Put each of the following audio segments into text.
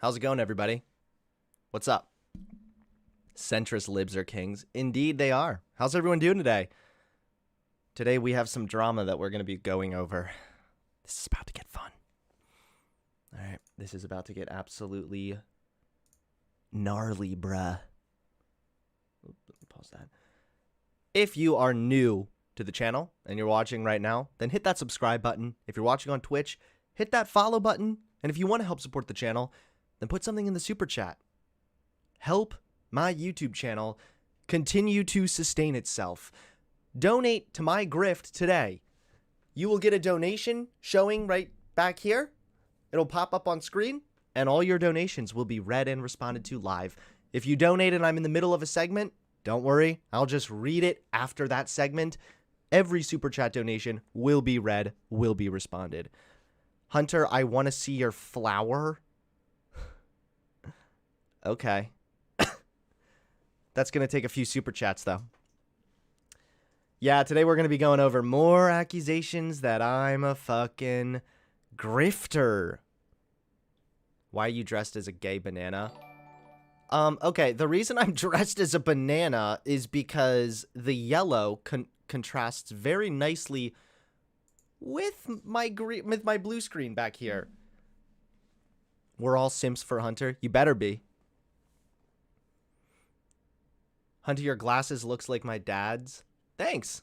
How's it going, everybody? What's up? Centrist libs are kings. Indeed, they are. How's everyone doing today? Today, we have some drama that we're going to be going over. This is about to get fun. All right, this is about to get absolutely gnarly, bruh. Let me pause that. If you are new to the channel and you're watching right now, then hit that subscribe button. If you're watching on Twitch, hit that follow button. And if you want to help support the channel, then put something in the super chat. Help my YouTube channel continue to sustain itself. Donate to my grift today. You will get a donation showing right back here. It'll pop up on screen, and all your donations will be read and responded to live. If you donate and I'm in the middle of a segment, don't worry. I'll just read it after that segment. Every super chat donation will be read, will be responded. Hunter, I want to see your flower. Okay. That's going to take a few super chats, though. Yeah, today we're going to be going over more accusations that I'm a fucking grifter. Why are you dressed as a gay banana? Okay, the reason I'm dressed as a banana is because the yellow contrasts very nicely with my blue screen back here. We're all simps for Hunter. You better be. Hunter, your glasses looks like my dad's. Thanks.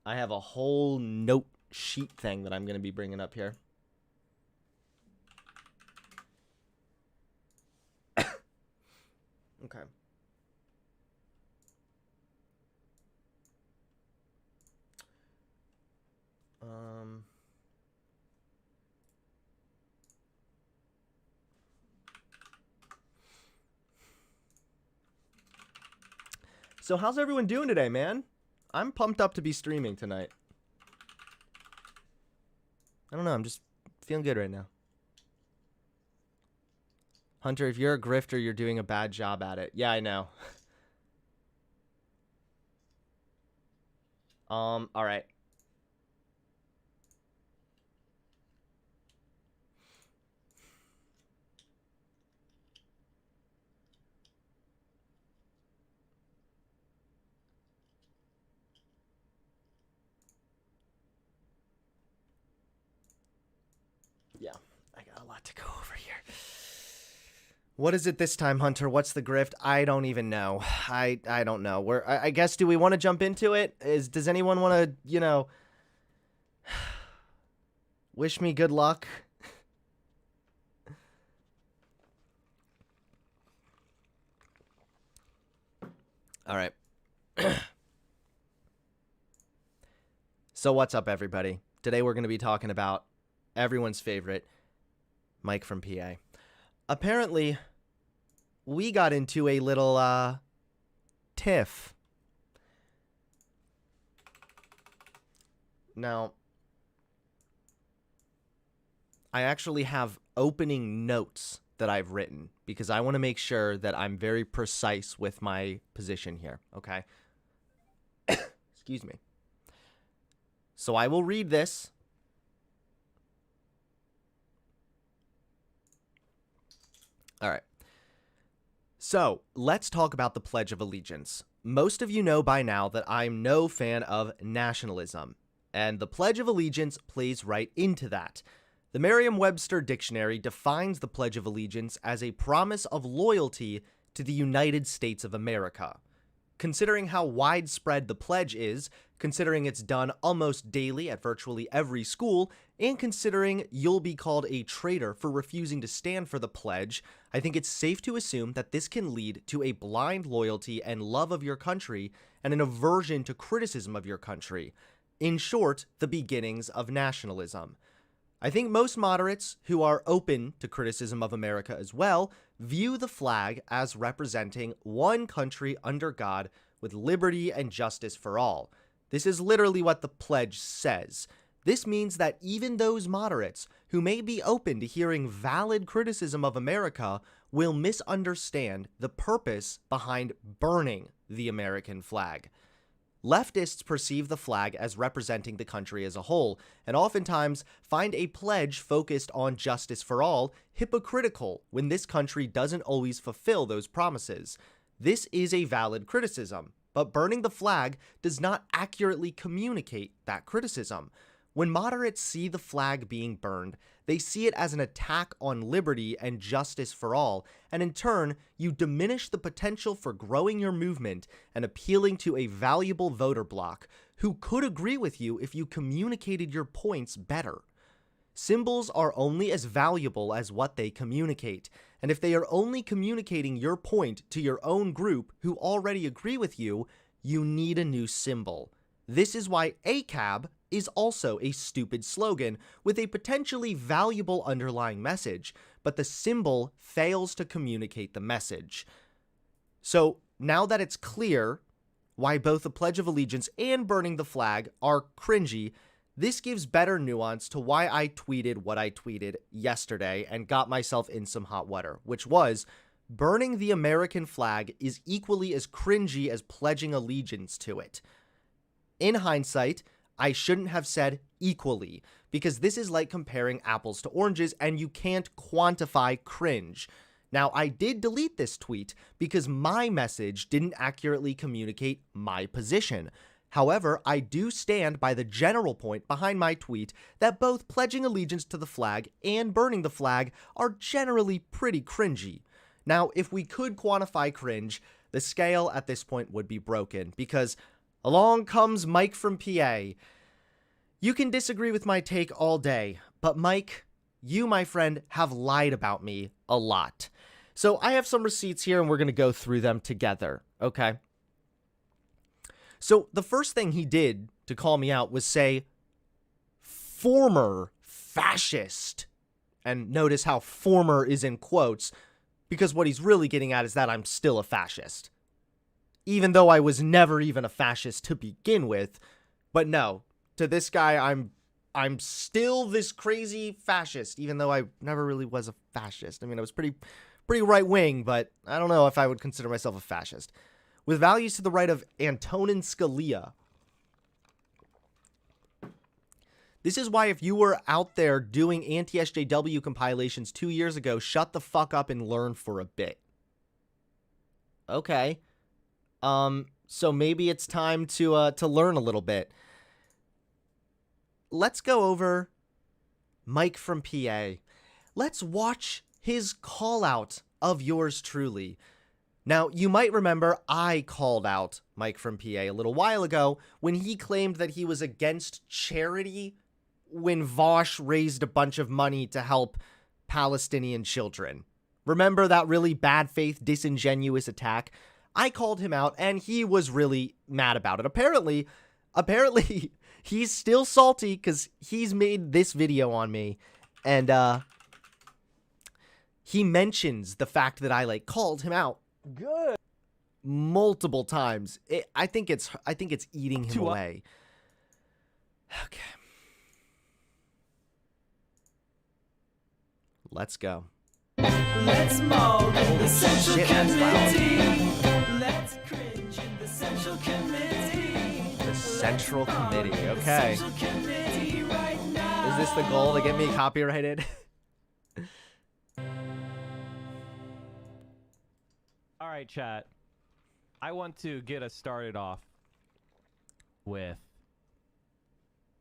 I have a whole note sheet thing that I'm going to be bringing up here. Okay. So how's everyone doing today, man? I'm pumped up to be streaming tonight. I don't know, I'm just feeling good right now. Hunter, if you're a grifter, you're doing a bad job at it. Yeah, I know. All right. Yeah, I got a lot to go over here. What is it this time, Hunter? What's the grift? I don't even know. I don't know. I guess, do we want to jump into it? Does anyone want to, you know, wish me good luck? All right. So what's up, everybody? Today we're going to be talking about everyone's favorite, Mike from PA. Apparently, we got into a little tiff. Now, I actually have opening notes that I've written because I want to make sure that I'm very precise with my position here, okay? Excuse me. So I will read this. All right. So let's talk about the Pledge of Allegiance. Most of you know by now that I'm no fan of nationalism, and the Pledge of Allegiance plays right into that. The Merriam-Webster Dictionary defines the Pledge of Allegiance as a promise of loyalty to the United States of America. Considering how widespread the pledge is, considering it's done almost daily at virtually every school, and considering you'll be called a traitor for refusing to stand for the pledge, I think it's safe to assume that this can lead to a blind loyalty and love of your country and an aversion to criticism of your country. In short, the beginnings of nationalism. I think most moderates who are open to criticism of America as well view the flag as representing one country under God with liberty and justice for all. This is literally what the pledge says. This means that even those moderates who may be open to hearing valid criticism of America will misunderstand the purpose behind burning the American flag. Leftists perceive the flag as representing the country as a whole, and oftentimes find a pledge focused on justice for all hypocritical when this country doesn't always fulfill those promises. This is a valid criticism, but burning the flag does not accurately communicate that criticism. When moderates see the flag being burned, they see it as an attack on liberty and justice for all, and in turn, you diminish the potential for growing your movement and appealing to a valuable voter bloc who could agree with you if you communicated your points better. Symbols are only as valuable as what they communicate, and if they are only communicating your point to your own group who already agree with you, you need a new symbol. This is why ACAB is also a stupid slogan with a potentially valuable underlying message, but the symbol fails to communicate the message. So now that it's clear why both the Pledge of Allegiance and burning the flag are cringy, this gives better nuance to why I tweeted what I tweeted yesterday and got myself in some hot water, which was burning the American flag is equally as cringy as pledging allegiance to it. In hindsight, I shouldn't have said equally, because this is like comparing apples to oranges and you can't quantify cringe. Now, I did delete this tweet because my message didn't accurately communicate my position. However, I do stand by the general point behind my tweet that both pledging allegiance to the flag and burning the flag are generally pretty cringy. Now, if we could quantify cringe, the scale at this point would be broken, because along comes Mike from PA. You can disagree with my take all day, but Mike, you, my friend, have lied about me a lot. So I have some receipts here and we're going to go through them together, okay? So the first thing he did to call me out was say, former fascist. And notice how former is in quotes, because what he's really getting at is that I'm still a fascist. Even though I was never even a fascist to begin with. But no, to this guy, I'm still this crazy fascist, even though I never really was a fascist. I mean, I was pretty right-wing, but I don't know if I would consider myself a fascist. With values to the right of Antonin Scalia. This is why if you were out there doing anti-SJW compilations 2 years ago, shut the fuck up and learn for a bit. Okay. So maybe it's time to learn a little bit. Let's go over Mike from PA. Let's watch his call out of yours truly. Now, you might remember I called out Mike from PA a little while ago when he claimed that he was against charity when Vosh raised a bunch of money to help Palestinian children. Remember that really bad faith, disingenuous attack? I called him out and he was really mad about it. Apparently, he's still salty because he's made this video on me, and he mentions the fact that I called him out good multiple times. I think it's eating him away. Okay. Let's go. Let's mold in the Central Committee. Let's cringe in the Central Committee. The Central Committee, okay. Central Committee right now. Is this the goal to get me copyrighted? All right, chat. I want to get us started off with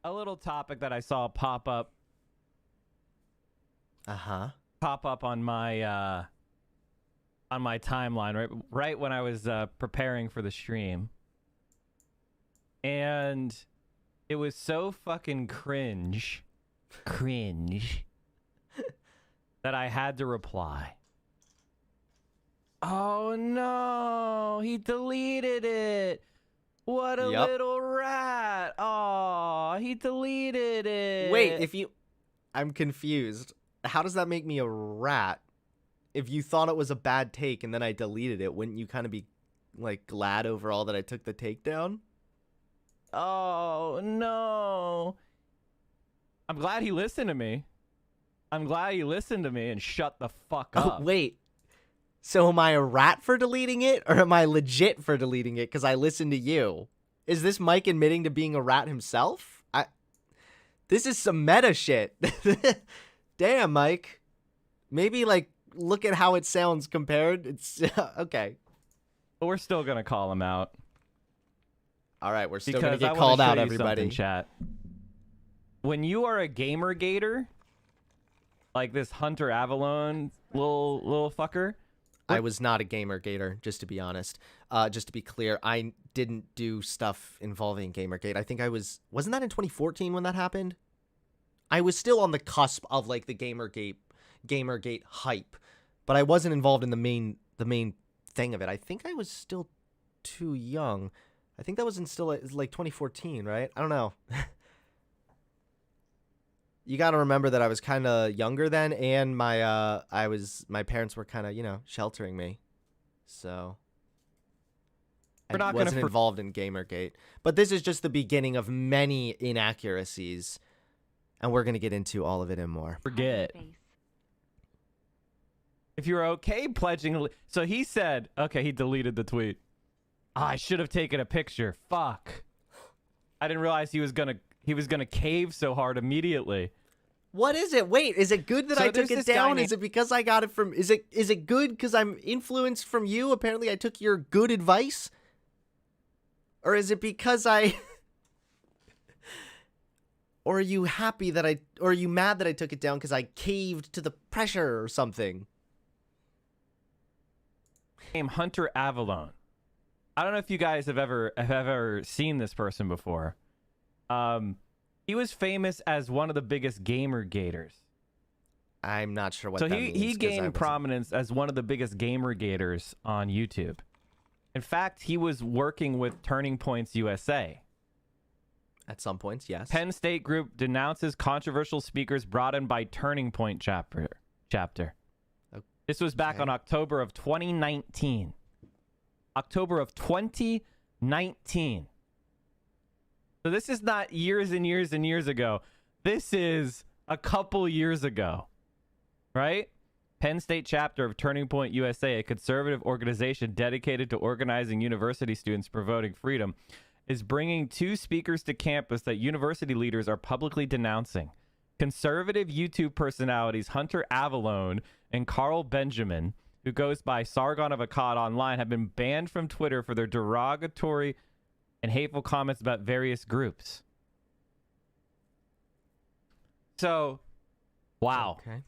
a little topic that I saw pop up on my timeline right when I was preparing for the stream. And it was so fucking cringe that I had to reply. Oh no, he deleted it. What a little rat. Oh, he deleted it. Wait, I'm confused. How does that make me a rat? If you thought it was a bad take and then I deleted it, wouldn't you kind of be glad overall that I took the takedown? Oh no. I'm glad he listened to me. And shut the fuck up. Oh, wait. So am I a rat for deleting it, or am I legit for deleting it because I listened to you? Is this Mike admitting to being a rat himself? This is some meta shit. Damn, Mike. Maybe, like, look at how it sounds compared. It's okay. But we're still gonna call him out. All right, we're still Because going to I get wanna called show out, you everybody. something, chat. When you are a gamer gator, like this Hunter Avalon little fucker, I was not a gamer gator, just to be honest. Just to be clear, I didn't do stuff involving Gamergate. I think wasn't that in 2014 when that happened? I was still on the cusp of like the Gamergate hype, but I wasn't involved in the main thing of it. I think I was still too young. I think that was still like 2014, right? I don't know. You got to remember that I was kind of younger then, and my parents were kind of, sheltering me. So We're not I gonna wasn't involved in Gamergate. But this is just the beginning of many inaccuracies, and we're going to get into all of it and more. forget. If you're okay pledging, so he said, okay, he deleted the tweet. I should have taken a picture. Fuck. I didn't realize he was gonna cave so hard immediately. What is it? Wait, is it good that So I took there's it this guy down? named- Is it because I got it from? Is it good because I'm influenced from you? Apparently, I took your good advice. Or is it because I? Or are you happy that or are you mad that I took it down because I caved to the pressure or something? Named Hunter Avalon. I don't know if you guys have ever seen this person before. He was famous as one of the biggest gamer gators. I'm not sure what So that means. he 'cause I gained wasn't- prominence as one of the biggest gamer gators on YouTube. In fact, he was working with Turning Points USA. At some points, yes. Penn State Group denounces controversial speakers brought in by Turning Point chapter. This was back Okay. on October of 2019. October of 2019. So this is not years and years and years ago. This is a couple years ago, right? Penn State chapter of Turning Point USA, a conservative organization dedicated to organizing university students promoting freedom, is bringing two speakers to campus that university leaders are publicly denouncing. Conservative YouTube personalities Hunter Avalon and Carl Benjamin, who goes by Sargon of Akkad online, have been banned from Twitter for their derogatory and hateful comments about various groups. So, wow. Okay.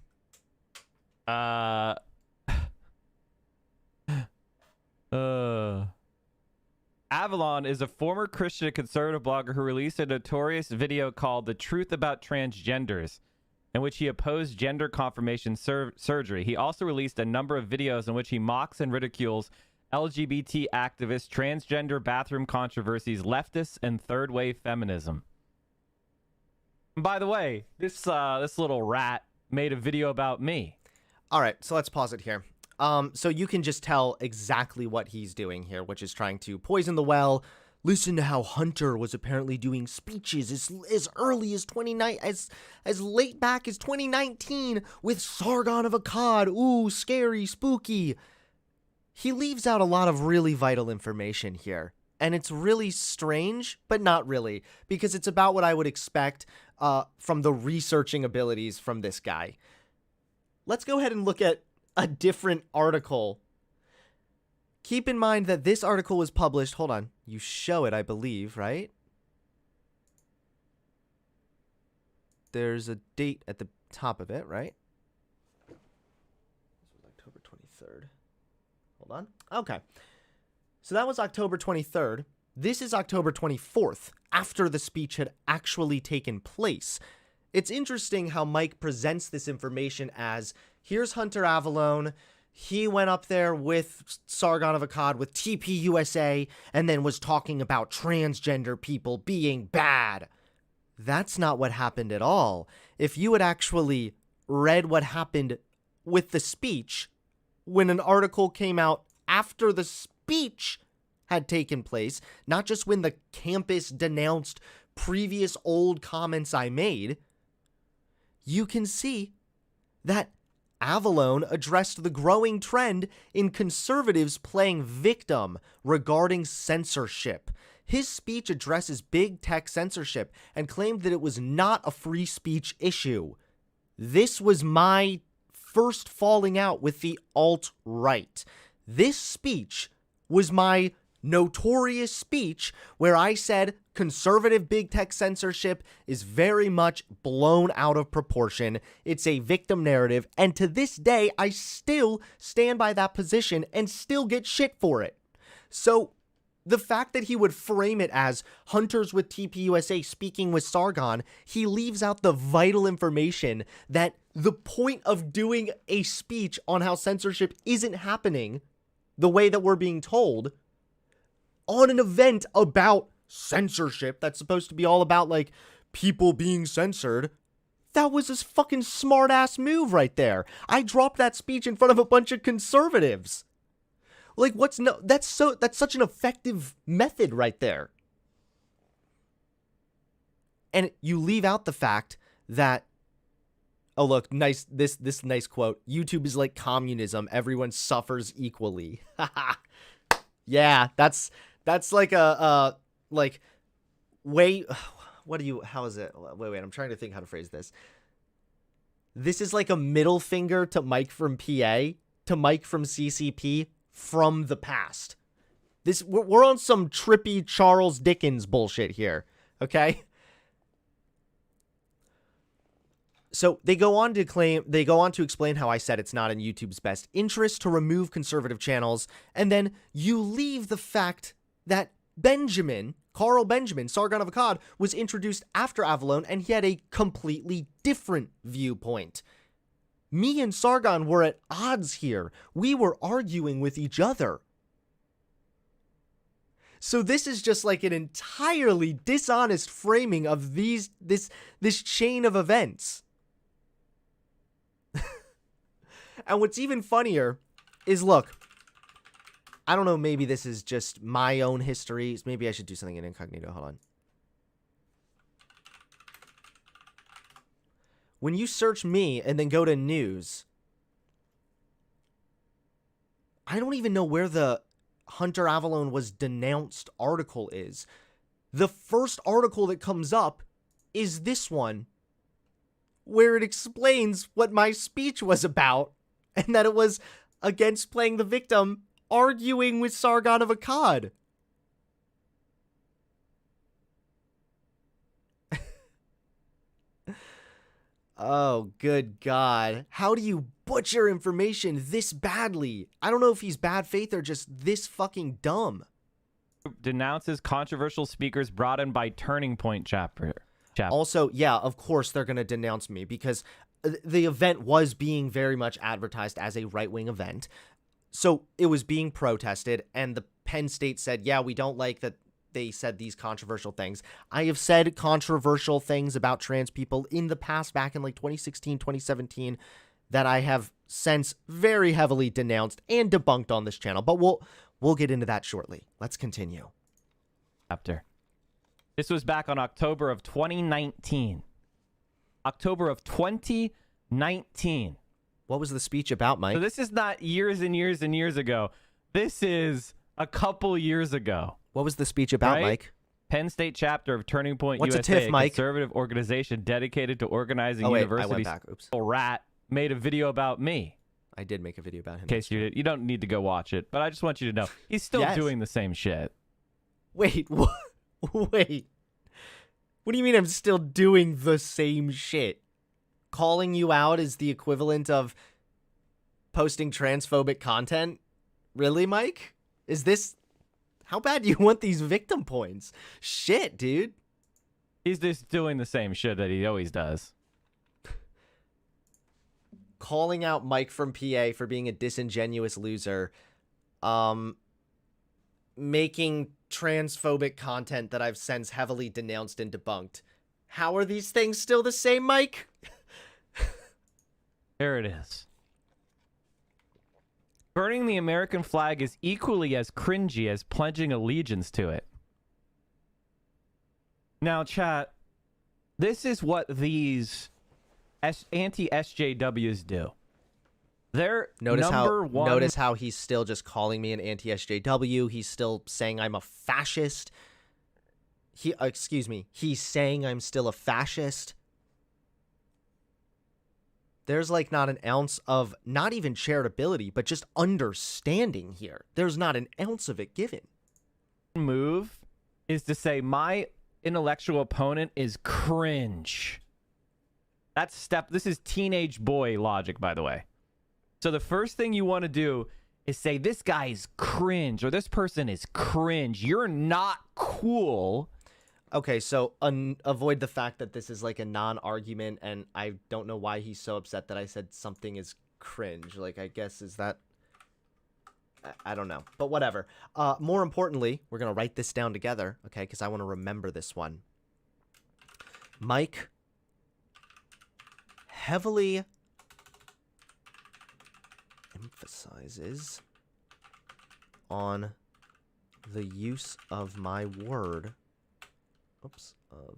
Avalon is a former Christian conservative blogger who released a notorious video called The Truth About Transgenders, in which he opposed gender confirmation surgery. He also released a number of videos in which he mocks and ridicules LGBT activists, transgender bathroom controversies, leftists, and third-wave feminism. And by the way, this little rat made a video about me. All right, so let's pause it here. So you can just tell exactly what he's doing here, which is trying to poison the well. Listen to how Hunter was apparently doing speeches as early as as late back as 2019 with Sargon of Akkad. Ooh, scary, spooky. He leaves out a lot of really vital information here, and it's really strange, but not really, because it's about what I would expect from the researching abilities from this guy. Let's go ahead and look at a different article. Keep in mind that this article was published, hold on, you show it, I believe, right? There's a date at the top of it, right? This was October 23rd. Hold on. Okay. So that was October 23rd. This is October 24th, after the speech had actually taken place. It's interesting how Mike presents this information as, here's Hunter Avalon. He went up there with Sargon of Akkad, with TPUSA, and then was talking about transgender people being bad. That's not what happened at all. If you had actually read what happened with the speech, when an article came out after the speech had taken place, not just when the campus denounced previous old comments I made, you can see that Avalon addressed the growing trend in conservatives playing victim regarding censorship. His speech addresses big tech censorship and claimed that it was not a free speech issue. This was my first falling out with the alt-right. This speech was my notorious speech where I said conservative big tech censorship is very much blown out of proportion. It's a victim narrative, and to this day, I still stand by that position and still get shit for it. So the fact that he would frame it as Hunters with TPUSA speaking with Sargon, he leaves out the vital information that the point of doing a speech on how censorship isn't happening the way that we're being told on an event about censorship that's supposed to be all about, like, people being censored. That was a fucking smart-ass move right there. I dropped that speech in front of a bunch of conservatives. Like, that's such an effective method right there. And you leave out the fact that, oh look, this nice quote. YouTube is like communism. Everyone suffers equally. Yeah, that's like a like way. How is it? Wait, I'm trying to think how to phrase this. This is like a middle finger to Mike from PA, to Mike from CCP from the past. We're on some trippy Charles Dickens bullshit here, okay? So they go on to explain how I said it's not in YouTube's best interest to remove conservative channels, and then you leave the fact that Carl Benjamin, Sargon of Akkad, was introduced after Avalon, and he had a completely different viewpoint. Me and Sargon were at odds here. We were arguing with each other. So this is just like an entirely dishonest framing of this chain of events. And what's even funnier is, look, I don't know, maybe this is just my own history. Maybe I should do something in incognito. Hold on. When you search me and then go to news, I don't even know where the Hunter Avalon was denounced article is. The first article that comes up is this one, where it explains what my speech was about, and that it was against playing the victim, arguing with Sargon of Akkad. Oh, good God. How do you butcher information this badly? I don't know if he's bad faith or just this fucking dumb. Denounces controversial speakers brought in by Turning Point chapter. Also, yeah, of course they're going to denounce me because the event was being very much advertised as a right-wing event. So it was being protested, and the Penn State said, yeah, we don't like that they said these controversial things. I have said controversial things about trans people in the past, back in like 2016, 2017, that I have since very heavily denounced and debunked on this channel. But we'll get into that shortly. Let's continue. Chapter. This was back on October of 2019. October of 2019. What was the speech about, Mike? So this is not years and years and years ago. This is a couple years ago. What was the speech about, right? Mike? Penn State chapter of Turning Point What's USA, a TIFF, Mike? conservative organization dedicated to organizing universities. I went back. Oops. Rat made a video about me. I did make a video about him. In case you don't need to go watch it, but I just want you to know he's still doing the same shit. Wait, what? Wait. What do you mean I'm still doing the same shit? Calling you out is the equivalent of posting transphobic content? Really, Mike? Is this... How bad do you want these victim points? Shit, dude. He's just doing the same shit that he always does. Calling out Mike from PA for being a disingenuous loser. Making transphobic content that I've since heavily denounced and debunked. How are these things still the same, Mike? There it is. Burning the American flag is equally as cringy as pledging allegiance to it. Now, chat, this is what these anti-SJWs do. They're notice number how he's still just calling me an anti-SJW. He's still saying I'm a fascist. he's saying I'm still a fascist. There's like not an ounce of not even charitability, but just understanding here. There's not an ounce of it given. Move is to say my intellectual opponent is cringe. This is teenage boy logic, by the way. So the first thing you want to do is say this guy is cringe or this person is cringe. You're not cool. Okay, so avoid the fact that this is like a non-argument, and I don't know why he's so upset that I said something is cringe. Like, I guess, is that... I don't know, but whatever. More importantly, we're going to write this down together, okay, because I want to remember this one. Mike heavily emphasizes on the use of my word... on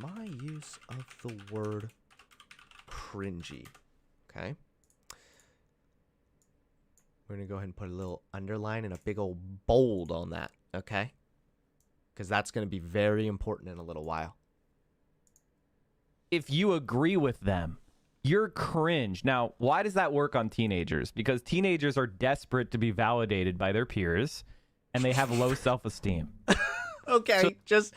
my use of the word cringy. Okay. We're going to go ahead and put a little underline and a big old bold on that. Okay. Because that's going to be very important in a little while. If you agree with them, you're cringe. Now, why does that work on teenagers? Because teenagers are desperate to be validated by their peers, and they have low self-esteem. Okay, so, just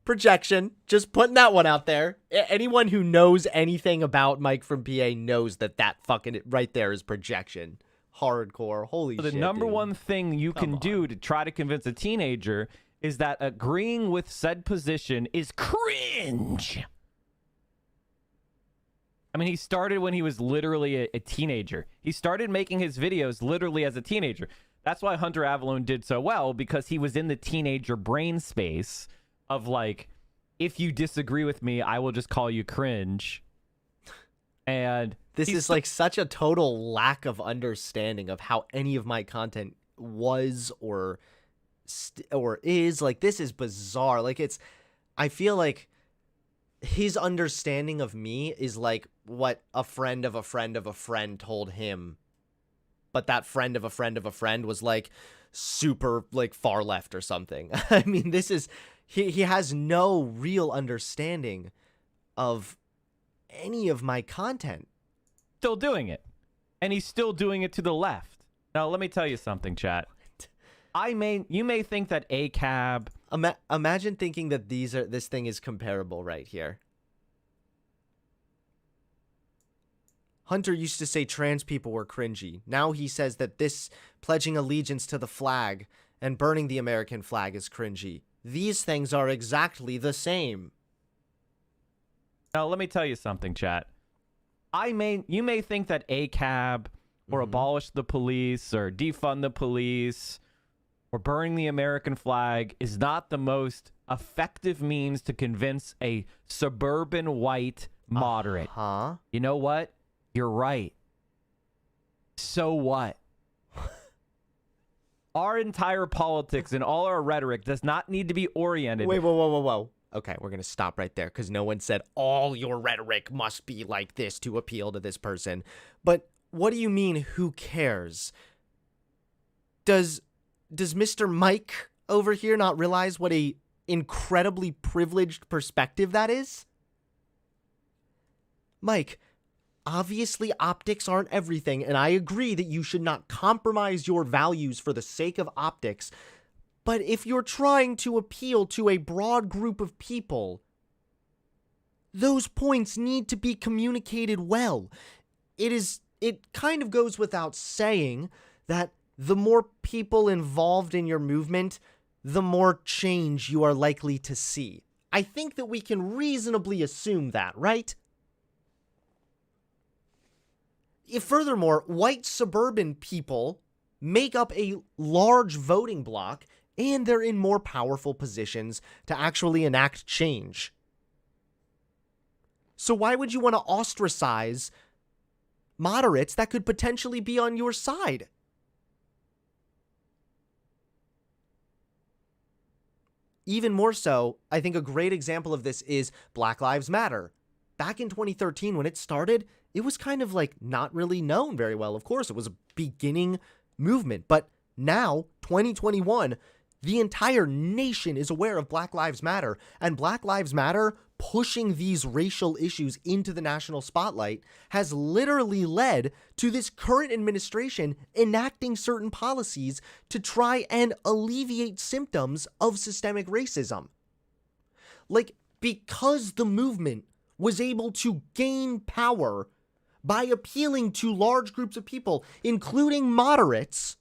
projection. Just putting that one out there. Anyone who knows anything about Mike from PA knows that fucking right there is projection. Hardcore. Holy shit. The number dude. one thing you can do to try to convince a teenager is that agreeing with said position is cringe. I mean, he started when he was literally a teenager. He started making his videos literally as a teenager. That's why Hunter Avallone did so well, because he was in the teenager brain space of like, if you disagree with me, I will just call you cringe. And this is like such a total lack of understanding of how any of my content was or is. Like, this is bizarre. Like, I feel like his understanding of me is like what a friend of a friend of a friend told him. But that friend of a friend of a friend was like super like far left or something. I mean, this is, he has no real understanding of any of my content. Still doing it. And he's still doing it to the left. Now, let me tell you something, chat. You may think that ACAB. Imagine thinking that this thing is comparable right here. Hunter used to say trans people were cringy. Now he says that this pledging allegiance to the flag and burning the American flag is cringy. These things are exactly the same. Now, let me tell you something, chat. You may think that ACAB or abolish the police or defund the police or burning the American flag is not the most effective means to convince a suburban white moderate. You know what? You're right. So what? Our entire politics and all our rhetoric does not need to be oriented. Wait, whoa. Okay, we're going to stop right there because no one said all your rhetoric must be like this to appeal to this person. But what do you mean, who cares? Does Mr. Mike over here not realize what a incredibly privileged perspective that is? Mike, obviously optics aren't everything, and I agree that you should not compromise your values for the sake of optics. But if you're trying to appeal to a broad group of people, those points need to be communicated well. It kind of goes without saying that the more people involved in your movement, the more change you are likely to see. I think that we can reasonably assume that, right? Furthermore, white suburban people make up a large voting bloc, and they're in more powerful positions to actually enact change. So why would you want to ostracize moderates that could potentially be on your side? Even more so, I think a great example of this is Black Lives Matter. Back in 2013, when it started, it was kind of like not really known very well. Of course, it was a beginning movement, but now, 2021, The entire nation is aware of Black Lives Matter, and Black Lives Matter pushing these racial issues into the national spotlight has literally led to this current administration enacting certain policies to try and alleviate symptoms of systemic racism. Like, because the movement was able to gain power by appealing to large groups of people, including moderates,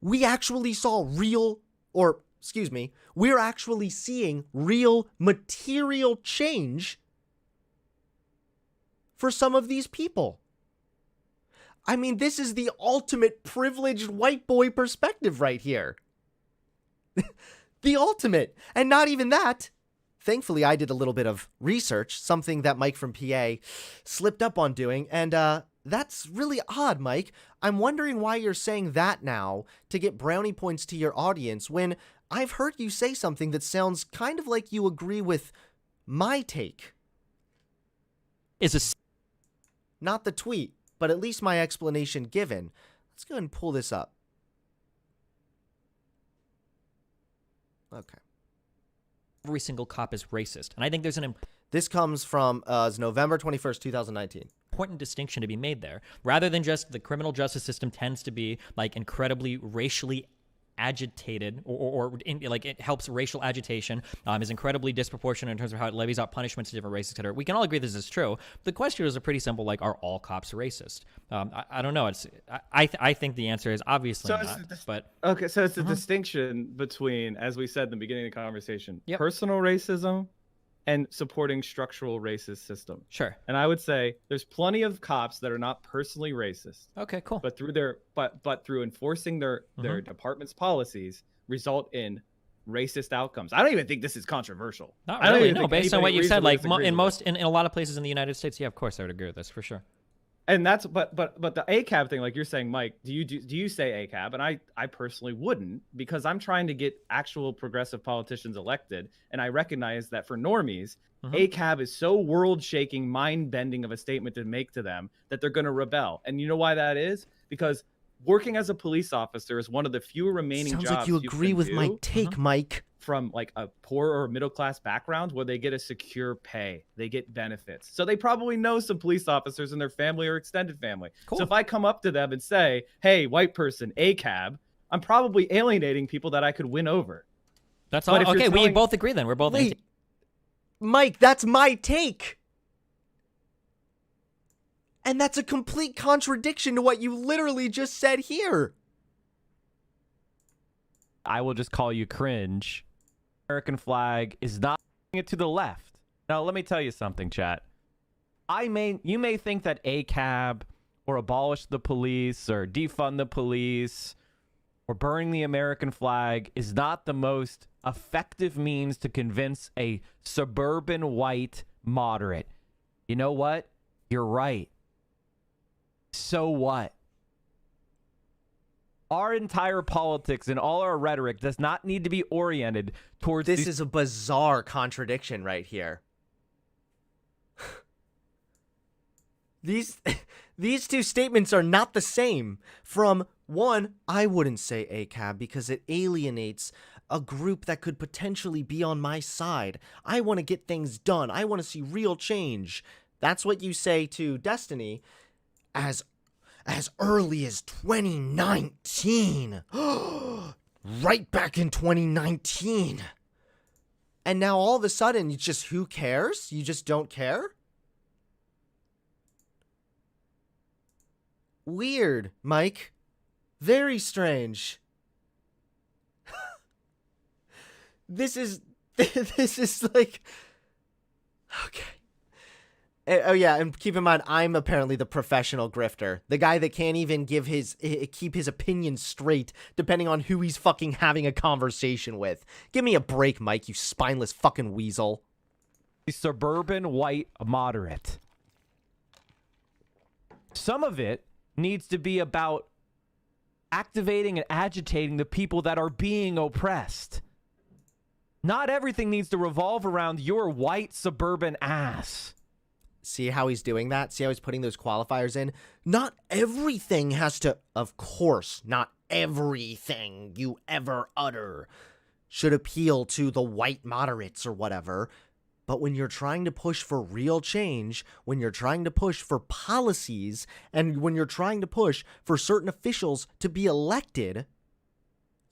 we actually saw we're actually seeing real material change for some of these people. I mean, this is the ultimate privileged white boy perspective right here. The ultimate. And not even that. Thankfully, I did a little bit of research, something that Mike from PA slipped up on doing, and that's really odd, Mike. I'm wondering why you're saying that now to get brownie points to your audience when I've heard you say something that sounds kind of like you agree with my take. Not the tweet, but at least my explanation given. Let's go ahead and pull this up. Okay. Every single cop is racist. And I think there's an This comes from November 21st, 2019. important distinction to be made there. Rather than just the criminal justice system tends to be like incredibly racially agitated like it helps racial agitation, is incredibly disproportionate in terms of how it levies out punishments to different races, etc. We can all agree this is true. The question is a pretty simple, like, are all cops racist? I don't know. I think the answer is obviously not. But okay, so it's a distinction between, as we said in the beginning of the conversation, Yep. personal racism and supporting structural racist system. sure. And I would say there's plenty of cops that are not personally racist, Okay, cool. but through their but through enforcing their department's policies result in racist outcomes. I don't even think this is controversial. Not I don't really, even no. think Based on anybody what you said, reasonably like disagrees with it. in a lot of places in the United States, yeah, of course, I would agree with this for sure. And that's but the ACAB thing, like you're saying, Mike, do you say ACAB? And I personally wouldn't, because I'm trying to get actual progressive politicians elected, and I recognize that for normies, ACAB is so world-shaking, mind-bending of a statement to make to them that they're going to rebel. And you know why that is? Because working as a police officer is one of the few remaining Sounds jobs like you agree can with my do take, Mike. from like a poor or middle class background where they get a secure pay, they get benefits. So they probably know some police officers in their family or extended family. Cool. So if I come up to them and say, "Hey, white person, ACAB," I'm probably alienating people that I could win over. That's But all. if you're Okay, we telling- both agree then. We're both. Wait, Mike, that's my take. And that's a complete contradiction to what you literally just said here. I will just call you cringe. American flag is not it to the left. Now, let me tell you something, chat. You may think that ACAB or abolish the police or defund the police or burning the American flag is not the most effective means to convince a suburban white moderate. You know what? You're right. So what? Our entire politics and all our rhetoric does not need to be oriented towards This these- is a bizarre contradiction right here. These two statements are not the same. From one, I wouldn't say ACAB because it alienates a group that could potentially be on my side. I want to get things done. I want to see real change. That's what you say to Destiny as early as 2019. Right back in 2019. And now all of a sudden, it's just, who cares? You just don't care? Weird, Mike. Very strange. This is like, okay. Oh yeah, and keep in mind, I'm apparently the professional grifter, the guy that can't even keep his opinion straight, depending on who he's fucking having a conversation with. Give me a break, Mike, you spineless fucking weasel. suburban white moderate. Some of it needs to be about activating and agitating the people that are being oppressed. Not everything needs to revolve around your white suburban ass. See how he's doing that? See how he's putting those qualifiers in? Not everything has to, of course, not everything you ever utter should appeal to the white moderates or whatever. But when you're trying to push for real change, when you're trying to push for policies, and when you're trying to push for certain officials to be elected,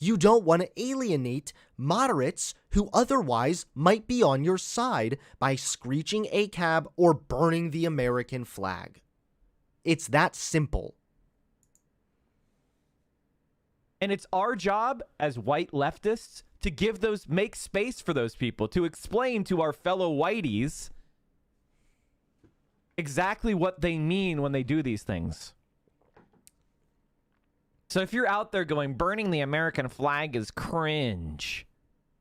you don't want to alienate moderates who otherwise might be on your side by screeching ACAB or burning the American flag. It's that simple. And it's our job as white leftists to make space for those people, to explain to our fellow whiteys exactly what they mean when they do these things. So if you're out there going, burning the American flag is cringe,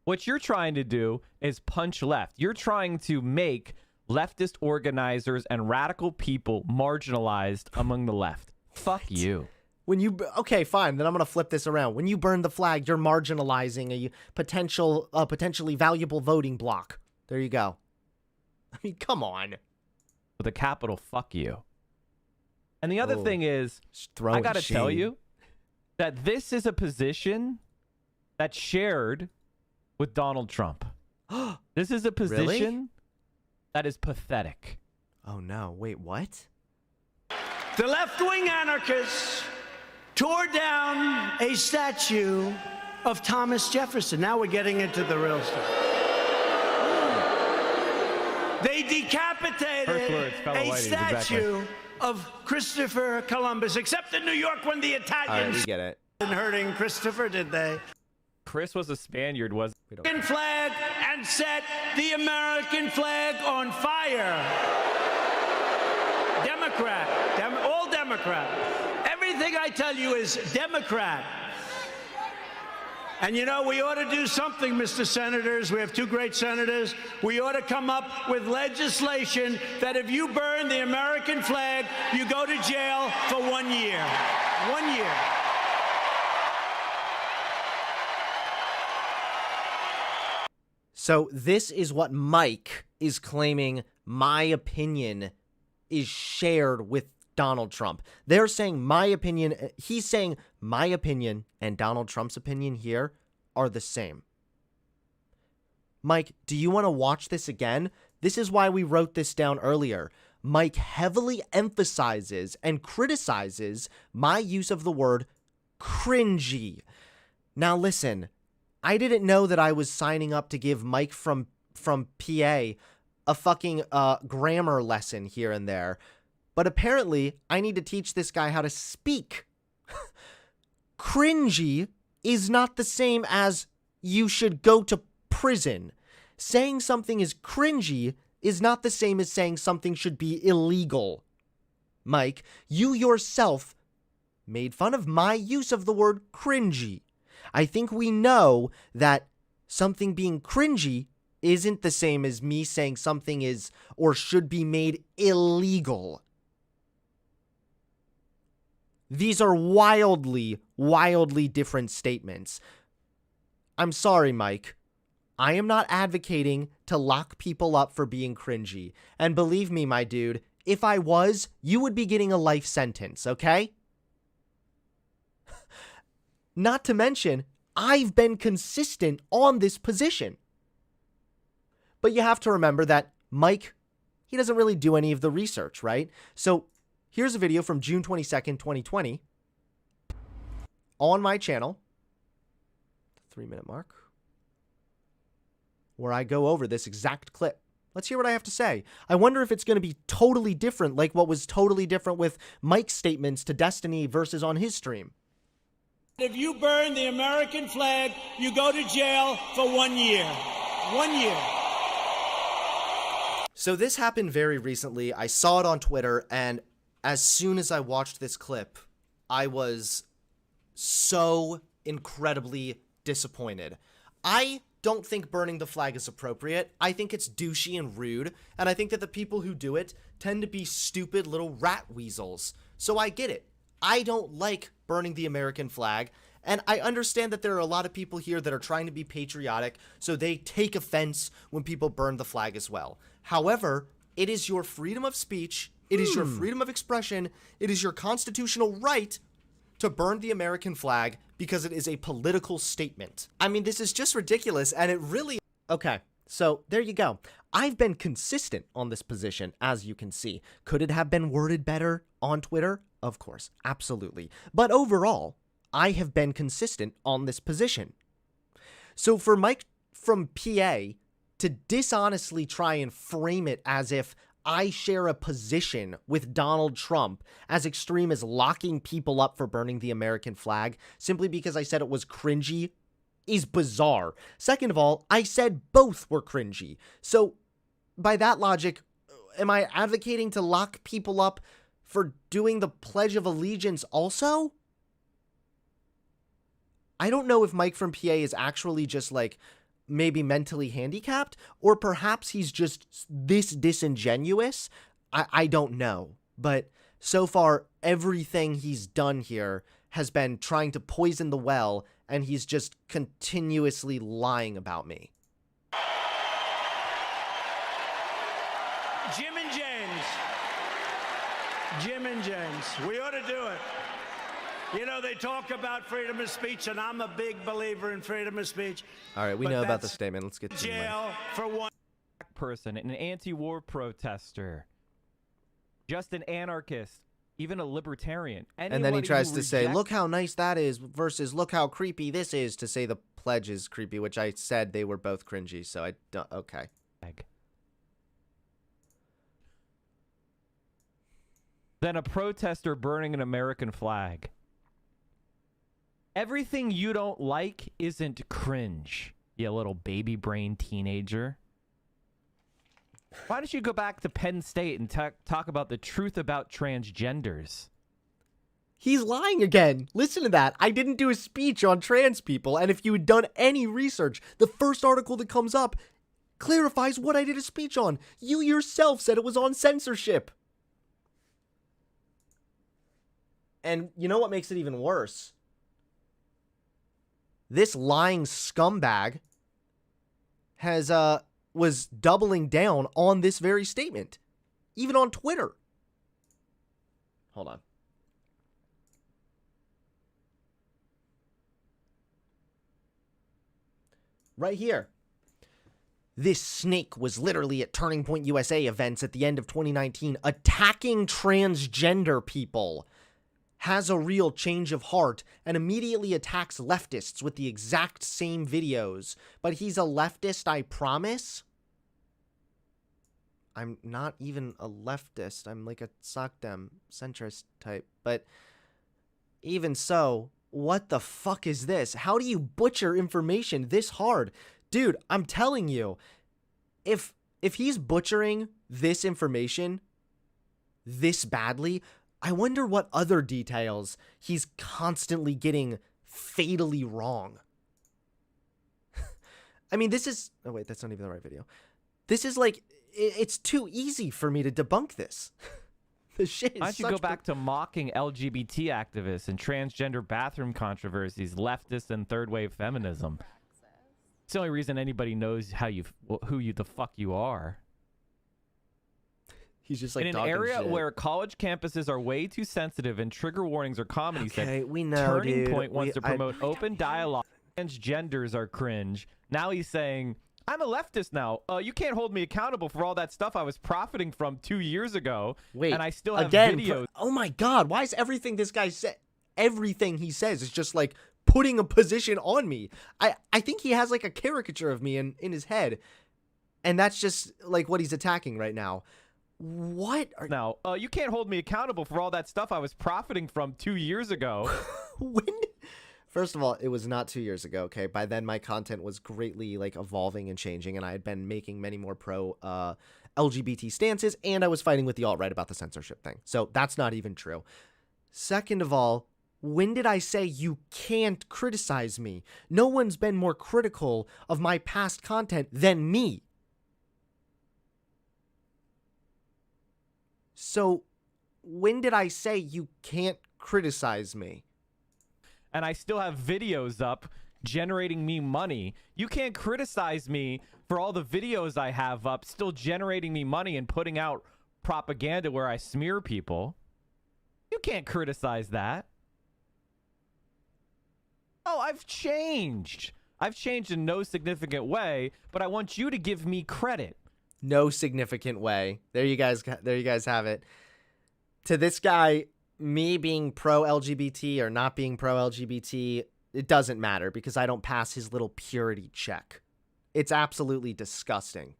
what you're trying to do is punch left. You're trying to make leftist organizers and radical people marginalized among the left. Fuck you. When you, okay, fine, then I'm going to flip this around. When you burn the flag, you're marginalizing a potentially valuable voting block. There you go. I mean, come on. With a capital fuck you. And the other thing is, I got to tell you that this is a position that's shared with Donald Trump. This is a position that is pathetic. Oh no, wait, what? The left-wing anarchists tore down a statue of Thomas Jefferson. Now we're getting into the real stuff. They decapitated a statue of Christopher Columbus, except in New York when the All right, Italians we get it. didn't hurting Christopher, did they? Chris was a Spaniard, was American flag and set the American flag on fire. Democrat, all Democrat. Everything I tell you is Democrat. And you know, we ought to do something, Mr. Senators. We have two great senators. We ought to come up with legislation that if you burn the American flag, you go to jail for 1 year. 1 year. So this is what Mike is claiming my opinion is shared with Donald Trump. They're saying my opinion, he's saying my opinion and Donald Trump's opinion here are the same. Mike, do you want to watch this again? This is why we wrote this down earlier. Mike heavily emphasizes and criticizes my use of the word cringy. Now listen, I didn't know that I was signing up to give Mike from PA a fucking grammar lesson here and there. But apparently, I need to teach this guy how to speak. Cringy is not the same as you should go to prison. Saying something is cringy is not the same as saying something should be illegal. Mike, you yourself made fun of my use of the word cringy. I think we know that something being cringy isn't the same as me saying something is or should be made illegal. These are wildly, wildly different statements. I'm sorry, Mike. I am not advocating to lock people up for being cringy. And believe me, my dude, if I was, you would be getting a life sentence, okay? Not to mention, I've been consistent on this position. But you have to remember that Mike, he doesn't really do any of the research, right? So here's a video from June 22nd, 2020 on my channel, 3-minute mark, where I go over this exact clip. Let's hear what I have to say. I wonder if it's going to be totally different, like what was totally different with Mike's statements to Destiny versus on his stream. If you burn the American flag, you go to jail for 1 year. 1 year. So this happened very recently. I saw it on Twitter, and as soon as I watched this clip, I was so incredibly disappointed. I don't think burning the flag is appropriate. I think it's douchey and rude, and I think that the people who do it tend to be stupid little rat weasels. So I get it. I don't like burning the American flag, and I understand that there are a lot of people here that are trying to be patriotic, so they take offense when people burn the flag as well. However, It is your freedom of speech. It is your freedom of expression. It is your constitutional right to burn the American flag because it is a political statement. I mean, this is just ridiculous, and it really... Okay, so there you go. I've been consistent on this position, as you can see. Could it have been worded better on Twitter? Of course, absolutely. But overall, I have been consistent on this position. So for Mike from PA to dishonestly try and frame it as if I share a position with Donald Trump as extreme as locking people up for burning the American flag simply because I said it was cringy is bizarre. Second of all, I said both were cringy. So by that logic, am I advocating to lock people up for doing the Pledge of Allegiance also? I don't know if Mike from PA is actually just like maybe mentally handicapped, or perhaps he's just this disingenuous. I don't know. But so far, everything he's done here has been trying to poison the well, and he's just continuously lying about me. Jim and James. Jim and James. We ought to do it. You know, they talk about freedom of speech, and I'm a big believer in freedom of speech. All right, we but know about the that's statement. Let's get to the jail for one. Person, an anti-war protester, just an anarchist, even a libertarian. And then he Anybody tries who to say, rejects- look how nice that is versus look how creepy this is, to say the pledge is creepy, which I said they were both cringy, so I don't... Okay. Than a protester burning an American flag. Everything you don't like isn't cringe, you little baby brain teenager. Why don't you go back to Penn State and talk about the truth about transgenders? He's lying again. Listen to that. I didn't do a speech on trans people, and if you had done any research, the first article that comes up clarifies what I did a speech on. You yourself said it was on censorship. And you know what makes it even worse? This lying scumbag has was doubling down on this very statement, even on Twitter. Hold on. Right here. This snake was literally at Turning Point USA events at the end of 2019 attacking transgender people. Has a real change of heart and immediately attacks leftists with the exact same videos. But he's a leftist, I promise. I'm not even a leftist. I'm like a SocDem centrist type. But even so, what the fuck is this? How do you butcher information this hard? Dude, I'm telling you, if he's butchering this information this badly, I wonder what other details he's constantly getting fatally wrong. I mean, this is... Oh, wait, that's not even the right video. This is like... It's too easy for me to debunk this. The shit is Why don't you go back to mocking LGBT activists and transgender bathroom controversies, leftist and third-wave feminism? It's the only reason anybody knows who the fuck you are. He's just like in an talking area shit. where college campuses are way too sensitive and trigger warnings are commonly Okay, said, we know, Turning dude. Point wants to promote open dialogue. Transgenders are cringe. Now he's saying, I'm a leftist now. You can't hold me accountable for all that stuff I was profiting from 2 years ago. Wait, and I still have again, videos. oh my god, why is everything this guy said, everything he says is just like putting a position on me? I think he has like a caricature of me in his head, and that's just like what he's attacking right now. What are... Now, you can't hold me accountable for all that stuff I was profiting from 2 years ago. When? First of all, it was not 2 years ago, okay? By then, my content was greatly, like, evolving and changing, and I had been making many more pro-LGBT stances, and I was fighting with the alt-right about the censorship thing. So that's not even true. Second of all, when did I say you can't criticize me? No one's been more critical of my past content than me. So, when did I say you can't criticize me? And I still have videos up generating me money. You can't criticize me for all the videos I have up still generating me money and putting out propaganda where I smear people. You can't criticize that. Oh, I've changed. I've changed in no significant way, but I want you to give me credit. No significant way. There you guys have it. To this guy, me being pro LGBT or not being pro LGBT, it doesn't matter because I don't pass his little purity check. It's absolutely disgusting.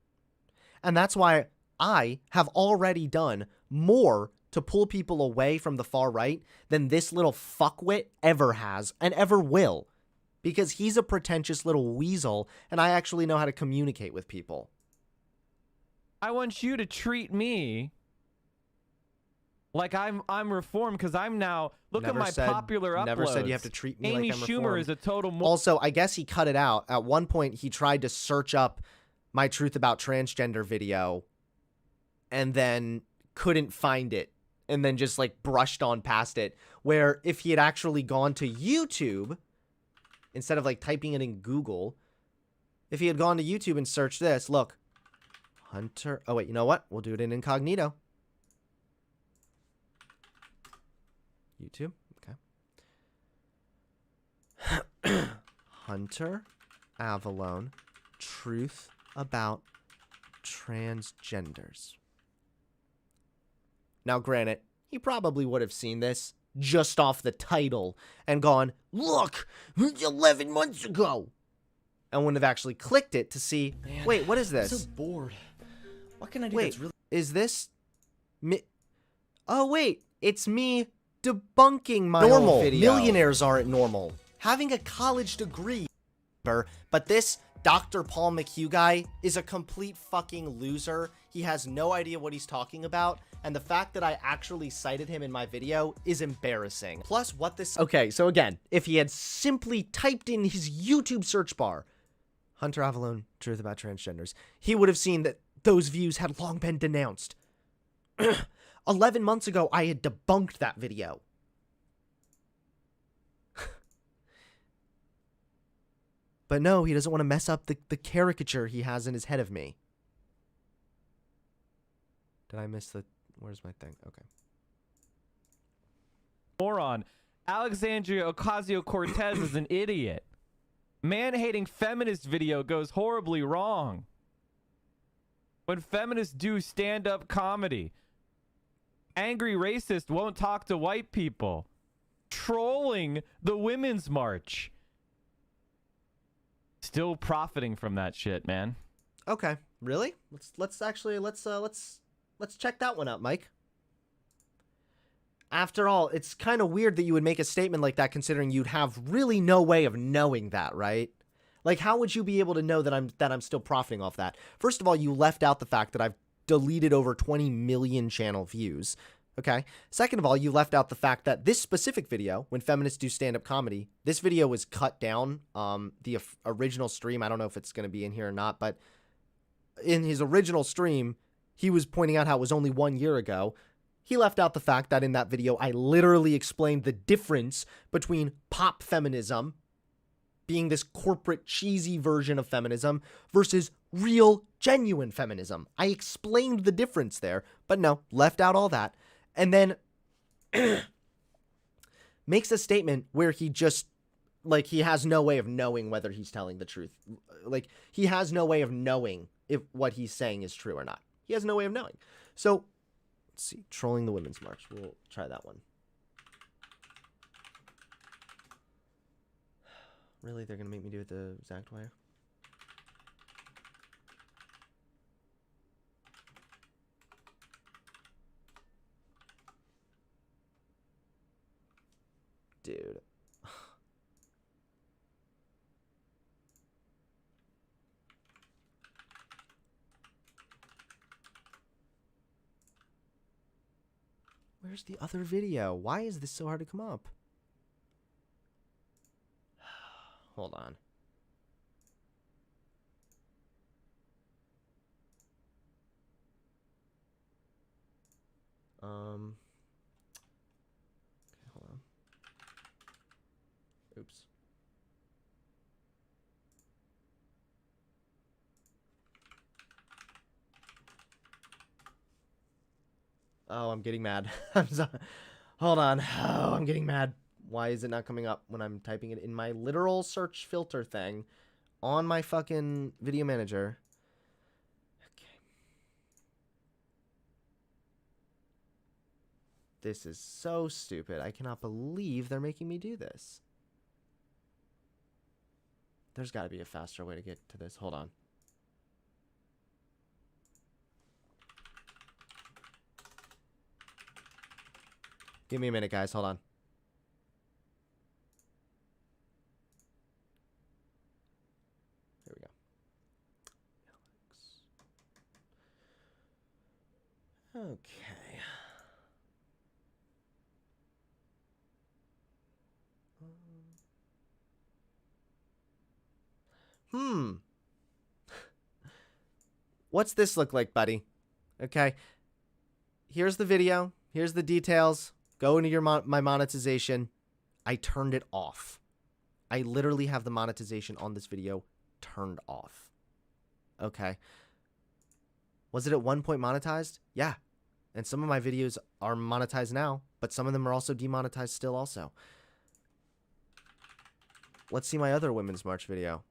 And that's why I have already done more to pull people away from the far right than this little fuckwit ever has and ever will. Because he's a pretentious little weasel and I actually know how to communicate with people. I want you to treat me like I'm reformed because I'm now at my popular uploads. Never said you have to treat me Amy like I'm Schumer reformed. is a total Also, I guess he cut it out. At one point, he tried to search up my truth about transgender video and then couldn't find it and then just like brushed on past it. Where if he had actually gone to YouTube, instead of like typing it in Google, if he had gone to YouTube and searched this, look, Hunter. Oh, wait, you know what? We'll do it in incognito. YouTube. Okay. Hunter Avallone, truth about transgenders. Now, granted, he probably would have seen this just off the title and gone, look, 11 months ago. And wouldn't have actually clicked it to see, Man, wait, what is I'm this? so bored. What can I do Wait, that's really... is this me? Oh, wait, it's me debunking my Normal. own video. Millionaires aren't normal. Having a college degree, but this Dr. Paul McHugh guy is a complete fucking loser. He has no idea what he's talking about, and the fact that I actually cited him in my video is embarrassing. Plus, what this... Okay, so again, if he had simply typed in his YouTube search bar, Hunter Avallone, truth about transgenders, he would have seen that those views had long been denounced. 11 months ago, I had debunked that video. But no, he doesn't want to mess up the caricature he has in his head of me. Did I miss the... Where's my thing? Okay. moron. Alexandria Ocasio-Cortez is an idiot. Man-hating feminist video goes horribly wrong. When feminists do stand-up comedy, angry racist won't talk to white people. Trolling the Women's March. Still profiting from that shit, man. Okay, really? Let's check that one out, Mike. After all, it's kind of weird that you would make a statement like that considering you'd have really no way of knowing that, right? Like, how would you be able to know that I'm still profiting off that? First of all, you left out the fact that I've deleted over 20 million channel views. Okay. Second of all, you left out the fact that this specific video, when feminists do stand-up comedy, this video was cut down. The original stream, I don't know if it's going to be in here or not, but in his original stream, he was pointing out how it was only 1 year ago. He left out the fact that in that video, I literally explained the difference between pop feminism, being this corporate cheesy version of feminism, versus real genuine feminism. I explained the difference there, but no, left out all that. And then makes a statement where he just, like, he has no way of knowing whether he's telling the truth. Like, he has no way of knowing if what he's saying is true or not. He has no way of knowing. So, let's see. Trolling the Women's March. We'll try that one. Really? They're going to make me do it the exact way? Dude. Where's the other video? Why is this so hard to come up? Hold on. Okay, hold on. Oops. Oh, I'm getting mad. I'm sorry. Hold on. Oh, I'm getting mad. Why is it not coming up when I'm typing it in my literal search filter thing on my fucking video manager? Okay. This is so stupid. I cannot believe they're making me do this. There's got to be a faster way to get to this. Hold on. Give me a minute, guys. Hold on. Here we go. Okay. What's this look like, buddy? Okay. Here's the video. Here's the details. Go into your my monetization. I turned it off. I literally have the monetization on this video turned off. Okay. Was it at one point monetized? Yeah. And some of my videos are monetized now, but some of them are also demonetized still also. Let's see my other Women's March video.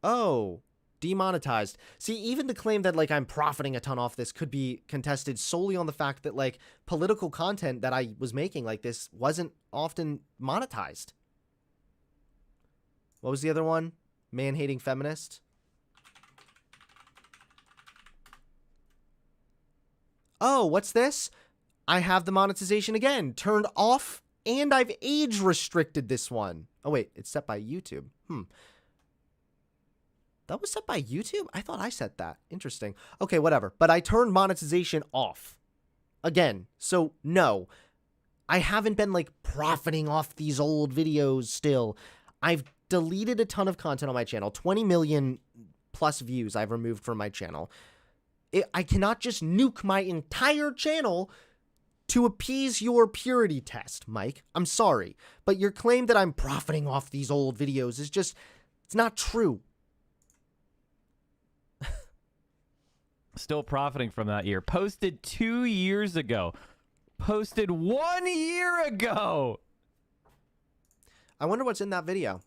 Oh, demonetized. See, even to claim that, like, I'm profiting a ton off this could be contested solely on the fact that, like, political content that I was making like this wasn't often monetized. What was the other one? Man-hating feminist. Oh, what's this? I have the monetization again turned off, and I've age restricted this one. Oh, wait, it's set by YouTube. That was set by YouTube? I thought I set that. Interesting. Okay, whatever. But I turned monetization off. Again. So, no. I haven't been, like, profiting off these old videos still. I've deleted a ton of content on my channel. 20 million plus views I've removed from my channel. I cannot just nuke my entire channel to appease your purity test, Mike. I'm sorry. But your claim that I'm profiting off these old videos is just... it's not true. Still profiting from that year. Posted 2 years ago. Posted 1 year ago. I wonder what's in that video.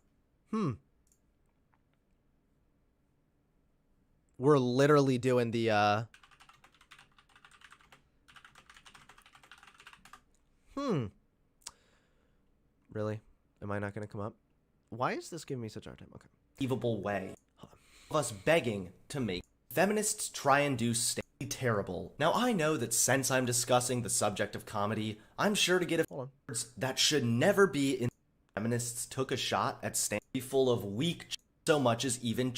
We're literally doing the, Really? Am I not going to come up? Why is this giving me such a hard time? Okay. Evil way. Of us begging to make feminists try and do terrible. Now, I know that since I'm discussing the subject of comedy, I'm sure to get words that should never be in. Feminists took a shot at full of weak so much as even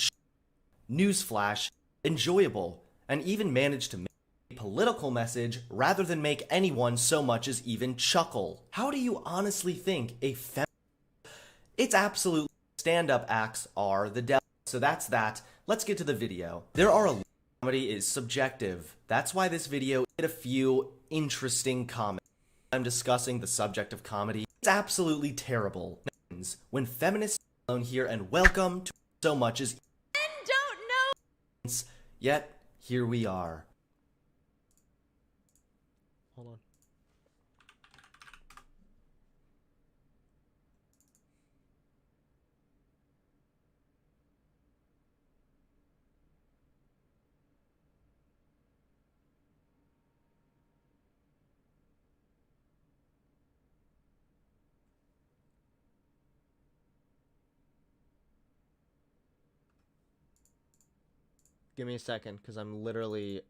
newsflash, enjoyable, and even managed to make a political message rather than make anyone so much as even chuckle. How do you honestly think a It's absolutely stand-up acts are the devil. So that's that. Let's get to the video. There are a comedy is subjective. That's why this video hit a few interesting comments. I'm discussing the subject of comedy. It's absolutely terrible. When feminists alone here and welcome to so much as don't know. Yet here we are. Hold on. Give me a second, because I'm literally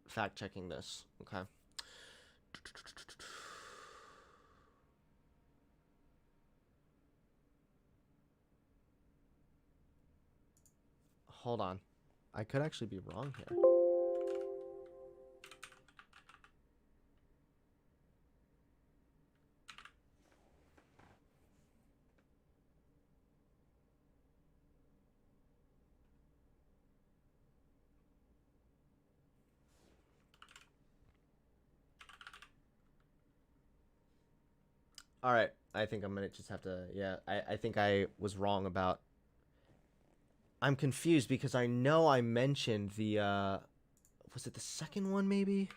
fact-checking this, okay? Hold on. I could actually be wrong here. All right, I think I'm gonna just have to, yeah, I think I was wrong about, I'm confused because I know I mentioned the, was it the second one maybe?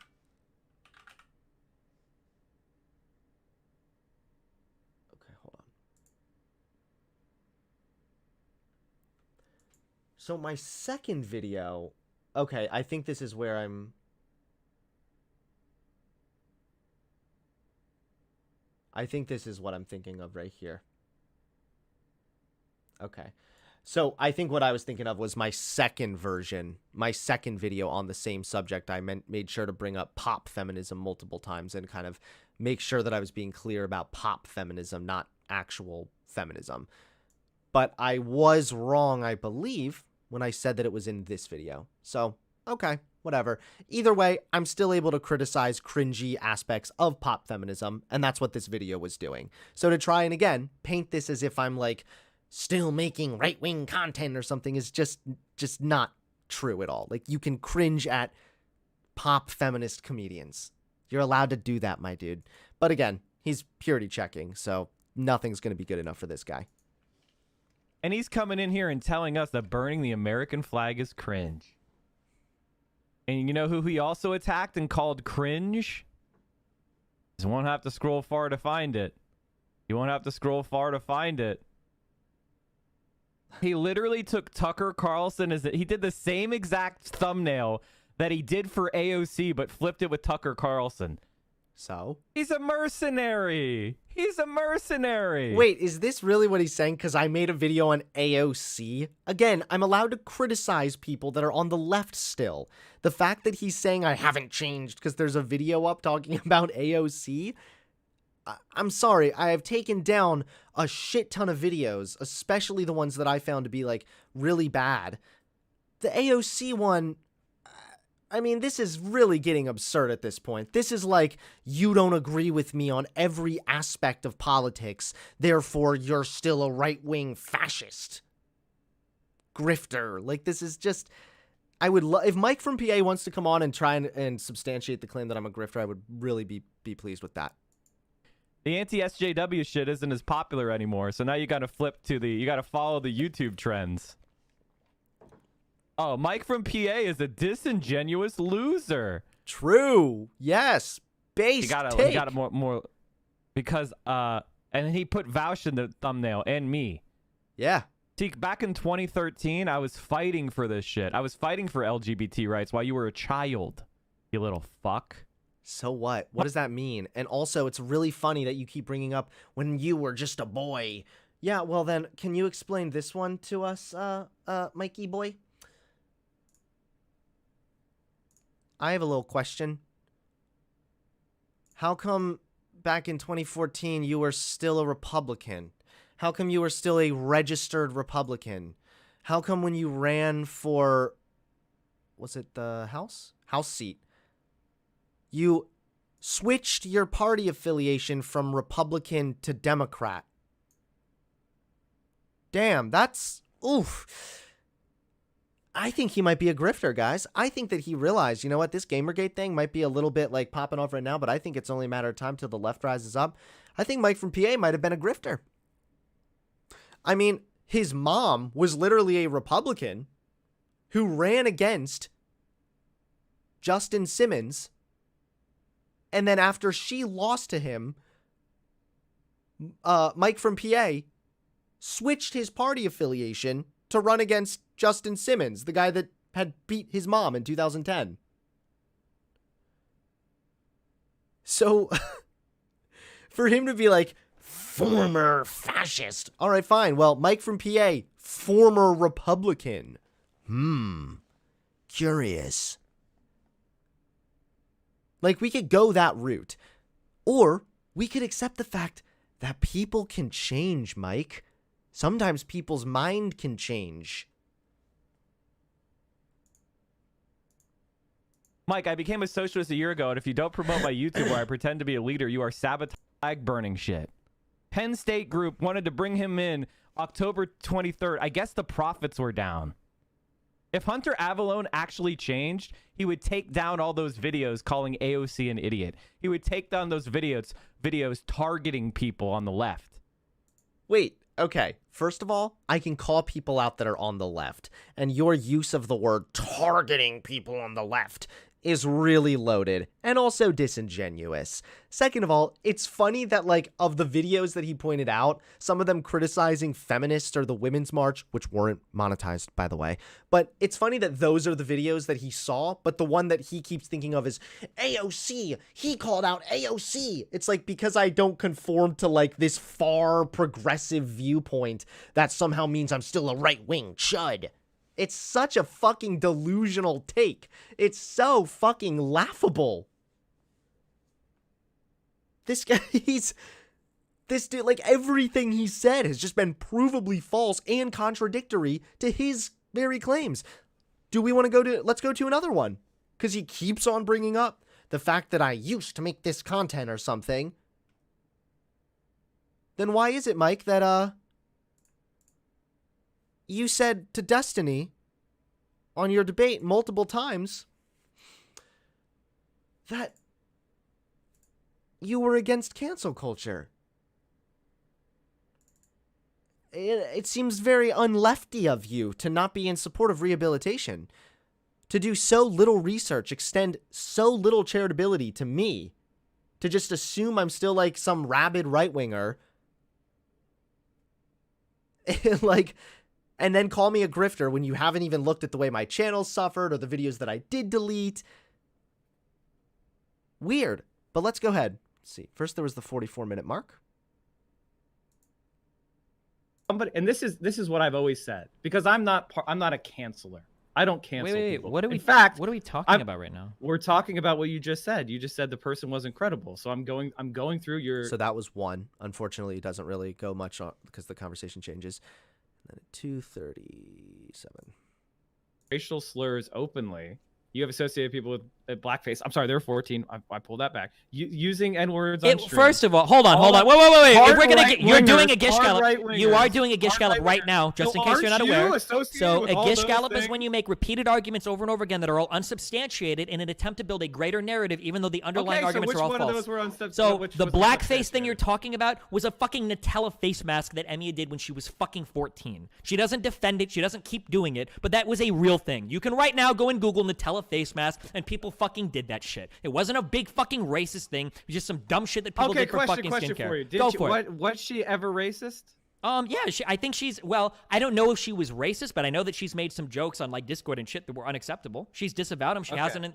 So my second video, okay, I think this is where I think this is what I'm thinking of right here. Okay. So I think what I was thinking of was my second version, my second video on the same subject. I made sure to bring up pop feminism multiple times and kind of make sure that I was being clear about pop feminism, not actual feminism. But I was wrong, I believe, when I said that it was in this video. So, okay, whatever. Either way, I'm still able to criticize cringy aspects of pop feminism, and that's what this video was doing. So to try and, again, paint this as if I'm, like, still making right-wing content or something is just not true at all. Like, you can cringe at pop feminist comedians. You're allowed to do that, my dude. But again, he's purity checking, so nothing's going to be good enough for this guy. And he's coming in here and telling us that burning the American flag is cringe. And you know who he also attacked and called cringe? You won't have to scroll far to find it. You won't have to scroll far to find it. He literally took Tucker Carlson he did the same exact thumbnail that he did for AOC, but flipped it with Tucker Carlson. So? He's a mercenary. He's a mercenary. Wait, is this really what he's saying? Because I made a video on AOC. Again, I'm allowed to criticize people that are on the left still. The fact that he's saying I haven't changed because there's a video up talking about AOC, I'm sorry, I have taken down a shit ton of videos, especially the ones that I found to be, like, really bad. The AOC one, I mean, this is really getting absurd at this point. This is like, you don't agree with me on every aspect of politics, therefore you're still a right-wing fascist. Grifter. Like, this is just... I would love... If Mike from PA wants to come on and try and substantiate the claim that I'm a grifter, I would really be pleased with that. The anti-SJW shit isn't as popular anymore, so now you gotta you gotta follow the YouTube trends. Oh, Mike from PA is a disingenuous loser. True. Yes. Base He got a more because and he put Vaush in the thumbnail and me. Yeah. See, back in 2013, I was fighting for this shit. I was fighting for LGBT rights while you were a child, you little fuck. So what? What does that mean? And also, it's really funny that you keep bringing up when you were just a boy. Yeah, well then, can you explain this one to us, Mikey boy? I have a little question. How come back in 2014 you were still a Republican? How come you were still a registered Republican? How come when you ran for, was it the House seat, you switched your party affiliation from Republican to Democrat? Damn, that's, oof. I think he might be a grifter, guys. I think that he realized, you know what, this Gamergate thing might be a little bit like popping off right now, but I think it's only a matter of time till the left rises up. I think Mike from PA might have been a grifter. I mean, his mom was literally a Republican who ran against Justin Simmons. And then after she lost to him, Mike from PA switched his party affiliation to run against Justin Simmons, the guy that had beat his mom in 2010. So, for him to be like, former fascist. All right, fine. Well, Mike from PA, former Republican. Curious. Like, we could go that route. Or we could accept the fact that people can change, Mike. Sometimes people's mind can change. Mike, I became a socialist a year ago, and if you don't promote my YouTube where I pretend to be a leader, you are sabotaging flag burning shit. Penn State Group wanted to bring him in October 23rd. I guess the profits were down. If Hunter Avallone actually changed, he would take down all those videos calling AOC an idiot. He would take down those videos targeting people on the left. Wait, okay. First of all, I can call people out that are on the left, and your use of the word targeting people on the left is really loaded and also disingenuous. Second of all, it's funny that, like, of the videos that he pointed out, some of them criticizing feminists or the Women's March, which weren't monetized, by the way, but it's funny that those are the videos that he saw, but the one that he keeps thinking of is AOC. He called out AOC. It's like, because I don't conform to, like, this far progressive viewpoint, that somehow means I'm still a right-wing chud. It's such a fucking delusional take. It's so fucking laughable. This guy, this dude, like, everything he said has just been provably false and contradictory to his very claims. Do we want to let's go to another one. Because he keeps on bringing up the fact that I used to make this content or something. Then why is it, Mike, that, you said to Destiny on your debate multiple times that you were against cancel culture? It seems very unlefty of you to not be in support of rehabilitation, to do so little research, extend so little charitability to me, to just assume I'm still like some rabid right-winger, like, and then call me a grifter when you haven't even looked at the way my channel suffered or the videos that I did delete. Weird. But let's go ahead. Let's see. First, there was the 44-minute mark. And this is what I've always said, because I'm not a canceler. I don't cancel Wait, people. what are we? In fact, what are we talking about right now? we're talking about what you just said. You just said the person wasn't credible. So I'm going through your. So that was one. Unfortunately, it doesn't really go much on because the conversation changes. And then at 2:37. Racial slurs openly. You have associated people with blackface. I'm sorry, there were 14. I pulled that back. Using N-words on stream. First of all, hold on. Wait. If we're gonna you're doing a Gish Gallop. You are doing a Gish Gallop right now, just in case you're not aware. So a Gish Gallop is when you make repeated arguments over and over again that are all unsubstantiated in an attempt to build a greater narrative, even though the underlying arguments are all false. So the blackface thing you're talking about was a fucking Nutella face mask that Emiya did when she was fucking 14. She doesn't defend it. She doesn't keep doing it, but that was a real thing. You can right now go and Google Nutella face mask, and people fucking did that shit. It wasn't a big fucking racist thing. It was just some dumb shit that people did for fucking skincare. For you. Go for it. Was she ever racist? Yeah, I think well, I don't know if she was racist, but I know that she's made some jokes on like Discord and shit that were unacceptable. She's disavowed them.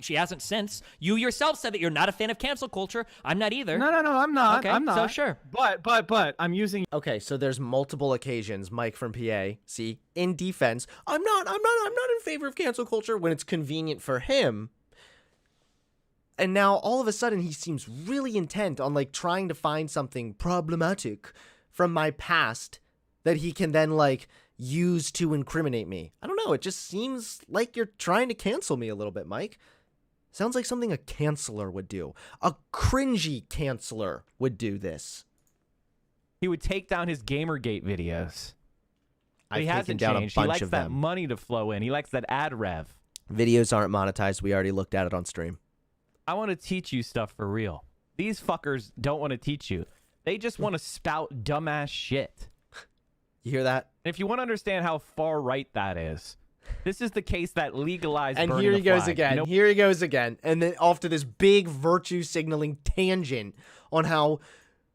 She hasn't since. You yourself said that you're not a fan of cancel culture. I'm not either. No, I'm not. Okay, I'm not. so sure. But I'm using. Okay, so there's multiple occasions, Mike from PA, see, in defense, I'm not in favor of cancel culture when it's convenient for him. And now all of a sudden he seems really intent on like trying to find something problematic from my past that he can then like use to incriminate me. I don't know, it just seems like you're trying to cancel me a little bit, Mike. Sounds like something a canceler would do. A cringy canceler would do this. He would take down his Gamergate videos. I've He taken hasn't down changed. a He bunch likes of that them. money to flow in. He likes that ad rev. Videos aren't monetized. We already looked at it on stream. I want to teach you stuff for real. These fuckers don't want to teach you. They just want to spout dumbass shit. You hear that? And if you want to understand how far right that is, this is the case that legalized And burning here the he goes flag. again. You know, Here he goes again. And then off to this big virtue signaling tangent on how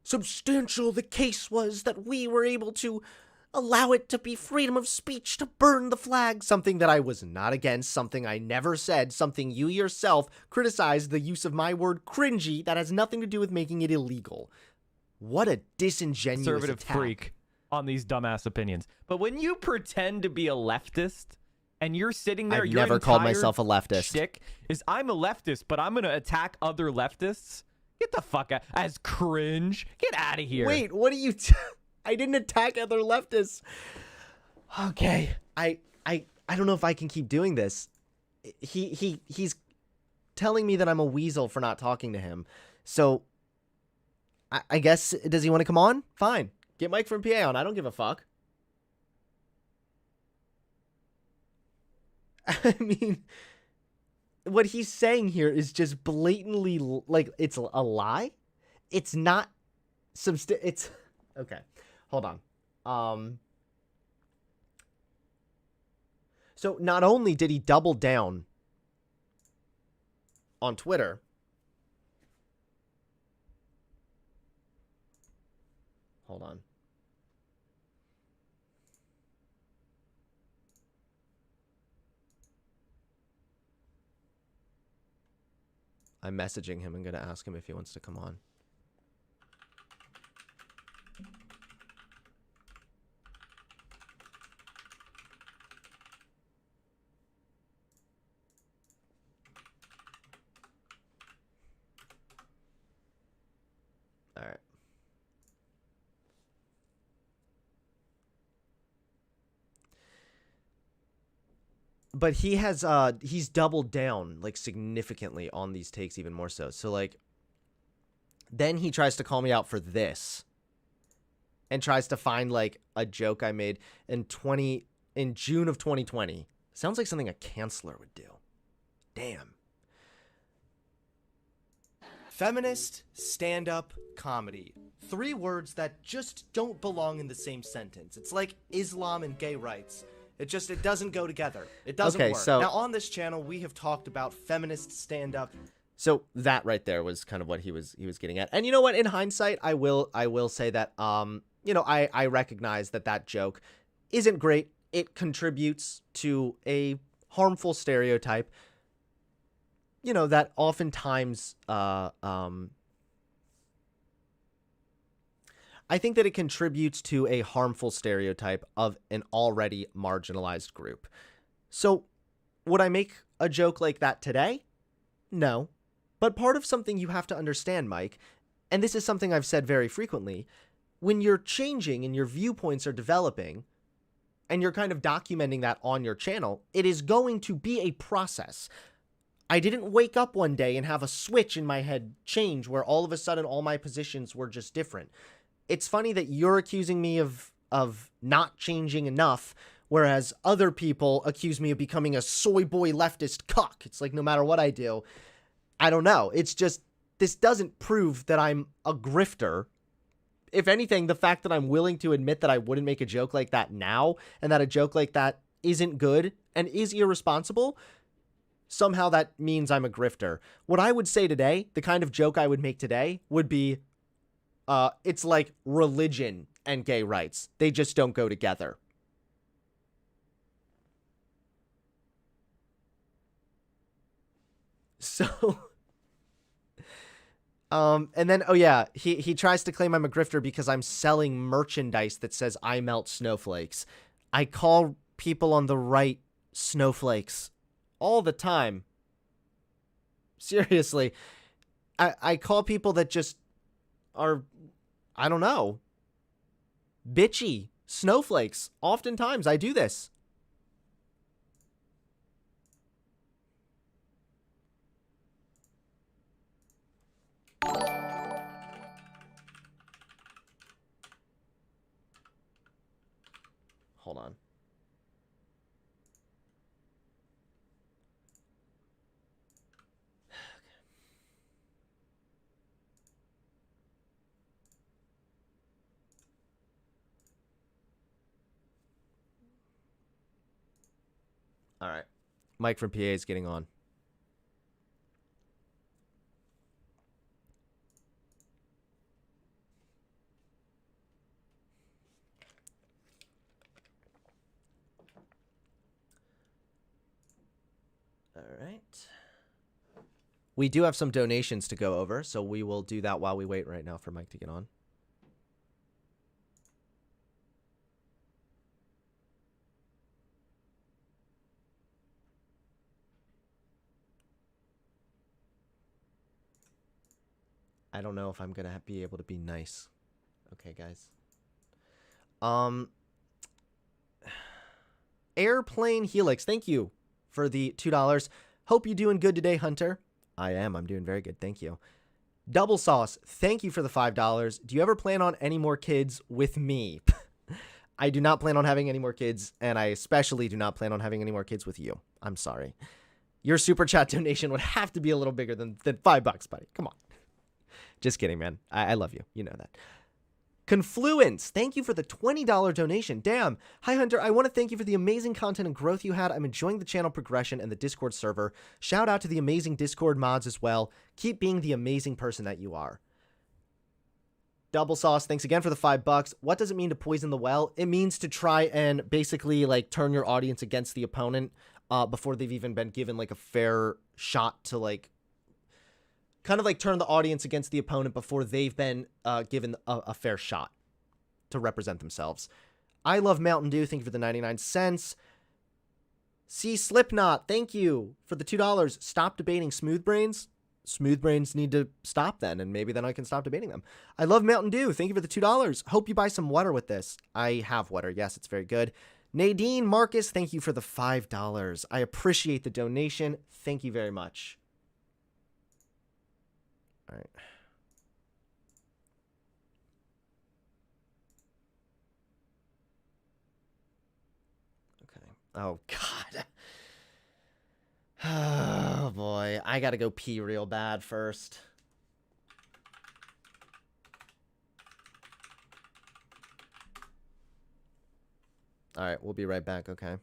substantial the case was that we were able to allow it to be freedom of speech to burn the flag. Something that I was not against, something I never said, something you yourself criticized the use of my word cringy that has nothing to do with making it illegal. What a disingenuous conservative attack. freak on these dumbass opinions. But when you pretend to be a leftist and you're sitting there, I've your never called entire myself a leftist. shtick is I'm a leftist, but I'm going to attack other leftists. Get the fuck out. As cringe. Get out of here. Wait, what are you... I didn't attack other leftists. Okay. I don't know if I can keep doing this. He's telling me that I'm a weasel for not talking to him. So I guess, does he want to come on? Fine. Get Mike from PA on. I don't give a fuck. I mean, what he's saying here is just blatantly, like, it's a lie. It's not it's okay. Hold on. So not only did he double down on Twitter. Hold on. I'm messaging him and going to ask him if he wants to come on. All right. But he has he's doubled down like significantly on these takes, even more so. So like then he tries to call me out for this and tries to find like a joke I made in June of 2020. Sounds like something a canceller would do. Damn. Feminist stand-up comedy. 3 words that just don't belong in the same sentence. It's like Islam and gay rights. It doesn't go together. It doesn't work. So now on this channel, we have talked about feminist stand-up. So that right there was kind of what he was getting at. And you know what? In hindsight, I will say that you know, I recognize that joke isn't great. It contributes to a harmful stereotype. You know, that oftentimes I think that it contributes to a harmful stereotype of an already marginalized group. So, would I make a joke like that today? No. But part of something you have to understand, Mike, and this is something I've said very frequently, when you're changing and your viewpoints are developing, and you're kind of documenting that on your channel, it is going to be a process. I didn't wake up one day and have a switch in my head change where all of a sudden all my positions were just different. It's funny that you're accusing me of not changing enough, whereas other people accuse me of becoming a soy boy leftist cuck. It's like no matter what I do, I don't know. It's just, this doesn't prove that I'm a grifter. If anything, the fact that I'm willing to admit that I wouldn't make a joke like that now, and that a joke like that isn't good and is irresponsible, somehow that means I'm a grifter. What I would say today, the kind of joke I would make today, would be, it's like religion and gay rights. They just don't go together. So, and then, oh yeah, he tries to claim I'm a grifter because I'm selling merchandise that says I melt snowflakes. I call people on the right snowflakes all the time. Seriously. I call people that just are, I don't know, bitchy snowflakes. Oftentimes I do this. Hold on. All right. Mike from PA is getting on. All right. We do have some donations to go over, so we will do that while we wait right now for Mike to get on. I don't know if I'm going to be able to be nice. Okay, guys. Airplane Helix, thank you for the $2. Hope you're doing good today, Hunter. I am. I'm doing very good. Thank you. Double Sauce, thank you for the $5. Do you ever plan on any more kids with me? I do not plan on having any more kids, and I especially do not plan on having any more kids with you. I'm sorry. Your super chat donation would have to be a little bigger than $5, buddy. Come on. Just kidding, man. I love you. You know that. Confluence, thank you for the $20 donation. Damn. Hi, Hunter. I want to thank you for the amazing content and growth you had. I'm enjoying the channel progression and the Discord server. Shout out to the amazing Discord mods as well. Keep being the amazing person that you are. Double Sauce, thanks again for the $5. What does it mean to poison the well? It means to try and basically like turn your audience against the opponent before they've even been given like a fair shot to like kind of like turn the audience against the opponent before they've been given a fair shot to represent themselves. I love Mountain Dew. Thank you for the 99 cents. See Slipknot, thank you for the $2. Stop debating Smooth Brains. Smooth Brains need to stop then, and maybe then I can stop debating them. I love Mountain Dew. Thank you for the $2. Hope you buy some water with this. I have water. Yes, it's very good. Nadine Marcus, thank you for the $5. I appreciate the donation. Thank you very much. All right. Okay. Oh, God. Oh, boy. I gotta go pee real bad first. All right, we'll be right back, okay?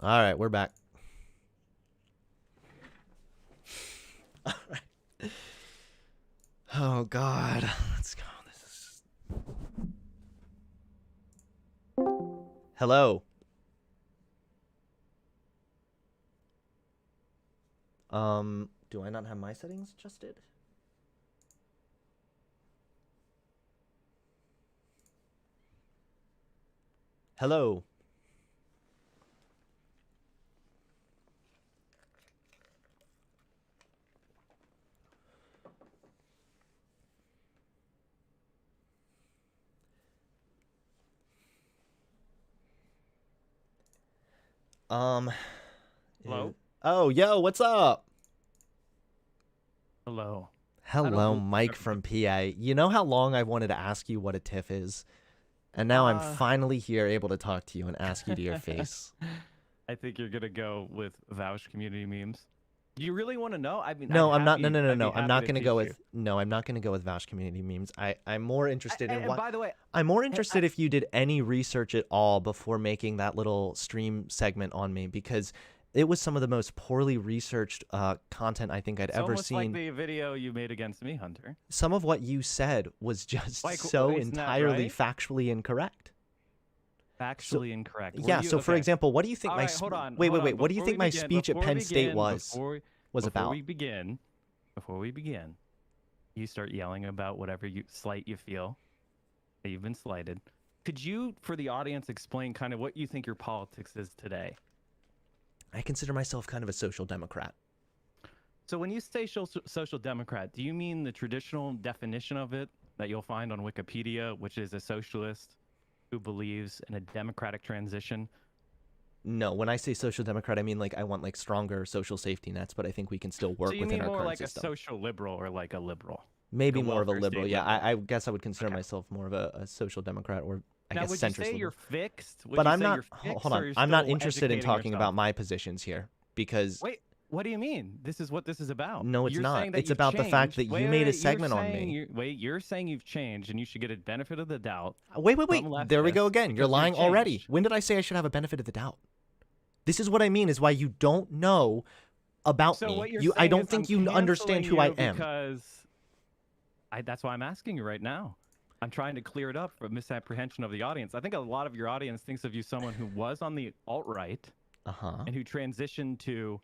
All right, we're back. All right. Oh, God. Let's go. This is... Hello. Do I not have my settings adjusted? Hello. Hello. Hello? Oh, yo, what's up? Hello. Hello, believe Mike from PA. You know how long I've wanted to ask you what a TIFF is? And now I'm finally here able to talk to you and ask you to your face. I think you're gonna go with Vouch community memes. Do you really want to know? I mean, No, I'd I'm not. happy- No. I'd be I'm not happy going to teach go you. with. No, I'm not going to go with Vouch community memes. I'm more interested in And what. by the way, I'm more interested if you did any research at all before making that little stream segment on me, because it was some of the most poorly researched content I think I'd it's ever almost seen. like the video you made against me, Hunter. Some of what you said was just Like, so isn't that entirely right? factually incorrect. Factually incorrect. Were Yeah. you- So, for okay. example, what do you think All my right, hold on. wait, hold wait, on. wait? What do you Before think we my begin- speech at before Penn we State begin- was before about? Before we begin, you start yelling about whatever slight you feel that you've been slighted. Could you, for the audience, explain kind of what you think your politics is today? I consider myself kind of a social democrat. So when you say social democrat, do you mean the traditional definition of it that you'll find on Wikipedia, which is a socialist who believes in a democratic transition? No, when I say social democrat, I mean like I want like stronger social safety nets, but I think we can still work So you within mean our more current like system. a social liberal or like a liberal? Maybe a more of a welfare liberal. state Yeah, liberal. I guess I would consider Okay. myself more of a social democrat, or I Now, guess would you centrist say liberal. you're fixed? Would But you I'm say not. you're fixed, Hold or on, you're I'm not still interested in educating talking yourself? about my positions here because Wait, what do you mean? This is what this is about. No, it's You're not. saying that It's you've about the fact changed. that you made a You're segment on saying me. You're saying you've changed, and you should get a benefit of the doubt. wait. from There we go leftists again. You're because you've lying already. changed. When did I say I should have a benefit of the doubt? This is what I mean. Is why you don't know about So me. what you're I saying don't is think I'm you understand who I canceling you am. Because that's why I'm asking you right now. I'm trying to clear it up for misapprehension of the audience. I think a lot of your audience thinks of you someone who was on the alt-right and who transitioned to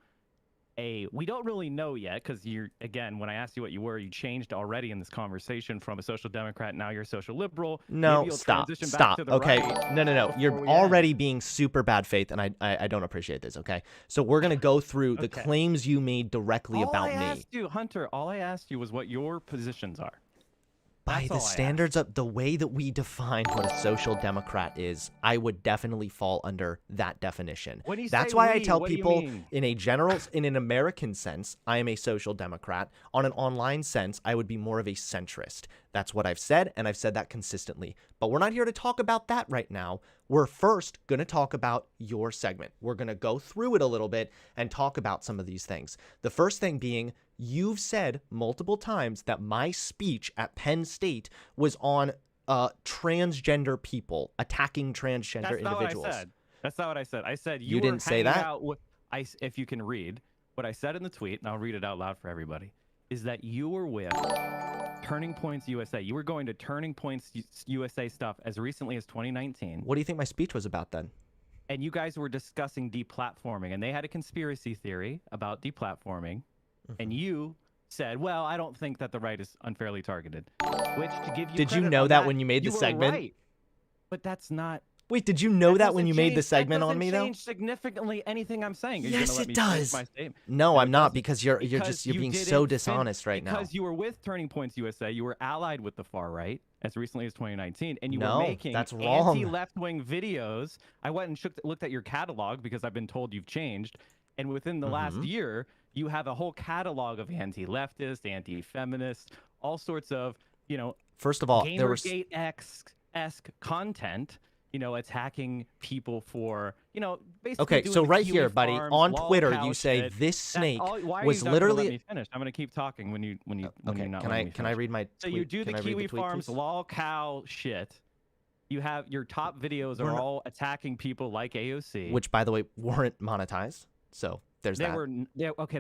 we don't really know yet, because again, when I asked you what you were, you changed already in this conversation from a social democrat, now you're a social liberal. No, Maybe you'll stop. transition back to the Okay, right no. before You're we end. already being super bad faith, and I don't appreciate this. Okay, so we're gonna go through the Okay. claims you made directly All about I me. asked you, Hunter, all I asked you was what your positions are. By That's the all I asked. standards of the way that we define what a social democrat is, I would definitely fall under that definition. When you That's say why I we, tell what do you people mean? in an American sense, I am a social democrat. On an online sense, I would be more of a centrist. That's what I've said, and I've said that consistently. But we're not here to talk about that right now. We're first going to talk about your segment. We're going to go through it a little bit and talk about some of these things. The first thing being, you've said multiple times that my speech at Penn State was on transgender people, attacking transgender That's not individuals. what I said. That's not what I said. I said You were didn't say hanging that? Out with, if you can read what I said in the tweet, and I'll read it out loud for everybody, is that you were with Turning Points USA. You were going to Turning Points USA stuff as recently as 2019. What do you think my speech was about then? And you guys were discussing deplatforming, and they had a conspiracy theory about deplatforming, and you said, well, I don't think that the right is unfairly targeted. Which, to give you Did you credit know on that when you made the were segment? right. But that's not... Wait, did you know that when doesn't you made the change- segment on me That though? doesn't change significantly anything I'm saying. Are you Yes, gonna let it me finish does. my statement? No, No, I'm it not doesn't. because you're Because being you so didn't dishonest right now. Because you were with Turning Points USA, you were allied with the far right as recently as 2019, and you No, were making that's wrong. anti-left-wing videos. I went and looked at your catalog because I've been told you've changed, and within the last year, you have a whole catalog of anti-leftist, anti-feminist, all sorts of, First of all, there was Gamergate-esque content. Attacking people for, basically. Okay, doing so the right Kiwi here, buddy, Farms, on lol Twitter, cow you say shit. this That's snake all- why are was you not gonna literally. Let me finish. I'm gonna keep talking when you're Okay, not can letting I me can I finish. read my So tweet? you do the Can I read Kiwi tweet, Farms please? lol cow shit. You have your top videos We're are not- all attacking people like AOC. Which, by the way, weren't monetized. So there's they that. were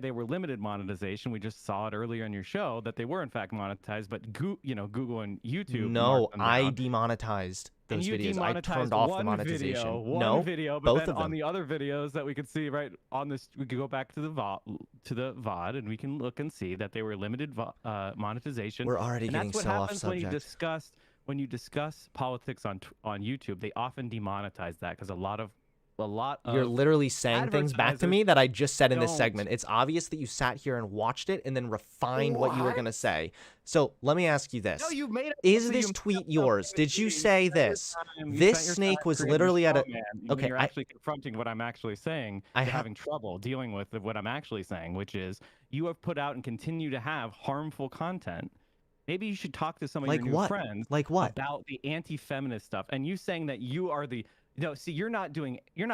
they were limited monetization. We just saw it earlier in your show that they were in fact monetized, but Google and YouTube. No, marked them I down. demonetized And those you videos. I demonetized turned off the one monetization. One video, but both then of them. on the other videos that we could see right on this, we could go back to the VOD, and we can look and see that they were limited monetization. We're already and getting that's what so off happens subject. when you discuss politics on YouTube. They often demonetize that because a lot of a lot of. You're literally saying things back to me that I just said in this don't. segment. It's obvious that you sat here and watched it and then refined what you were going to say. So let me ask you this. No, you made it. Is so this you tweet made yours? yourself Did you you say spent your this? time- you This spent your snake time was creating literally at a. straw man, and Okay, you're actually confronting what I'm actually saying. I You're ha- having trouble dealing with what I'm actually saying, which is you have put out and continue to have harmful content. Maybe you should talk to some of Like your new what? friends Like what? about the anti-feminist stuff. And you saying that you are the no, see, you're not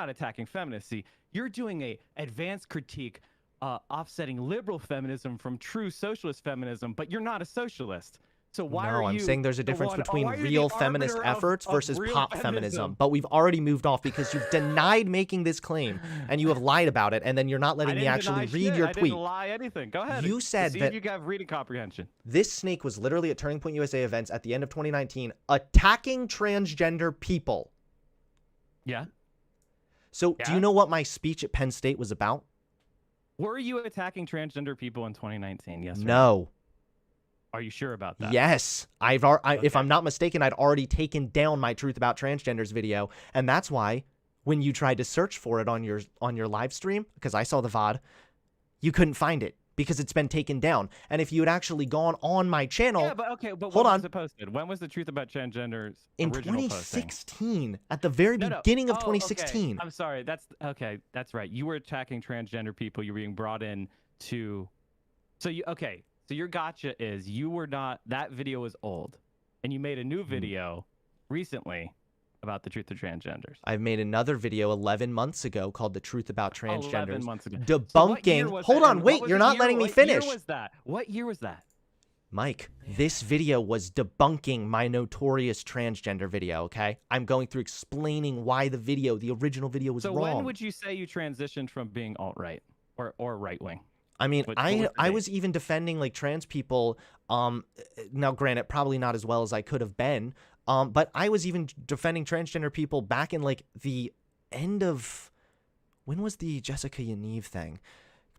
attacking feminists. See, you're doing a advanced critique, offsetting liberal feminism from true socialist feminism, but you're not a socialist. So why No, are I'm you saying there's a the difference one- between why are you the real feminist arbiter of- efforts of versus real pop feminism. feminism? But we've already moved off because you've denied making this claim and you have lied about it, and then you're not I letting me didn't actually deny read shit. your I tweet. didn't lie anything. Go ahead. You said see that if you have reading comprehension. this snake was literally at Turning Point USA events at the end of 2019 attacking transgender people. Yeah. So do Yeah. you know what my speech at Penn State was about? Were you attacking transgender people in 2019? Yes. Or No. Are you sure about that? Yes. If I'm not mistaken, I'd already taken down my Truth About Transgenders video, and that's why when you tried to search for it on your live stream, because I saw the VOD, you couldn't find it because it's been taken down. And if you had actually gone on my channel Yeah, but okay, but Hold when on. was it posted? When was the Truth About Transgenders in original posting? 2016, at the very No. beginning of Oh, 2016. Okay. I'm sorry. That's okay. That's right. You were attacking transgender people. You were being brought in to. So you okay? So your gotcha is you were not. That video was old, and you made a Hmm. new video recently about the truth of transgenders. I've made another video 11 months ago called The Truth About 11 Transgenders. months ago. Debunking. So what year was Hold that, on, and wait, what was you're the not year- letting me what finish. Year was that? What year was that? Mike, this video was debunking my notorious transgender video, okay? I'm going through explaining why the original video was So wrong. when would you say you transitioned from being alt-right or right-wing? I mean, what was the I date? was even defending like trans people. Now granted, probably not as well as I could have been. But I was even defending transgender people back in like the end of when was the Jessica Yaniv thing?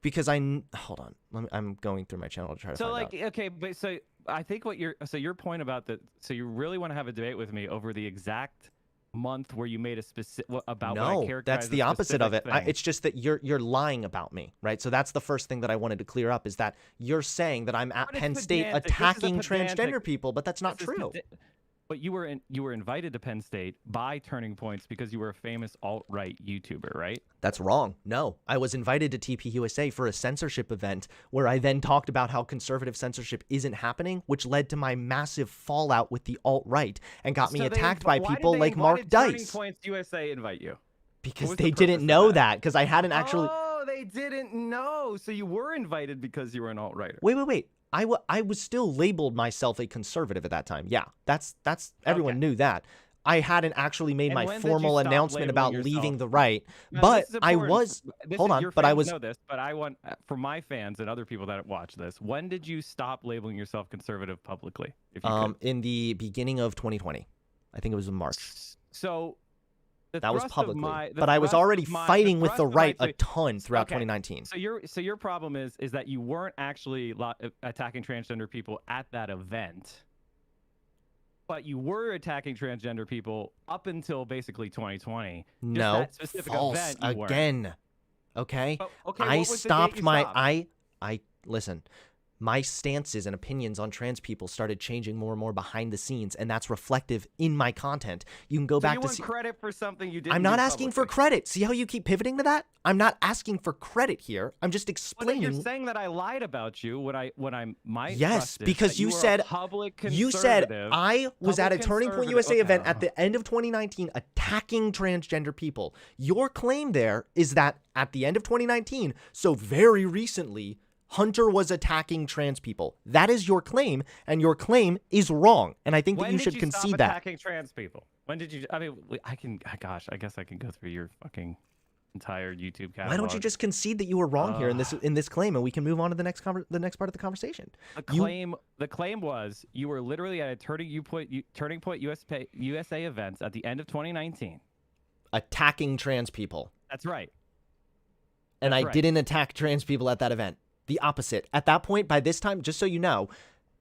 Because hold on, I'm going through my channel to try to So find like out. okay, but so I think your point about that. So you really want to have a debate with me over the exact month where you made a specific about what I No, characterized that's as the a opposite of it. specific thing. It's just that you're lying about me, right? So that's the first thing that I wanted to clear up is that you're saying that I'm at What is Penn State pedantic? This is a attacking pedantic- transgender people, but that's not This is true. But you were invited to Penn State by Turning Points because you were a famous alt-right YouTuber, right? That's wrong. No, I was invited to TP USA for a censorship event where I then talked about how conservative censorship isn't happening, which led to my massive fallout with the alt-right and got me So they attacked inv- by why did people they like invite Mark Turning Dice Points USA invite you? because was the they purpose didn't of know that? that because I hadn't actually. Oh, they didn't know. So you were invited because you were an alt-righter. Wait. I was still labeled myself a conservative at that time. Yeah, that's everyone Okay. knew that. I hadn't actually made And my when did you formal stop announcement about labeling leaving yourself? the right, Now, but this is I important. was. This Hold is- on, your but I fans was. know this, but I want for my fans and other people that watch this. When did you stop labeling yourself conservative publicly? If you could? In the beginning of 2020, I think it was in March. So the That was thrust of publicly, my- the but I was thrust of already my- fighting with thrust the of my right a tweet- ton throughout Okay. 2019. So your problem is that you weren't actually attacking transgender people at that event, but you were attacking transgender people up until basically 2020. Just No, that specific false event you weren't. again. Okay, Oh, okay, I what was the date stopped you my stopped? I listen. My stances and opinions on trans people started changing more and more behind the scenes, and that's reflective in my content. You can go So back you to want see. credit for something you didn't. I'm not do asking for publicly. credit. See how you keep pivoting to that? I'm not asking for credit here. I'm just Well, then explaining. you're saying that I lied about you when I'm my Yes, trust is because that you were a said public you said conservative. I was at a public Turning Point conservative- USA event okay. at the end of 2019 attacking transgender people. Your claim there is that at the end of 2019, so very recently, Hunter was attacking trans people. That is your claim, and your claim is wrong. And I think that When you did should stop concede that. attacking trans people? When did you? I mean, I can. Gosh, I guess I can go through your fucking entire YouTube catalog. Why don't you just concede that you were wrong here in this claim, and we can move on to the next part of the conversation? The claim was you were literally at a Turning Point USA events at the end of 2019. Attacking trans people. That's right. And That's I right. didn't attack trans people at that event. The opposite. At that point, by this time, just so you know,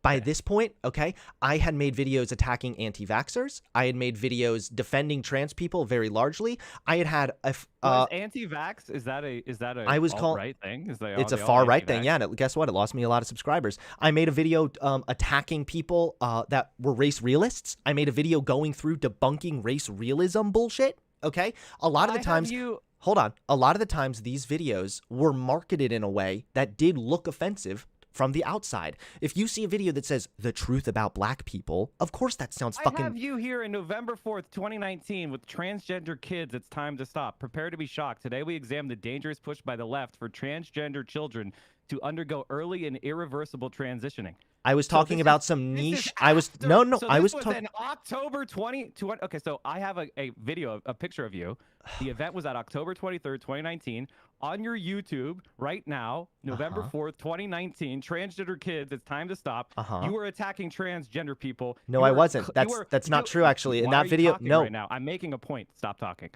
By this point, okay, I had made videos attacking anti-vaxxers. I had made videos defending trans people very largely. I had Was anti-vax, is that a I was called right thing? it's a far right thing, yeah. And guess what? It lost me a lot of subscribers. I made a video attacking people that were race realists. I made a video going through debunking race realism bullshit. Okay, a lot of the times. Hold on. A lot of the times, these videos were marketed in a way that did look offensive from the outside. If you see a video that says the truth about black people, of course that sounds fucking. I have you here in November 4th, 2019 with transgender kids. It's time to stop. Prepare to be shocked. Today we examine the dangerous push by the left for transgender children to undergo early and irreversible transitioning. I was talking about some niche. I was no. So I was in October 20. Okay, so I have a video, a picture of you. The event was at October 23rd, 2019. On your YouTube right now, November 4th, 2019. Transgender kids, it's time to stop. You were attacking transgender people. No, I wasn't. That's not true. Actually, in that video, no. Right now, I'm making a point. Stop talking.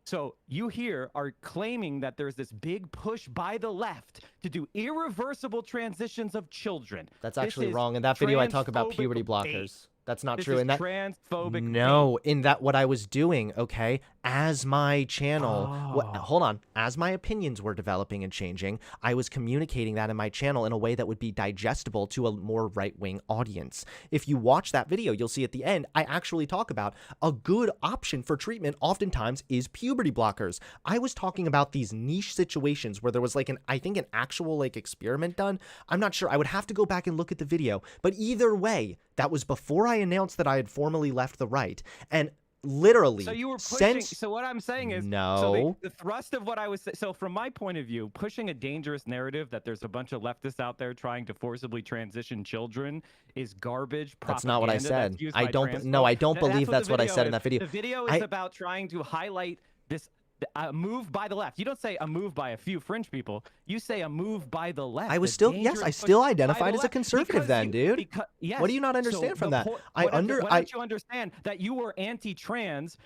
So you here are claiming that there's this big push by the left to do irreversible transitions of children. That's actually wrong. In that video, I talk about puberty blockers. That's not true. In that transphobic. No, in that what I was doing, okay, as my channel, hold on, as my opinions were developing and changing, I was communicating that in my channel in a way that would be digestible to a more right-wing audience. If you watch that video, you'll see at the end, I actually talk about a good option for treatment oftentimes is puberty blockers. I was talking about these niche situations where there was like I think an actual like experiment done. I'm not sure. I would have to go back and look at the video, but either way, that was before I announced that I had formally left the right. And literally, so you were pushing. So what I'm saying is, no. So the thrust of what I was so from my point of view, pushing a dangerous narrative that there's a bunch of leftists out there trying to forcibly transition children is garbage. That's not what I said. I don't. No, I don't believe that's what I said in that video. The video is about trying to highlight this. A move by the left. You don't say a move by a few fringe people. You say a move by the left. I was still, yes, I still identified as a conservative then, dude. Yes. What do you not understand from that? Why don't you understand that you were anti-trans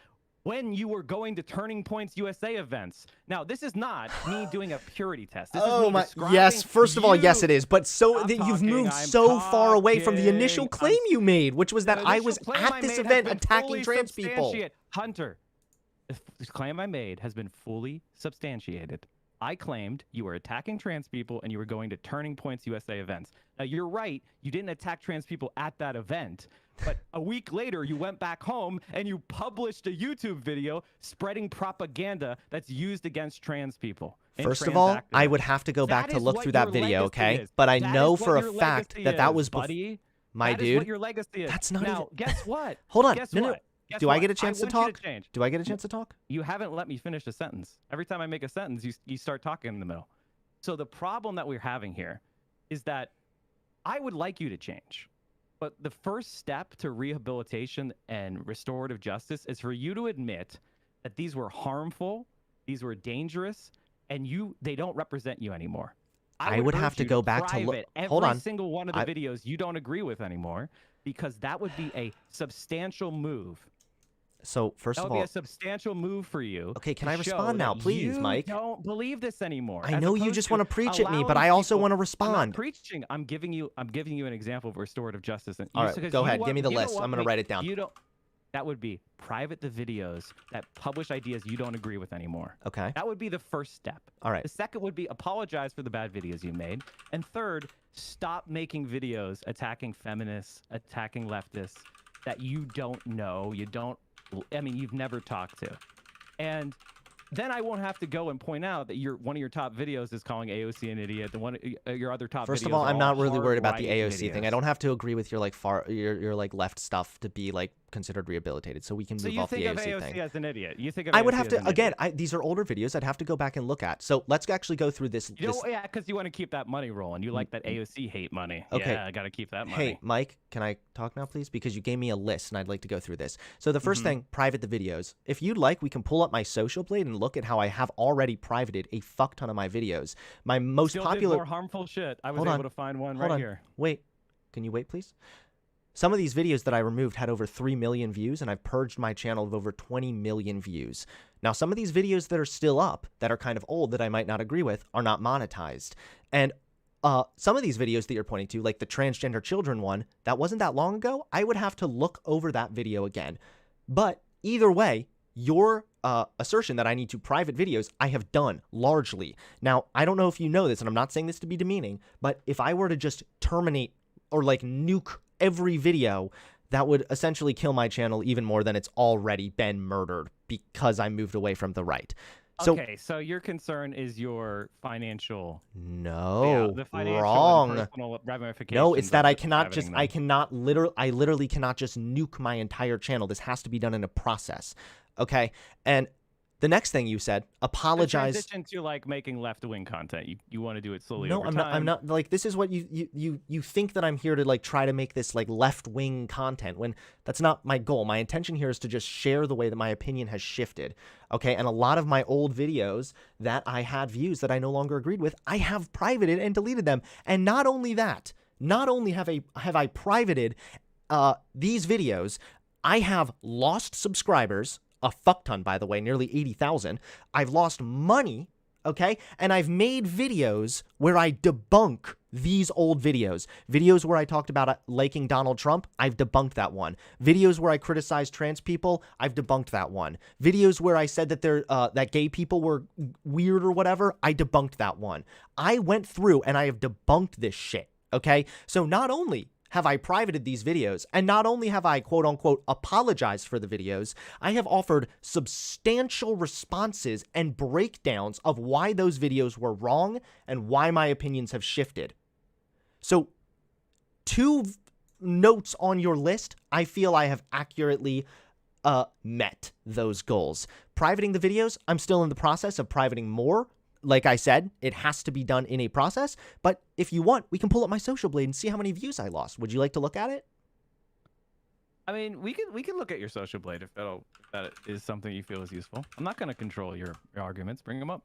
when you were going to Turning Points USA events? Now, this is not me doing a purity test. This is me yes. First of all, yes, it is. But you've moved so far away from the initial claim you made, which was that I was at this event attacking trans people. Hunter. The claim I made has been fully substantiated. I claimed you were attacking trans people and you were going to Turning Points USA events. Now, you're right. You didn't attack trans people at that event. But a week later, you went back home and you published a YouTube video spreading propaganda that's used against trans people. First of all, I would have to go back to look through that video, okay? But I know for a fact that that was buddy. My dude. That is what your legacy is. That's not now, guess what? Hold on. Guess no. what? Do I get a chance to talk? Do I get a chance to talk? You haven't let me finish a sentence. Every time I make a sentence, you start talking in the middle. So the problem that we're having here is that I would like you to change. But the first step to rehabilitation and restorative justice is for you to admit that these were harmful, these were dangerous, and they don't represent you anymore. I would have to go back to look. Hold on. Every single one of the videos you don't agree with anymore, because that would be a substantial move. So first of all, that would be a substantial move for you. Okay, can I respond now, please, Mike? You don't believe this anymore. I know you just want to preach at me, but I also want to respond. I'm not preaching. I'm giving you an example of restorative justice. And all right, go ahead. Give me the list. I'm going to write it down. That would be private the videos that publish ideas you don't agree with anymore. Okay. That would be the first step. All right. The second would be apologize for the bad videos you made. And third, stop making videos attacking feminists, attacking leftists that you don't know, you've never talked to. And then I won't have to go and point out that one of your top videos is calling AOC an idiot. Your other top First videos of all, I'm not really worried about the AOC thing. I don't have to agree with your left stuff to be like considered rehabilitated, so we can move off the AOC thing. So you think of AOC as an idiot? You think of I would have to again. These are older videos. I'd have to go back and look at. So let's actually go through this. Yeah, because you want to keep that money rolling. You like that AOC hate money. Okay, yeah, I got to keep that money. Hey, Mike, can I talk now, please? Because you gave me a list, and I'd like to go through this. So the first thing, private the videos. If you'd like, we can pull up my social blade and look at how I have already privated a fuck ton of my videos. My most popular, more harmful shit. I was able to find one right here. Wait, can you wait, please? Some of these videos that I removed had over 3 million views, and I've purged my channel of over 20 million views. Now, some of these videos that are still up, that are kind of old, that I might not agree with, are not monetized. And some of these videos that you're pointing to, like the transgender children one, that wasn't that long ago. I would have to look over that video again. But either way, your assertion that I need to private videos, I have done largely. Now, I don't know if you know this, and I'm not saying this to be demeaning, but if I were to just terminate or like nuke every video, that would essentially kill my channel even more than it's already been murdered because I moved away from the right. So, okay, so your concern is your financial. no, the financial wrong. and personal ramifications. No, it's that of I cannot privating just, them. I literally cannot just nuke my entire channel. This has to be done in a process. Okay. And the next thing you said, The apologize. transition to like making left-wing content. You want to do it slowly. No, over I'm not. time. I'm not. Like, this is what you think that I'm here to like try to make this like left wing content when that's not my goal. My intention here is to just share the way that my opinion has shifted. Okay, and a lot of my old videos that I had views that I no longer agreed with, I have privated and deleted them. And not only that, not only have I privated these videos, I have lost subscribers. A fuck ton, by the way, nearly 80,000. I've lost money, okay? And I've made videos where I debunk these old videos. Videos where I talked about liking Donald Trump, I've debunked that one. Videos where I criticized trans people, I've debunked that one. Videos where I said that that gay people were weird or whatever, I debunked that one. I went through and I have debunked this shit, okay? So not only have I privated these videos, and not only have I quote unquote apologized for the videos, I have offered substantial responses and breakdowns of why those videos were wrong and why my opinions have shifted. So 2 notes on your list, I feel I have accurately met those goals. Privating the videos, I'm still in the process of privating more. Like I said, it has to be done in a process, but if you want, we can pull up my Social Blade and see how many views I lost. Would you like to look at it? I mean, we can look at your Social Blade if that is something you feel is useful. I'm not going to control your arguments. Bring them up.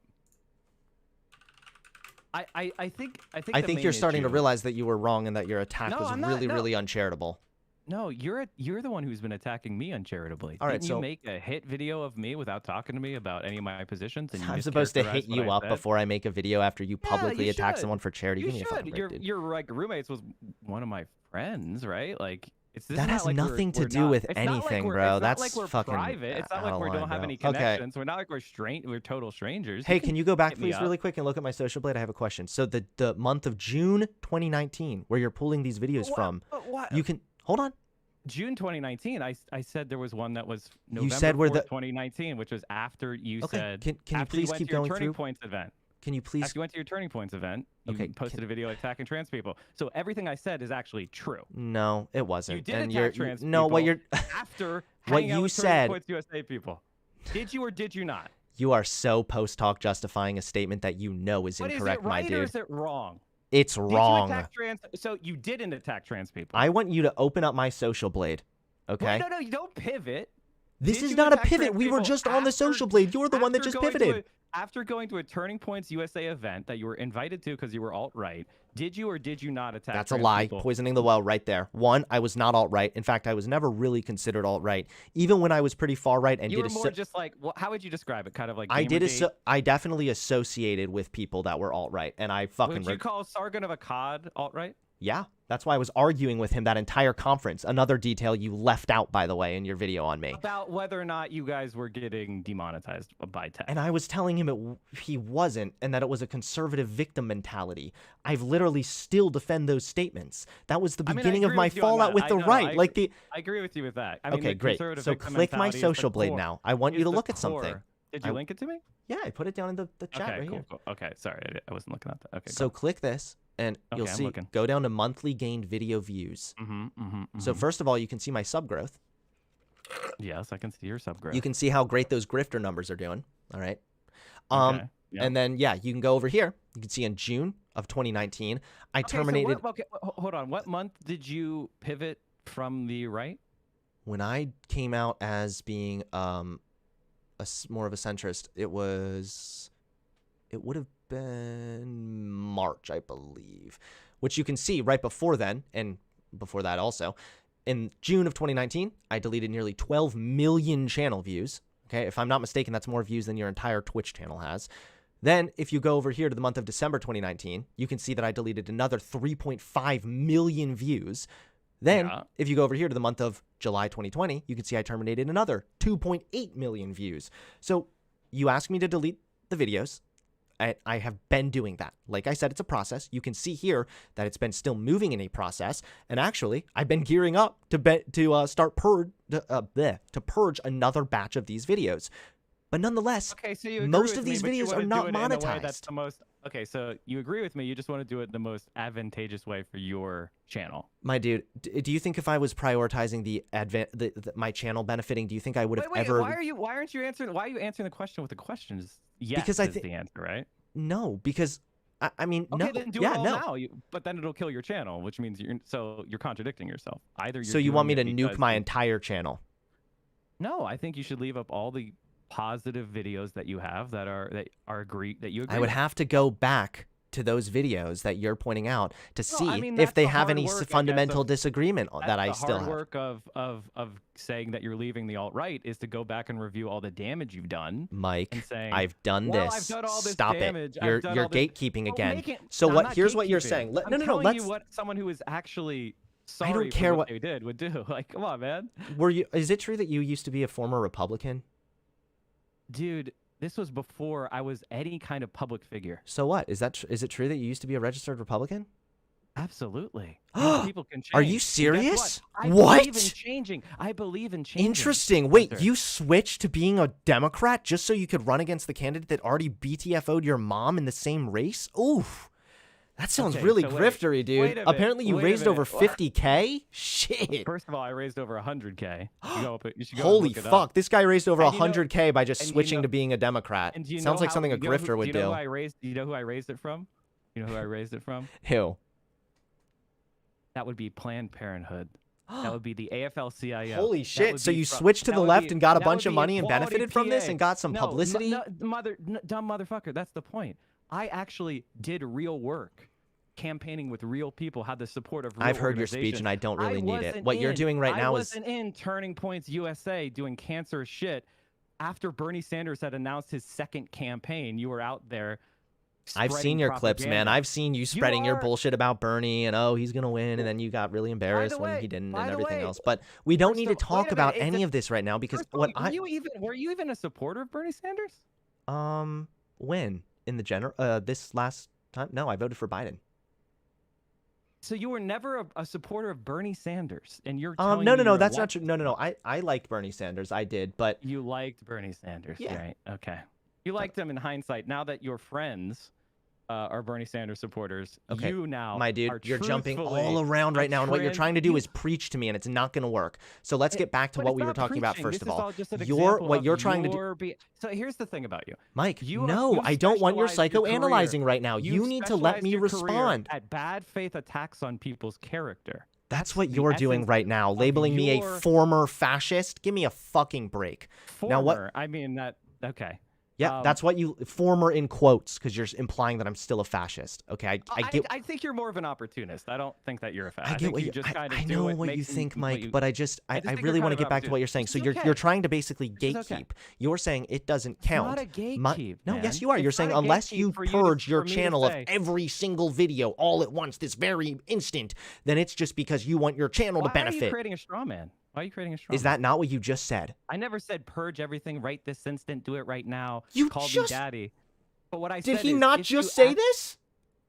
I think I the think main you're starting to issue- realize that you were wrong and that your attack No, was I'm not, really, no. really uncharitable. No, you're the one who's been attacking me uncharitably. All right, Didn't so- you make a hit video of me without talking to me about any of my positions? And you I'm supposed to mischaracterized hit what you I up said? before I make a video after you publicly you attack should. someone for charity. You Give me a fucking should. break, dude. Your like roommates was one of my friends, right? Like this That is not has like nothing to we're do not- with it's not like anything, we're- bro. It's not That's like we're fucking private. It's not out like of we line, don't have bro. any Okay. connections. We're not like we're total strangers. Hey, can you go back hit me please up. really quick and look at my Social Blade? I have a question. So the month of June 2019, where you're pulling these videos from, you can hold on. June 2019. I said there was one that was You November said where 4th, the 2019, which was after you Okay, said. can you after please went keep to your going Turning through? Points event. Can you please? After you went to your Turning Points event, you Okay, posted a video attacking trans people. So everything I said is actually true. No, it wasn't. You did and attack trans no, what people you're after What hanging out you with Turning said- Points USA people. Did you or did you not? you are so post hoc justifying a statement that you know is But is incorrect, it right my or dude. is it wrong? It's Did wrong. you attack trans? So you didn't attack trans people. I want you to open up my Social Blade. Okay. Wait, no, you don't pivot. This Did is you not a attack pivot. trans We were people just on the after- Social Blade. You're the one that after just going to pivoted. After going to a Turning Points USA event that you were invited to because you were alt-right, did you or did you not attack That's a trans lie. people? Poisoning the well right there. One, I was not alt-right. In fact, I was never really considered alt-right, even when I was pretty far-right and You did were more just like, well, how would you describe it? Kind of like I did Gamergate? I definitely associated with people that were alt-right, and I fucking Would you call Sargon of Akkad alt-right? yeah. That's why I was arguing with him that entire conference. Another detail you left out, by the way, in your video on me. About whether or not you guys were getting demonetized by tech. And I was telling him he wasn't, and that it was a conservative victim mentality. I've literally still defend those statements. That was the I mean, I beginning of agree my with you on fallout that. with I the know, right. I Like the I agree with you with that. I mean, okay, the great. conservative So victim click my mentality is the Social Blade core- now. I want you is to the look at something. core. Did you link it to me? Yeah, I put it down in the chat Okay, right cool, here. cool. Okay, sorry, I wasn't looking at that. Okay, So click this, and you'll Okay, I'm see. looking. Go down to monthly gained video views. So first of all, you can see my sub growth. yes, I can see your subgraph. You can see how great those grifter numbers are doing. All right. Okay, yeah. And then yeah, you can go over here. You can see in June of 2019, I Okay, so terminated hold on. What month did you pivot from the right? when I came out as being more of a centrist. It would have been March, I believe, which you can see right before then, and before that also. In June of 2019, I deleted nearly 12 million channel views. Okay, if I'm not mistaken, that's more views than your entire Twitch channel has. Then, if you go over here to the month of December 2019, you can see that I deleted another 3.5 million views. Then, if you go over here to the month of July 2020, you can see I terminated another 2.8 million views. So, you ask me to delete the videos. I have been doing that. Like I said, it's a process. You can see here that it's been still moving in a process. And actually, I've been gearing up to start purge another batch of these videos. But nonetheless, Okay, so you agree most with of me, these but you videos wanna are do not it in a way monetized. that's the most. Okay, so you agree with me. You just want to do it in the most advantageous way for your channel. My dude, do you think if I was prioritizing my channel benefiting, do you think I would have Wait, ever? why are you answering the question with a question? Yes, Because I is think the answer, right? No, because I mean, Okay, no, then do yeah, it all no. now. But then it'll kill your channel, which means you're contradicting yourself. Either you're So you want me to doing it nuke because my entire channel? No, I think you should leave up all the positive videos that you have that you agree I would with. have to go back to those videos that you're pointing out to see I mean, if that's they the have hard any work, I guess, fundamental of- disagreement that That's I the still hard have. work of saying that you're leaving the alt right is to go back and review all the damage you've done. Mike, and saying, I've done "Well, this. I've done all this Stop damage. it. I've You're done all this-" gatekeeping Well, again. make it- So I'm what? not Here's what you're gatekeeping. saying. I'm No. telling Let's. you what someone who is actually I sorry don't care for what- they did would do. Like, come on, man. Were you? Is it true that you used to be a former Republican? Dude, this was before I was any kind of public figure. So what? Is it true that you used to be a registered Republican? Absolutely. People can change. Are you And guess serious? what? I What? believe in changing. I believe in changing. Interesting. Wait, Spencer. you switched to being a Democrat just so you could run against the candidate that already BTFO'd your mom in the same race? Oof. That sounds Okay, really so wait. griftery, dude. Wait a minute. Apparently you Wait a raised over minute. 50K? Shit. First of all, I raised over 100K. You should go Holy look it up. fuck. This guy raised over And you know- 100K by just and you switching know- to being a Democrat. And do you Sounds know like something a you know grifter who, would you know do. Who I raised, you know who I raised it from? You know who I raised it from? Who? That would be Planned Parenthood. That would be the AFL-CIO. Holy That shit. would So be you from- switched to that the would left be- and got a that bunch would of be money and Equality benefited from this PA. and got some No, publicity? dumb motherfucker. That's the point. I actually did real work. Campaigning with real people, had the support of real I've heard your speech and I don't really need it. What you're doing right now is I wasn't in Turning Points USA doing cancerous shit. After Bernie Sanders had announced his second campaign, you were out there. I've seen spreading your clips, man. propaganda. I've seen you spreading your are- bullshit about Bernie and he's gonna win, and then you got really embarrassed when he didn't by and the everything way, else. But we don't first need to of- talk wait a about minute, any it's- of this right now because First of all, what were you even a supporter of Bernie Sanders? when in the general this last time? No, I voted for Biden. So you were never a supporter of Bernie Sanders, and you're No, telling me you're that's a not true. No. I liked Bernie Sanders. I did, but You liked Bernie Sanders, Yeah. right? Okay. You liked him in hindsight. Now that your friends are Bernie Sanders supporters, Okay, you now my dude, are you're jumping truthfully all around right a now, and what you're trans- trying to do you- is preach to me, and it's not going to work. So let's get back to But what it's we were not talking about preaching. first This of is all. just an You're example what of you're trying to do. So here's the thing about you. Mike, You no, you I don't want your specialized your psychoanalyzing career- right now. You need to let specialized me your career respond. at bad faith attacks on people's character. That's what the you're doing essence right now, of labeling me a your- former fascist. Give me a fucking break. Former, Now what? I mean that. Okay. Yeah, that's what you former in quotes because you're implying that I'm still a fascist. Okay, I get. I think you're more of an opportunist. I don't think that you're a fascist. I get what you. I know what you think, Mike, but I just really think want you're to kind get of back to what you're saying. opportunist. So It's you're okay. trying to basically is okay. gatekeep. You're saying it doesn't count. not a gatekeep, No, man. yes, you are. You're It's saying not a unless you gatekeep for you to- purge your for me to channel of say. every single video all at once, this very instant, then it's just because you want your channel Why to are you benefit. creating a straw man? Why are you creating a straw Is man? that not what you just said? I never said purge everything right this instant. Do it right now. You Call just- me daddy. But what I Did said he is, not if you just say act- this?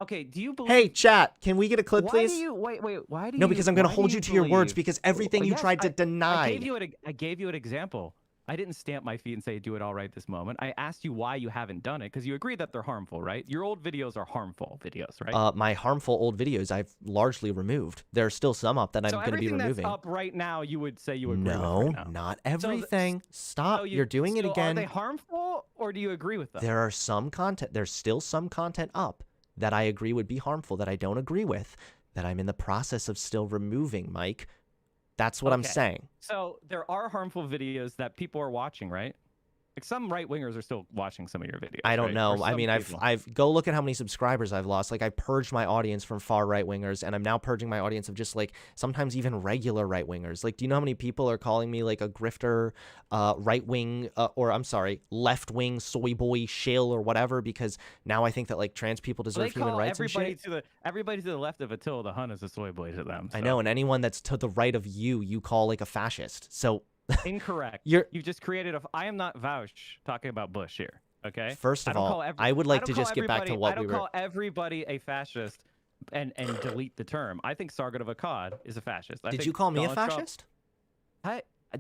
Okay. Do you believe? Hey, chat, can we get a clip, why please? do you wait? Why do you? No, because I'm going to why do hold you to your words believe- because everything you Yes, tried to deny. I gave you an example. I didn't stamp my feet and say do it all right this moment. I asked you why you haven't done it because you agree that they're harmful, right? Your old videos are harmful videos, right? My harmful old videos I've largely removed. There are still some up that I'm so going to be everything removing. that's up right now, you would say you agree with No, right now. not So everything. Stop. So You're doing it so again. Are they harmful or do you agree with them? There are some content. There's still some content up that I agree would be harmful that I don't agree with that I'm in the process of still removing, Mike. That's what I'm Okay. saying. So there are harmful videos that people are watching, right? Like some right wingers are still watching some of your videos. I don't right? know. Or I some mean, people. I've go look at how many subscribers I've lost. Like I purged my audience from far right wingers, and I'm now purging my audience of just like sometimes even regular right wingers. Like, do you know how many people are calling me like a grifter, right wing, or I'm sorry, left wing soy boy shill or whatever? Because now I think that like trans people Well, deserve they human call rights and everybody shit. everybody to the left of Attila the Hun is a soy boy to them. I so. know, and anyone that's to the right of you call like a fascist. So Incorrect. You're- You just created a. I am not Vouch talking about Bush here. Okay. first I of don't all, call every- I would I like don't to call just get back to everybody- what I don't we were. call everybody a fascist, and delete the term. I think Sargon of Akkad is a fascist. I Did think you call me a Donald Trump- fascist?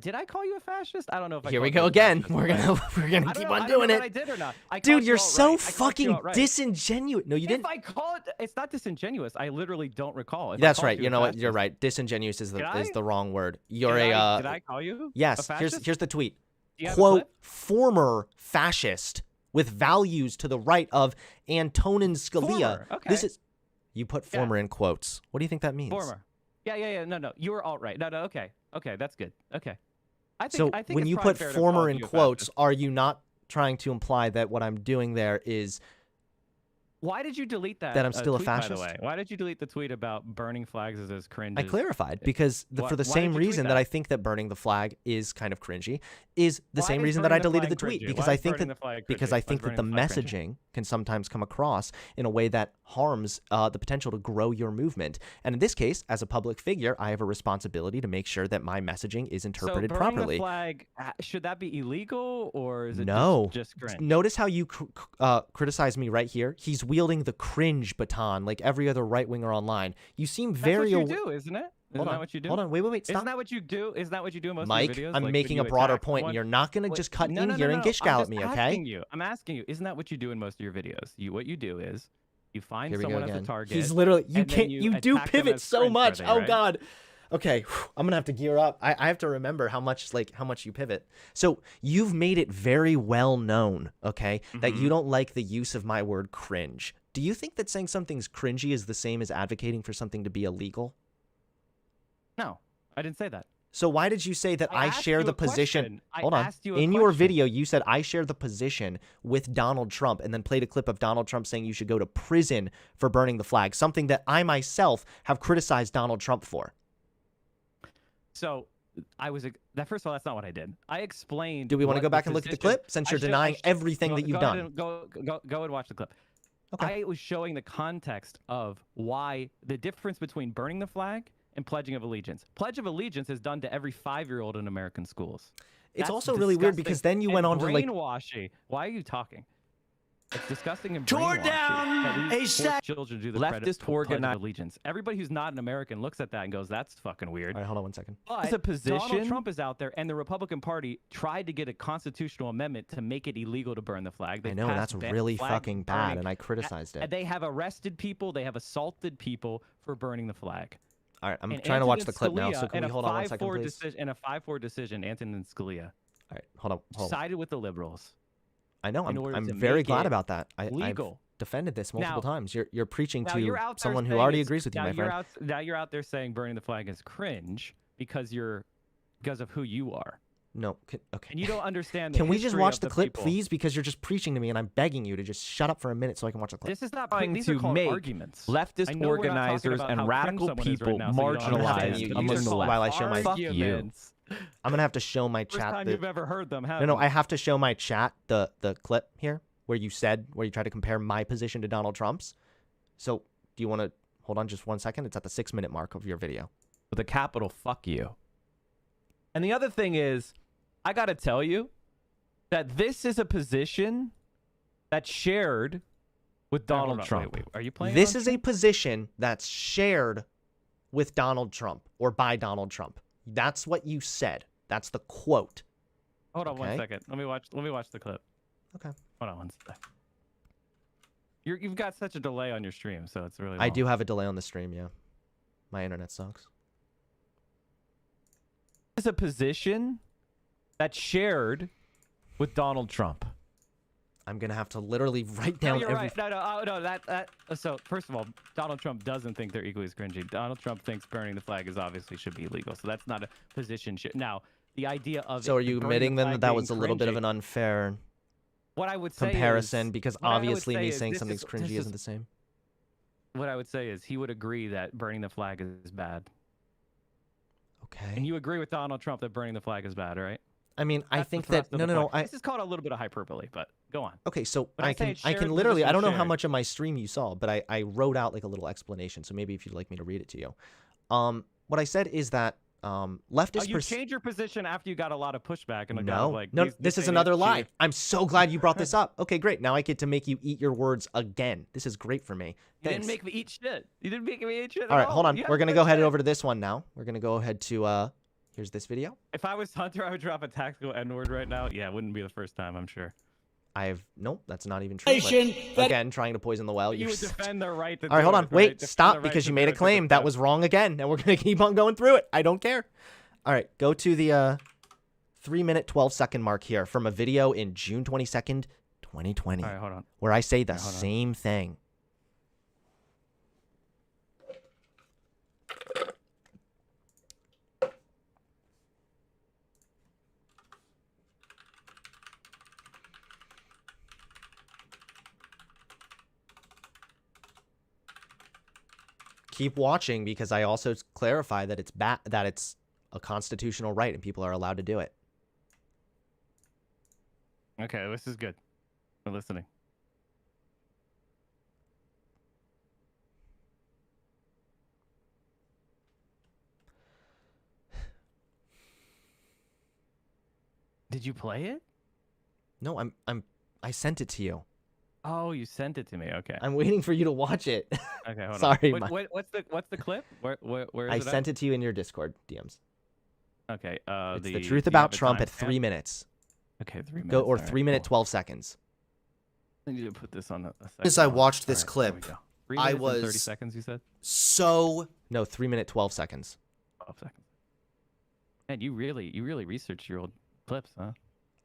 Did I call you a fascist? I don't know if I. Here we called go you a again. fascist. We're I gonna don't keep know- on I don't doing know it. if I did or not. I Dude, called you're you so alt-right. I called you fucking alt-right. disingenuous. No, you If didn't. I call it, it's not disingenuous. I literally don't recall. If I That's called right. You a know what? You're fascist- right. Disingenuous is Did the I? wrong word. You're Did a did I call you? a yes. fascist? Here's the tweet. Do you have a Quote: clip? former fascist with values to the right of Antonin Scalia. Former, okay. This is you put Yeah. former in quotes. What do you think that means? Former. Yeah. No. You were alt right. No. Okay. That's good. Okay. I think. So I think when it's you probably put fair to former call in you a quotes, fascist. are you not trying to imply that what I'm doing there is Why did you delete that? that I'm still a tweet, By fascist? the way, why did you delete the tweet about burning flags as cringe? I clarified because for the why same did you tweet reason that that? I think that burning the flag is kind of cringy is the Why same is reason that I burning the deleted the flag tweet cringy? because Why I is think burning that the flag because cringy? I Why think is that the burning the flag cringy? messaging can sometimes come across in a way that harms the potential to grow your movement. And in this case, as a public figure, I have a responsibility to make sure that my messaging is interpreted so burning properly. The flag should that be illegal or is it No. just cringe? Notice how you criticize me right here. He's wielding the cringe baton like every other right winger online. You seem That's very what you do, isn't it? Isn't that what you do? Hold on. Wait. Stop. Isn't that what you do? Isn't that what you do in most Mike, of your videos? I'm Like, making when a you broader attack point, and someone- you're not going to Wait, just cut no, in no, here no, and no. gish I'm gallop just me, okay? I'm asking you. Isn't that what you do in most of your videos? What you do is you find Here we go someone as again. a target. He's literally and then you do attack them pivot as so much. cringeworthy, Oh right? god. Okay, I'm gonna have to gear up. I have to remember how much you pivot. So you've made it very well known, okay, that Mm-hmm. you don't like the use of my word cringe. Do you think that saying something's cringy is the same as advocating for something to be illegal? No, I didn't say that. So why did you say that I I asked share you the a position? question. I Hold on. asked you a In your question. video, you said I share the position with Donald Trump, and then played a clip of Donald Trump saying you should go to prison for burning the flag, something that I myself have criticized Donald Trump for. So I was that. First of all, that's not what I did. I explained. Do we want to what go the back and look at the position- clip since I you're should- I denying should- everything go- that you've go ahead done? and go and watch the clip. Okay. I was showing the context of why the difference between burning the flag and pledging of allegiance. Pledge of allegiance is done to every 5-year-old in American schools. It's That's also really weird disgusting because then you and went on to like brainwashing. Why are you talking? It's disgusting and Tore brainwashing down that we a force sac- children to do the Leftist Pledge of organi- allegiance. Everybody who's not an American looks at that and goes, "That's fucking weird." All right, hold on one second. But It's a position- Donald Trump is out there, and the Republican Party tried to get a constitutional amendment to make it illegal to burn the flag. I They've know, and passed that's ban- really flag fucking bad, burning. and I criticized And it. they have arrested people. They have assaulted people for burning the flag. All right, I'm And trying to watch Antonin the clip now, Scalia, so can in we a hold on one second, 5-4 please? In a 5-4 decision, Antonin Scalia All right, hold on. sided with the liberals. I know, in order I'm to very make glad it about that. I've legal. defended this multiple Now- times. You're preaching Now to you're out there someone who saying already it's- agrees with you, now my you're friend. now you're out there saying burning the flag is cringe because of who you are, No, okay. and you don't understand. The Can we just history watch of the clip, people. please? Because you're just preaching to me, and I'm begging you to just shut up for a minute so I can watch the clip. This is not Trying these to are called make arguments. leftist I know we're not talking organizers about and how radical cringe someone is right people now, so you don't marginalized understand. you- These I'm are gonna- called while I show my- Fuck you. arguments. I'm gonna have to show my First chat. time The, you've ever heard them. no, I have to show my chat the clip here where you tried to compare my position to Donald Trump's. So do you want to hold on just 1 second? It's at the 6-minute mark of your video. With a capital fuck you. And the other thing is, I got to tell you that this is a position that's shared with Hold Donald on, Trump. Wait. Are you playing? This on is a position that's shared with Donald Trump or by Donald Trump. That's what you said. That's the quote. Hold on Okay. 1 second. Let me watch the clip. Okay. Hold on 1 second. You've got such a delay on your stream, so it's really. I long. do have a delay on the stream, yeah. My internet sucks. This is a position that's shared with Donald Trump. I'm going to have to literally write No, down you're every... right. No. That. So first of all, Donald Trump doesn't think they're equally as cringy. Donald Trump thinks burning the flag is obviously should be illegal. So that's not a position. Now, the idea of. So are it you burning the admitting then flag that that being was a little bit of cringy. an unfair What I would say comparison? is, Because what I would obviously say me is saying this something's is- cringy this is- isn't the same. What I would say is he would agree that burning the flag is bad, Okay. and you agree with Donald Trump that burning the flag is bad, right? I mean, I That's the think thrust that of no, the no, no. point. I This is called a little bit of hyperbole, but go on. okay. So But I I say can it's I can shared literally. I position don't know how shared. much of my stream you saw, but I wrote out like a little explanation. So maybe if you'd like me to read it to you. What I said is that Oh, leftist. you changed your position after you got a lot of pushback and a kind No, of like no, these this is day and another age lie. chief- I'm so glad you brought this up. Okay, great. Now I get to make you eat your words again. This is great for me. You Thanks. didn't make me eat shit. You didn't make me eat shit. All right, hold on. You We're haven't gonna said go ahead shit. over to this one now. We're gonna go ahead to here's this video. If I was Hunter, I would drop a tactical N-word right now. Yeah, it wouldn't be the first time, I'm sure. Nope, that's not even true. But again, trying to poison the well. But you You're would such- defend their right to All right, do hold it, on. right? Wait, Defend stop, the right because to you do made it a to claim. That defend. was wrong again, and we're going to keep on going through it. I don't care. All right, go to the 3-minute, 12-second mark here from a video in June 22nd, 2020, All right, hold on. where I say the All right, hold on. same thing. Keep watching because I also clarify that it's a constitutional right and people are allowed to do it. Okay, this is good. We're listening. Did you play it? No, I sent it to you. Oh, you sent it to me. Okay. I'm waiting for you to watch it. Okay, hold Sorry, on. my- What's the clip? Where is I it at? sent it to you in your Discord DMs. Okay. It's the do truth you about have a Trump at timestamp? 3 minutes. Okay, 3 minutes. Go or all right, 3 minute cool. 12 seconds. I need to put this on a second. As I one. watched All this right, there we clip, go. 3 I minutes and 30 was- seconds. You said So no, 3 minute 12 seconds. 12 seconds. Man, you really researched your old clips, huh?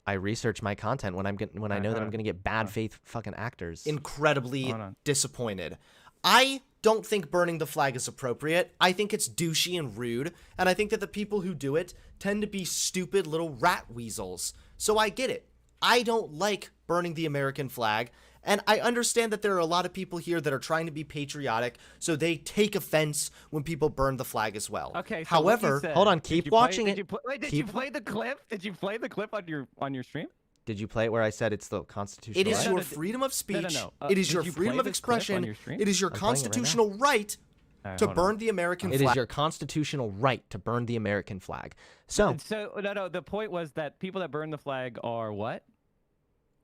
I research my content when I know that Alright, I'm hold gonna get bad faith fucking actors. Incredibly Hold on. disappointed. I don't think burning the flag is appropriate. I think it's douchey and rude, and I think that the people who do it tend to be stupid little rat weasels. So I get it. I don't like burning the American flag, and I understand that there are a lot of people here that are trying to be patriotic, so they take offense when people burn the flag as well. Okay. So what you However, said- hold on, did keep you play- watching did it. You wait, did Keep- you play the clip? Did you play the clip on your stream? Did you play it where I said it's the constitutional it is right? No, your no, freedom of speech. no. It is Did your you freedom play of this clip on expression. your stream? It is your I'm playing it right now. constitutional right All right, to hold on. burn the American It flag. is your constitutional right to burn the American flag. So, So no. The point was that people that burn the flag are what?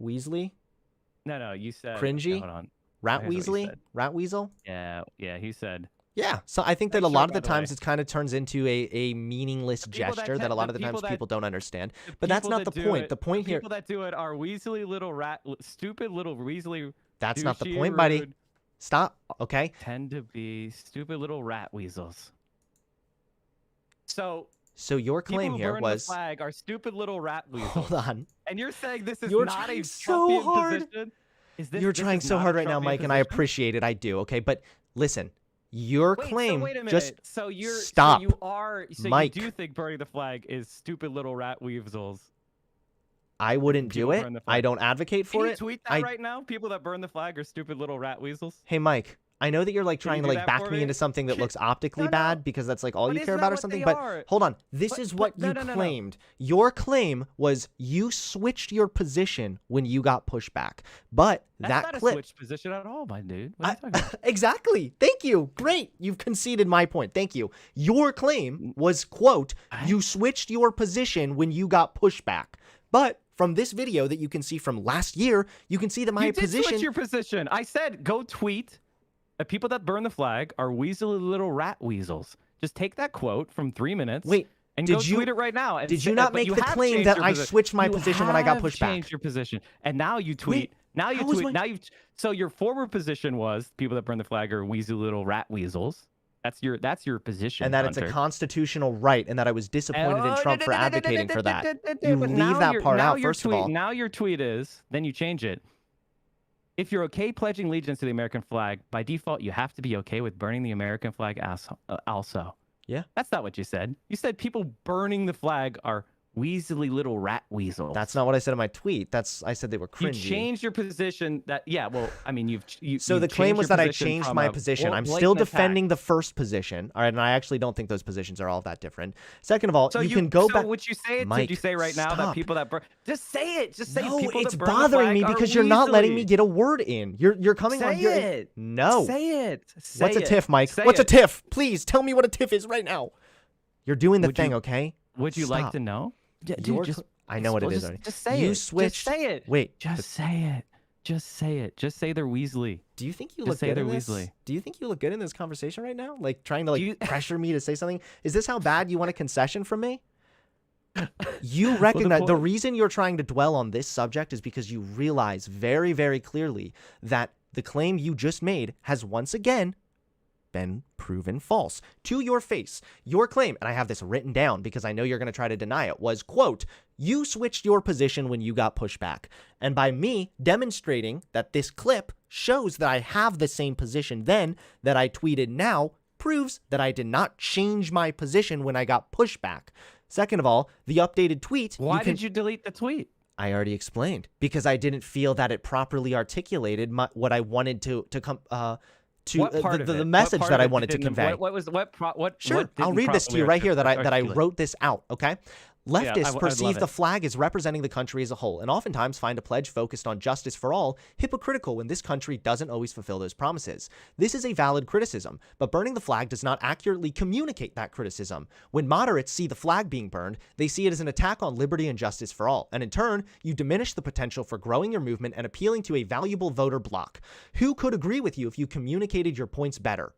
Weasley, No. You said Cringy? Hold on. Rat Here's what he Weasley, said. Rat Weasel. Yeah. He said. Yeah, so I think that Nice a lot shirt, of the by the way. times it kind of turns into a meaningless people that gesture that a te- lot the of the times people that- people don't understand. The But that's people not the that do point. it- The point here, People that do it are Weasley little stupid little Weasley. that's not the douchey, point, buddy. rude, Stop, okay? Tend to be stupid little rat weasels. So So your people claim who here burn was, the flag are stupid little rat weasels. hold on, And you're saying this is You're not a trying so Trumpian hard. position? you're This trying is so not a hard right now, Trumpian Mike, and I position? appreciate it. I do, okay? But listen, your Wait, claim, so wait a minute. just so you're stop. So you are. So Mike. you do think burning the flag is stupid little rat weasels? I wouldn't do people it. burn the I flag. don't advocate Can for you it. tweet that I- right now? People that burn the flag are stupid little rat weasels. Hey, Mike, I know that you're like Can you trying to do like that back for me me? into something that Can- looks optically No, no. bad because that's like all But you isn't care that about or what something. they But are? hold on, this But- is but- what no, you no, no, no. claimed. Your claim was you switched your position when you got pushback. But That's that not a clip, switch position at all, my dude. What are you talking about? exactly. Thank you. Great. You've conceded my point. Thank you. Your claim was, quote, you switched your position when you got pushback. But from this video that you can see from last year, you can see that my You did position. switch your position. I said go tweet. People that burn the flag are weaselly little rat weasels. Just take that quote from 3 minutes. Wait, and did go you- tweet it right now. And did say- you not but make you the have claim changed that your I posi- switched my you position when I got have pushed back? Changed your position, and now you tweet. Wait, now you how was tweet. my- Now you. So your former position was people that burn the flag are weaselly little rat weasels. That's your position. And that it's a Hunter. constitutional right, and that I was disappointed in Oh, Trump for advocating for that. You But leave now that your- part now out, your first of tweet- all. Now your tweet is, then you change it. If you're okay pledging allegiance to the American flag, by default, you have to be okay with burning the American flag also. Yeah. That's not what you said. You said people burning the flag are Weaselly little rat weasels. That's not what I said in my tweet. I said they were You cringy. changed your position. Well, I mean, So you've the claim changed was your that I position changed from my a position. I'm blatant still attack. defending the first position. All right, and I actually don't think those positions are all that different. Second of all, So you can go so back. Would you say it? Mike, Did you say right now that stop. people that burn? Just say it. Just say No, people it's that burn the bothering flag me are because you're not letting me weaselly. get a word in. You're coming on Say here. it. No. Say it. Say What's a it. tiff, Mike? Say What's a it. tiff? Please tell me what a tiff is right now. You're doing the Would thing, you- okay? Would you like Stop. to know? Dude, You're just I know what it well, is just- already. Just say You it. switched. Just say it. Wait. Just say it. Just say it. Just say they're Weasley. Do you think you Just look say good they're in this? Weasley. Do you think you look good in this conversation right now? Like trying to you- pressure me to say something? Is this how bad you want a concession from me? You recognize the reason you're trying to dwell on this subject is because you realize very, very clearly that the claim you just made has once again been proven false to your face. Your claim, and I have this written down because I know you're going to try to deny it, was, quote, you switched your position when you got pushed back. And by me demonstrating that this clip shows that I have the same position then that I tweeted now proves that I did not change my position when I got pushed back. Second of all, the updated tweet. Why did you delete the tweet? I already explained because I didn't feel that it properly articulated what I wanted to come What part of it? the What message part that of I it wanted to didn't- convey. What? Sure, what I'll didn't read this to you properly right here that I articulate? wrote this out, okay? Leftists I'd perceive love the it. flag as representing the country as a whole and oftentimes find a pledge focused on justice for all hypocritical when this country doesn't always fulfill those promises. This is a valid criticism, but burning the flag does not accurately communicate that criticism. When moderates see the flag being burned, they see it as an attack on liberty and justice for all, and in turn, you diminish the potential for growing your movement and appealing to a valuable voter bloc. Who could agree with you if you communicated your points better?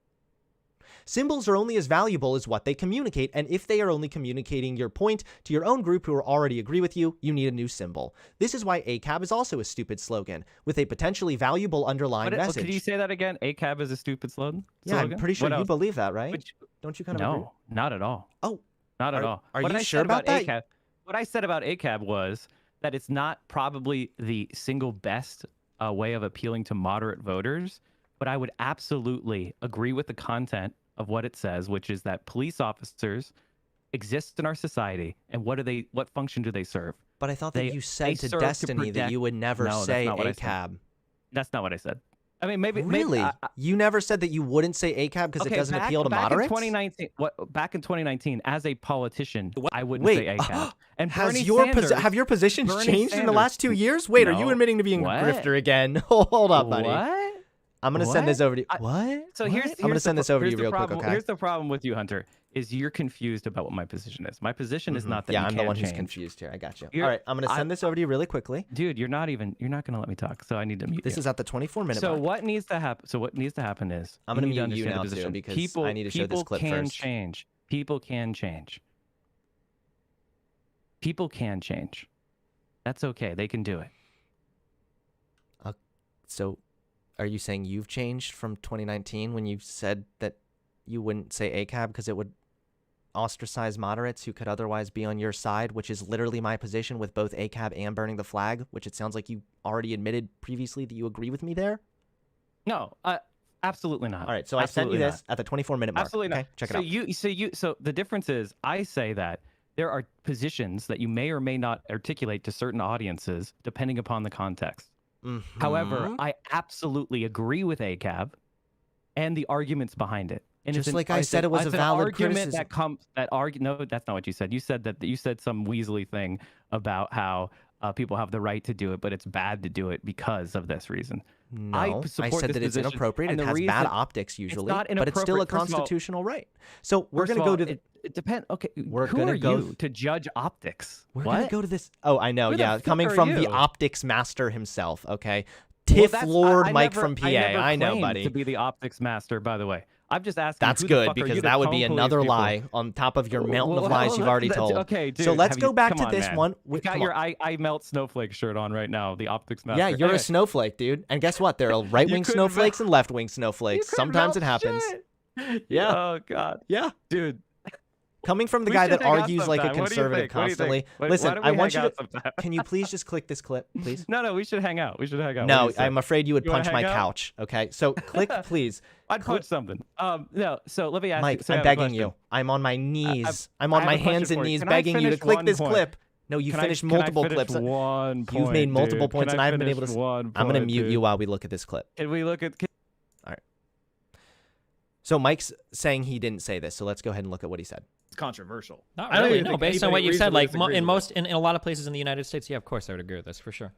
Symbols are only as valuable as what they communicate, and if they are only communicating your point to your own group who already agree with you, you need a new symbol. This is why ACAB is also a stupid slogan, with a potentially valuable underlying message. Could you say that again? ACAB is a stupid slogan? Yeah, I'm pretty sure What you else? believe that, right? Don't you kind of agree? No, not at all. Oh, Not at all. are What you I sure said about that? ACAB, what I said about ACAB was that it's not probably the single best way of appealing to moderate voters, but I would absolutely agree with the content of what it says, which is that police officers exist in our society, and what function do they serve? But I thought that you said they to serve to Destiny that protect- you would never No, that's say not what I said. ACAB. That's not what I said. I mean, maybe Really? Maybe, You never said that you wouldn't say ACAB because it doesn't appeal to back moderates? In 2019, back in 2019, as a politician, I wouldn't Wait, say ACAB. And Has Bernie your Sanders, have your positions Bernie changed in the Sanders- last 2 years? Wait, are you No. admitting to being What? a grifter again? Hold up, buddy. What? I'm gonna send this What? over to you. What? So What? here's I'm gonna the send pro- this over to here's you the real problem, quick, okay? Here's the problem with you, Hunter, is you're confused about what my position is. My position is not that Yeah, you I'm the can't one who's change. confused here. I got you. You're- All right, I'm gonna I- send this over to you really quickly. Dude, you're not gonna let me talk, so I need to mute This you. is at the 24-minute So mark. what needs to happen? So what needs to happen is I'm you gonna need to mute you understand the now, too, position. because people, I need to show this people clip can first. change. People can change. People can change. That's okay. They can do it. So, are you saying you've changed from 2019 when you said that you wouldn't say ACAB because it would ostracize moderates who could otherwise be on your side, which is literally my position with both ACAB and burning the flag, which it sounds like you already admitted previously that you agree with me there? No, absolutely not. All right, so I sent you Absolutely this at the 24-minute mark. Absolutely okay? not. Check it so out. So the difference is, I say that there are positions that you may or may not articulate to certain audiences depending upon the context. However, Mhm. I absolutely agree with ACAB and the arguments behind it. And Just it's like I said it was a it's an valid argument criticism. No, that's not what you said. You said some Weasley thing about how people have the right to do it, but it's bad to do it because of this reason. No, I I support said this that it's position, inappropriate. and It the has bad reason- optics usually, not but it's still a inappropriate. First of all- constitutional right. So we're First going to of go all, to the... it depends. Okay, We're who gonna are go- you to judge optics? We're what? going to go to this... Oh, I know, Who the yeah. fuck Coming are from you? the optics master himself, okay? Well, Tiff that's- Lord I Mike never- from PA. never I know, claimed buddy. To be the optics master, by the way. I'm just asking. That's who the good fuck are you because to that would be tone police another people? lie on top of your mountain Well, of lies you've already told. Okay, dude, so let's have go you- back come to on, this man. one. You got Come your on. I melt snowflake shirt on right now. The optics master. Yeah, you're Anyway, a snowflake, dude. And guess what? There are right-wing couldn't snowflakes melt- and left-wing you snowflakes. couldn't Sometimes it melt happens. shit. Yeah. Oh god, Yeah. dude. Coming from the We guy should that hang out argues like a sometime. What do you conservative think? What do you think? constantly. Why Listen, don't I we want hang you out to... sometime? Can you please just click this clip, please? No, we should hang out. We should hang out. What No, do you say? I'm afraid you would You wanna punch my hang out? couch. Okay, so click, please. I'd punch something. No, so let me ask you. Mike, So I I'm have a begging question. you. I'm on my knees. I'm on I my have a question hands and for you. knees Can I begging you to finish click one this point? clip. No, you Can finished can I multiple finish clips. One You've point, made multiple dude? points, Can and I haven't been able finish to. one I'm gonna point, mute you dude? while we look at this clip. Can we look at? So Mike's saying he didn't say this, so let's go ahead and look at what he said. It's controversial. Not I don't really. even No, think based on what anybody you said, reasonably like disagrees with it. in a lot of places in the United States, yeah, of course I would agree with this for sure.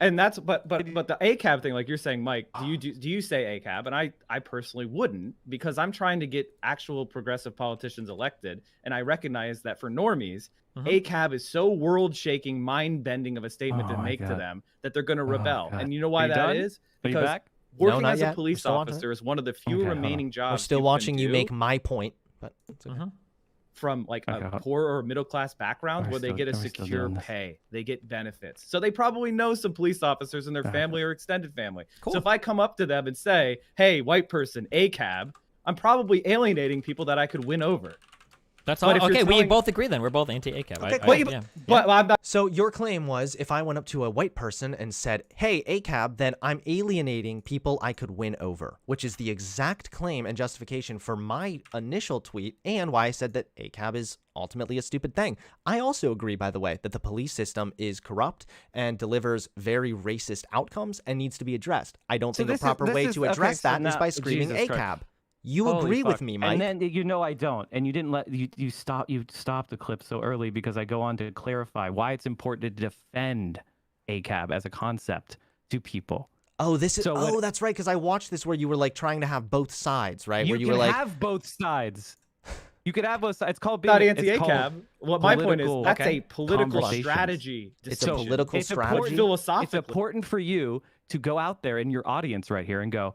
And that's but the ACAB thing, like you're saying, Mike, do you say ACAB? And I personally wouldn't, because I'm trying to get actual progressive politicians elected, and I recognize that for normies, ACAB is so world-shaking, mind-bending of a statement Oh to my make to God. them that they're going to rebel. God. And you know why Are you that done? is? Are you Because back? working not as yet. a We're police still watching. officer is one of the few Okay, hold on. remaining jobs. We're still can watching you do make my point, but it's okay. from like Okay, a hold- poor or middle class background Are we where they still- get a are we still secure doing this? pay, they get benefits, so they probably know some police officers in their Okay. family or extended family. Cool. So if I come up to them and say, "Hey, white person, ACAB," I'm probably alienating people that I could win over. That's But all. if you're Okay, we telling- both agree then. We're both anti-ACAB. Okay, But, yeah. but I'm not. So your claim was, if I went up to a white person and said, "Hey, ACAB," then I'm alienating people I could win over, which is the exact claim and justification for my initial tweet and why I said that ACAB is ultimately a stupid thing. I also agree, by the way, that the police system is corrupt and delivers very racist outcomes and needs to be addressed. I don't think a proper way to address that is by screaming Jesus ACAB. Christ. You Holy agree with fuck. me, Mike. And then you know I don't. And you didn't let you stopped the clip so early because I go on to clarify why it's important to defend ACAB as a concept to people. Oh, this is. So Oh, what- that's right. Because I watched this where you were like trying to have both sides, right? You where you can were like, have both sides. You could have both sides. It's called being Not it's anti-ACAB. called Well, my point is political that's a political conversations. strategy. It's a distinction. political It's strategy. important- Philosophically. It's important for you to go out there in your audience right here and go,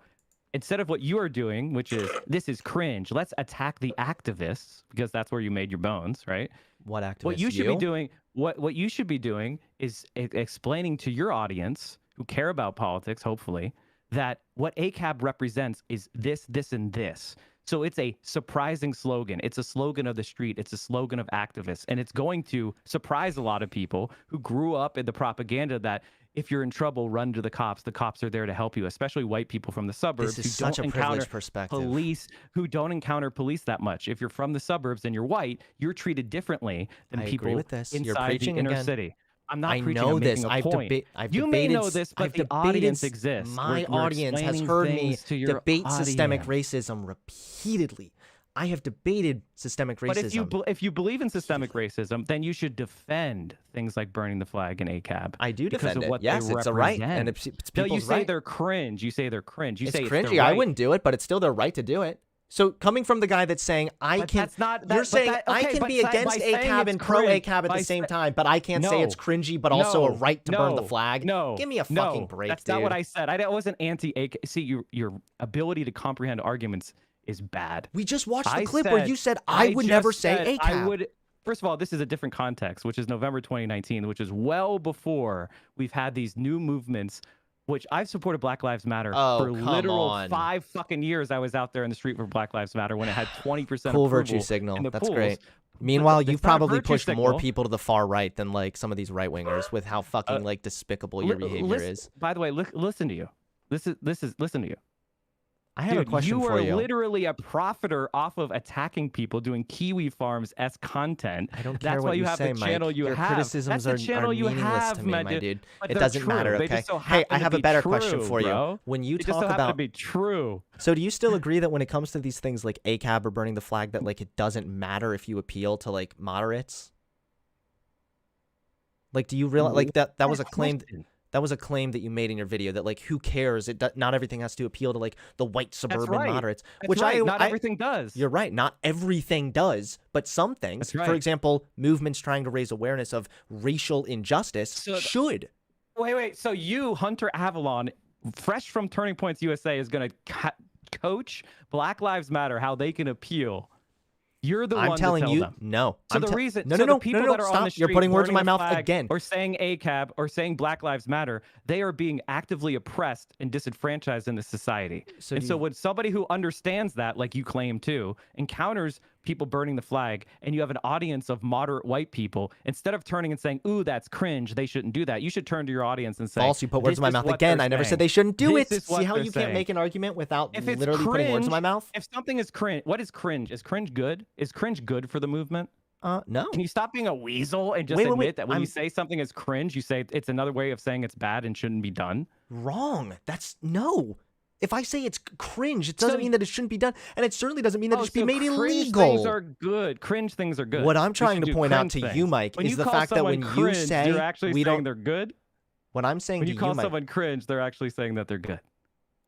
instead of what you are doing, which is this is cringe, let's attack the activists because that's where you made your bones, right? what activist? What you should be doing, what you should be doing is explaining to your audience who care about politics, hopefully, that what ACAB represents is this, this, and this. So it's a surprising slogan. It's a slogan of the street. It's a slogan of activists. And it's going to surprise a lot of people who grew up in the propaganda that if you're in trouble, run to the cops. The cops are there to help you, especially white people from the suburbs This is who don't such a encounter privileged perspective. police, who don't encounter police that much. If you're from the suburbs and you're white, you're treated differently than I agree people with this. You're inside preaching the inner again. city. I'm not I preaching. know I'm this. making a I've point. I've You may debated. know this, but I've the debated. audience exists. My We're audience has explaining heard me things to your debate systemic audience. racism repeatedly. I have debated systemic racism. But if you believe in systemic racism, then you should defend things like burning the flag and ACAB. I do because defend of it. what Yes, they it's a right, represent. and it's No, you people's say right. they're cringe. You say they're cringe. You It's say cringy. It's their I right. wouldn't do it, but it's still their right to do it. So coming from the guy that's saying I But can, that's not- you're that- but saying that- I okay, can but be by against saying ACAB it's and pro cringe, ACAB at by the same sa- time, but I can't say it's No. cringy, but also a No. right to burn the No. flag. No, Give me a no, fucking break, That's dude. not what I said. I wasn't anti-ACAB. See, your ability to comprehend arguments is bad. We just watched the I clip where you said I would just never say said ACAB. I would. First of all, this is a different context, which is November 2019, which is well before we've had these new movements. Which I've supported Black Lives Matter Oh, for come literal on. 5 fucking years. I was out there in the street for Black Lives Matter when it had 20% Cool approval virtue signal. in the That's polls. great. Meanwhile, it's you've not a probably virtue pushed more signal. people to the far right than like some of these right wingers with how fucking like despicable your behavior Listen- is. By the way, listen to you. Listen to you. I have a Dude, question you for are you. literally a profiter off of attacking people doing Kiwi Farms s content. I don't care That's what why you have say, the channel Mike. you Your have. criticisms That's the channel are you meaningless have, to me, my dude. But It they're doesn't true. matter, They okay? just so Hey, happen I to have a be better question true, for you. bro. When you They just so talk happen to about be true. So do you still agree that when it comes to these things like ACAB or burning the flag that like it doesn't matter if you appeal to like moderates? Like do you realize like that was a claim that was a claim that you made in your video that like who cares not everything has to appeal to like the white suburban right. moderates, That's which right. I Not I- everything does. You're right, not everything does, but some things, That's right. for example, movements trying to raise awareness of racial injustice So should. Wait. So you, Hunter Avalon, fresh from Turning Points USA, is going to coach Black Lives Matter how they can appeal. You're the I'm one telling to tell you, them. no. So I'm the te- reason, no, so no, no, the people no, no, that are stop. on the street You're putting words in my burning mouth the flag again. or saying ACAB or saying Black Lives Matter, they are being actively oppressed and disenfranchised in this society. So So when somebody who understands that, like you claim to, encounters people burning the flag, and you have an audience of moderate white people, instead of turning and saying, "Ooh, that's cringe, they shouldn't do that," you should turn to your audience and say, False, you put words "This in my is mouth what again. they're I never saying. said they shouldn't do This it. is what See how they're you can't saying." make an argument without If it's literally putting words in my cringe- mouth? If something is cringe, what is cringe? Is cringe good? Is cringe good for the movement? No. Can you stop being a weasel and just Wait, wait, admit wait. that when you I'm- say something is cringe, you say it's another way of saying it's bad and shouldn't be done? Wrong. That's no. If I say it's cringe, it doesn't So- mean that it shouldn't be done, and it certainly doesn't mean that it should be so made cringe illegal. Things are good. Cringe things are good. What I'm We trying should to do point out cringe to things. you, Mike, When is you the call fact that someone when you cringe, say you're actually we saying don't, they're good. what I'm saying When to you call you, Mike. someone cringe, they're actually saying that they're good.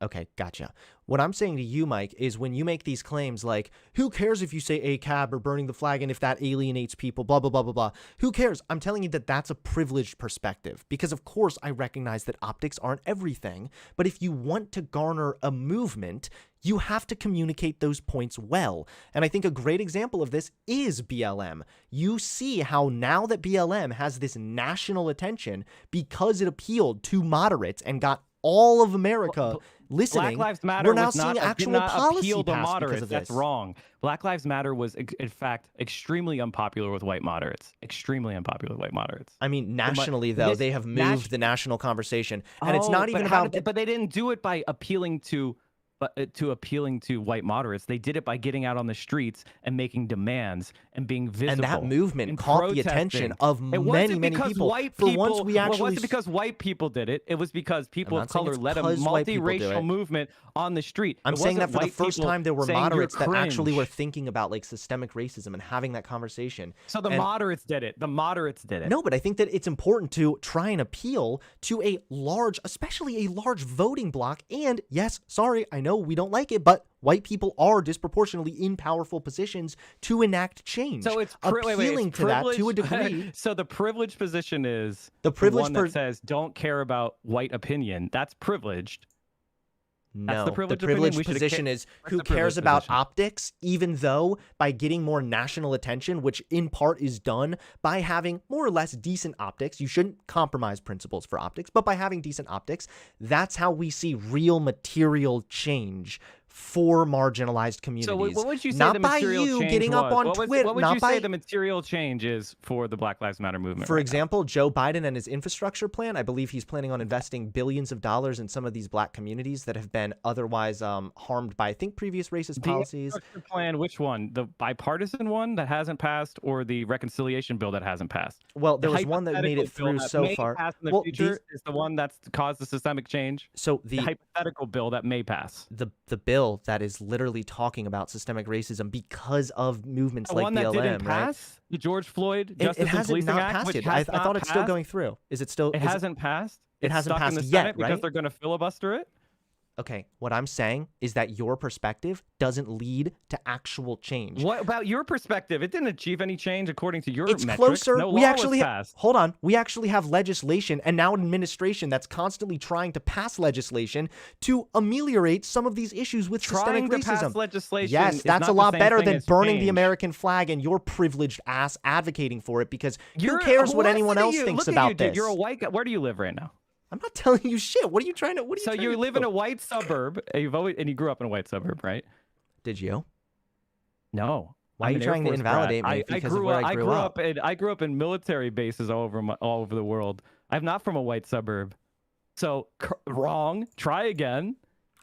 Okay, gotcha. What I'm saying to you, Mike, is when you make these claims like, who cares if you say ACAB or burning the flag and if that alienates people, blah, blah, blah, blah, blah. Who cares? I'm telling you that that's a privileged perspective because, of course, I recognize that optics aren't everything. But if you want to garner a movement, you have to communicate those points well. And I think a great example of this is BLM. You see how now that BLM has this national attention because it appealed to moderates and got all of America listening. Black Lives Matter we're now was seeing not, actual did not policy appeal to passed because moderates. of That's this. wrong. Black Lives Matter was, in fact, extremely unpopular with white moderates. Extremely unpopular with white moderates. I mean, nationally, though, this they have moved the national conversation. And it's Oh, not but even how about... did but they didn't do it by appealing to white moderates. They did it by getting out on the streets and making demands and being visible. And that movement and caught the protesting. attention of It wasn't many because people. White For people, once, we actually... Well, it wasn't because white people did it. It was because people I'm of not saying color it's led a because white people do multiracial it. movement on the street. I'm It saying that wasn't for the white first people time, there were saying you're moderates that actually were cringe. thinking about like systemic racism and having that conversation. So the And- moderates did it. The moderates did it. No, but I think that it's important to try and appeal to a large, especially a large voting bloc. And yes, sorry, I know we don't like it, but white people are disproportionately in powerful positions to enact change. So it's appealing it's to that to a privileged- degree. So the privileged position is The privileged one that says don't care about white opinion. That's privileged. No, the privileged opinion. privileged We should position ca- is What's who the cares privileged about position? optics, even though by getting more national attention, which in part is done by having more or less decent optics, you shouldn't compromise principles for optics, but by having decent optics, that's how we see real material change for marginalized communities. So what would you say not the by material you change getting was? up on What Twitter, would not you by say the material change is for the Black Lives Matter movement? For right now? example, Joe Biden and his infrastructure plan, I believe he's planning on investing billions of dollars in some of these black communities that have been otherwise harmed by, I think, previous racist The policies. infrastructure plan, which one? The bipartisan one that hasn't passed, or the reconciliation bill that hasn't passed? Well, there The was one that made it hypothetical bill through that so may far. pass in the Well, future these- is the one that's caused the systemic change. So The the hypothetical bill that may pass. the bill that is literally talking about systemic racism because of movements The like one that BLM, didn't right? pass, the George Floyd It, Justice it and hasn't Policing not Act, passed which yet. has I thought not it's still passed. going through. Is it still? It is hasn't passed. It It's hasn't stuck in passed the yet, Senate because right? they're going to filibuster it. Okay, what I'm saying is that your perspective doesn't lead to actual change. What about your perspective? It didn't achieve any change according to your It's metrics. closer. No We law actually was passed. hold on. We actually have legislation and now an administration that's constantly trying to pass legislation to ameliorate some of these issues with Trying systemic to pass racism. legislation Yes, is that's not a the lot same better thing than as burning the change. American flag and your privileged ass advocating for it because who You're- cares what listen anyone to else you. thinks Look at about you, dude. this? You're a white guy. Where do you live right now? I'm not telling you shit. What are you trying to? What are you? So trying you to live do? in a white suburb. And you grew up in a white suburb, right? Did you? No. Why are I'm you an Air trying to Force invalidate brat. me I because of grew where up, I grew up? I grew up in military bases all over the world. I'm not from a white suburb. So wrong. Try again.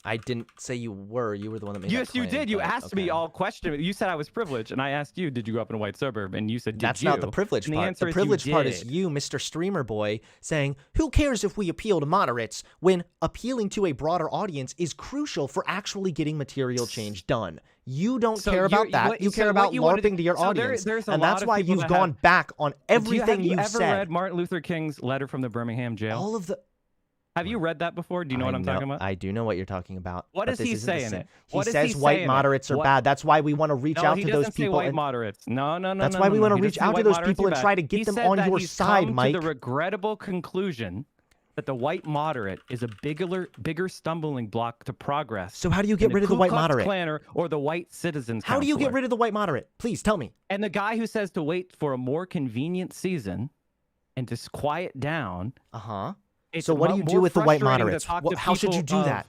I didn't say you were. You were the one that made Yes, that you claim, did. You but asked me okay. all question. You said I was privileged, and I asked you, "Did you grow up in a white suburb?" And you said, "Did That's you?" not the privileged And part. answer The is privileged you part is did. you, Mr. Streamer Boy, saying, who cares if we appeal to moderates when appealing to a broader audience is crucial for actually getting material change done. You don't So care about you're- that. what- You so care what about you wanted LARPing to your so there- audience. there's a And lot that's of why people you've that gone have- back on everything have you you've ever said. read Martin Luther King's letter from the Birmingham jail? All of the... Have you read that before? Do you know what I'm talking about? I do know what you're talking about. What but does this he isn't say the in same. it? He What does says he say white in it? moderates are What- bad. That's why we want to reach No, out he to doesn't those say people. white and- moderates. No. That's no, why no, we no. wanna He reach doesn't say out to white those moderates people are and bad. try to get He them said on that your he's side, come Mike. To the regrettable conclusion that the white moderate is a bigger stumbling block to progress. So how do you get than rid of the Ku white Klux moderate? Klanner or the white citizens? How do you get counselor? rid of the white moderate? Please tell me. And the guy who says to wait for a more convenient season and to quiet down. Uh-huh. It's So what do you do more with the white frustrating to moderates? talk to How should you people do of- that?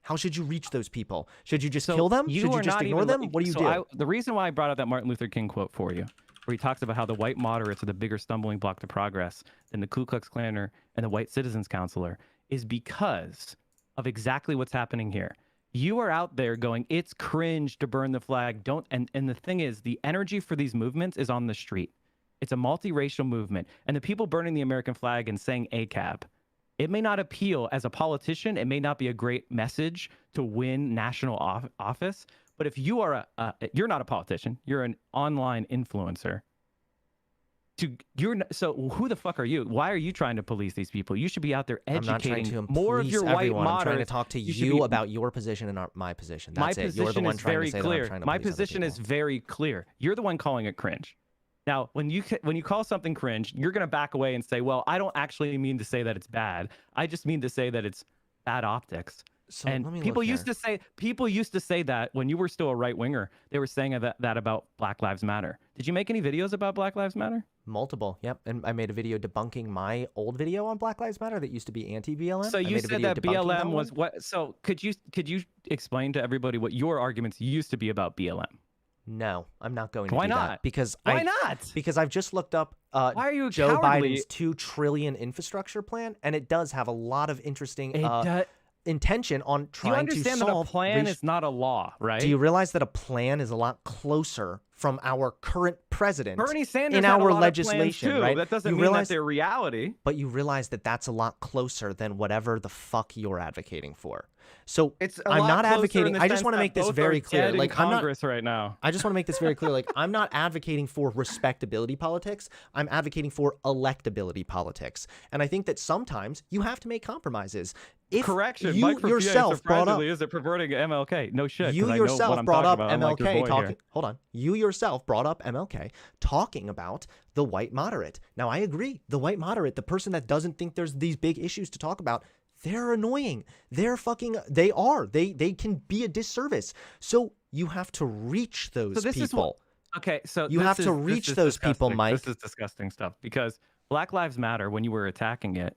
How should you reach those people? Should you just So kill them? Should you are just not ignore even them? looking- What do you so do? the reason why I brought up that Martin Luther King quote for you, where he talks about how the white moderates are the bigger stumbling block to progress than the Ku Klux Klanner and the white citizens counselor, is because of exactly what's happening here. You are out there going, it's cringe to burn the flag. Don't. And the thing is, the energy for these movements is on the street. It's a multiracial movement. And the people burning the American flag and saying ACAB, it may not appeal as a politician. It may not be a great message to win national office. But if you are you're not a politician, you're an online influencer. So who the fuck are you? Why are you trying to police these people? You should be out there I'm not trying educating to more of police your white everyone. I'm trying to moderates. talk to should you be- about your position and my position. My That's it. position You're the one is trying very to say that clear. I'm trying to My police other position is people. very clear. You're the one calling it cringe. Now, when you call something cringe, you're gonna back away and say, "Well, I don't actually mean to say that it's bad. I just mean to say that it's bad optics." So And let me people look used here. to say that when you were still a right winger. They were saying that about Black Lives Matter. Did you make any videos about Black Lives Matter? Multiple, yep. And I made a video debunking my old video on Black Lives Matter that used to be anti-BLM. So I you made a said video that debunking BLM one. was what? So could you explain to everybody what your arguments used to be about BLM? No, I'm not going to Why do that not? because Why not? Because I've just looked up Why are you Joe cowardly? Biden's $2 trillion infrastructure plan, and it does have a lot of interesting Do intention on you trying to understand that a solve plan raci- is not a law, right? Do you realize that a plan is a lot closer from our current president Bernie Sanders in had our a lot legislation, of plans too. right? That doesn't You mean realize, that they're reality. but you realize that that's a lot closer than whatever the fuck you're advocating for. So It's a I'm lot not closer in advocating. the I just sense want to that make this both very are clear. dead in Like I'm not. Congress right now. I just want to make this very clear. Like, I'm not advocating for respectability politics. I'm advocating for electability politics. And I think that sometimes you have to make compromises. If Correction, you Mike Ruffier yourself brought up, surprisingly is it perverting MLK? No shit. 'cause you I know yourself what I'm brought up talking about, unlike your MLK boy talking. here. Hold on. You yourself brought up MLK talking about the white moderate. Now, I agree. The white moderate, the person that doesn't think there's these big issues to talk about, they're annoying. They're fucking. They are. They can be a disservice. So you have to reach those So this people. is what. Okay, so You this have to is- this reach is those people, disgusting. Mike. This is disgusting stuff because Black Lives Matter, when you were attacking it,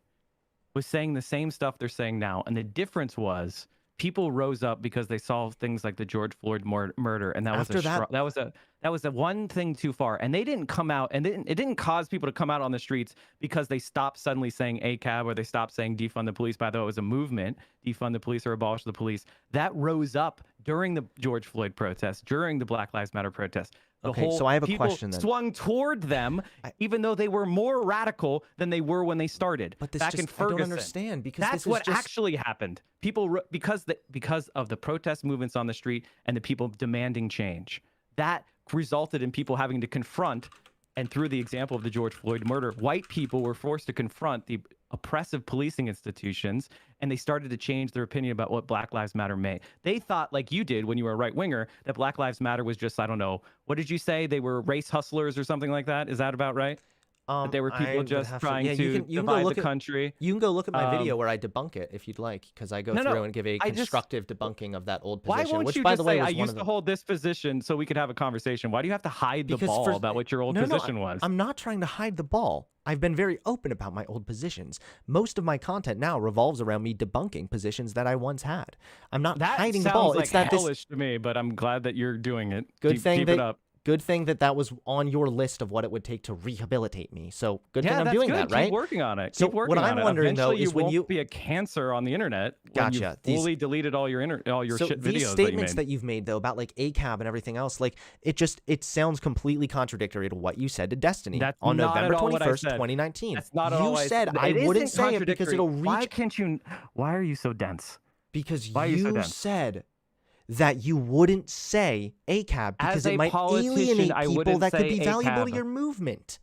was saying the same stuff they're saying now, and the difference was people rose up because they saw things like the George Floyd murder, and that After that- that was a one thing too far, and they didn't come out, and it didn't cause people to come out on the streets because they stopped suddenly saying ACAB or they stopped saying defund the police. By the way, it was a movement, defund the police or abolish the police, that rose up during the George Floyd protest, during the Black Lives Matter protest. The Okay, whole so I have a people question then. swung toward them, even though they were more radical than they were when they started. But this back just, in I Ferguson. don't understand because That's this is what just, actually happened. People because of the protest movements on the street and the people demanding change. That resulted in people having to confront, and through the example of the George Floyd murder, white people were forced to confront the oppressive policing institutions, and they started to change their opinion about what Black Lives Matter meant. They thought, like you did when you were a right winger, that Black Lives Matter was just, I don't know, what did you say? They were race hustlers or something like that? Is that about right? That they were I people would just have trying yeah, to you can go divide look the at- country. You can go look at my video Um, where I debunk it if you'd like, because I go No, through no, and give a I just- constructive debunking of that old Why position, won't which, you by just the way, say, I was one used of to the. hold this position so we could have a conversation? Why do you have to hide the Because ball for- about what your old No, position was? I'm not trying to hide the ball. I've been very open about my old positions. Most of my content now revolves around me debunking positions that I once had. I'm not That hiding the sounds ball. like It's that this hellish to me, but I'm glad that you're doing it. good keep, thing keep that it up. good thing that was on your list of what it would take to rehabilitate me. So good Yeah, thing I'm that's doing good. that, right? Keep working on it. So Keep working what on I'm it. wondering, though, Eventually is when won't you- be a cancer on the internet when Gotcha. you These- fully deleted all your So shit these videos statements that you made. you've made though about like ACAB and everything else, like it sounds completely contradictory to what you said to Destiny That's on not at November all what I 21st, said. 2019. That's not at you all I said I It wouldn't isn't say it because contradictory. it'll reach. Why can't you? Why are you so dense? Because Why are you so you dense? said that you wouldn't say ACAB because As it a might politician, alienate I people wouldn't that could say be valuable to ACAB. your movement.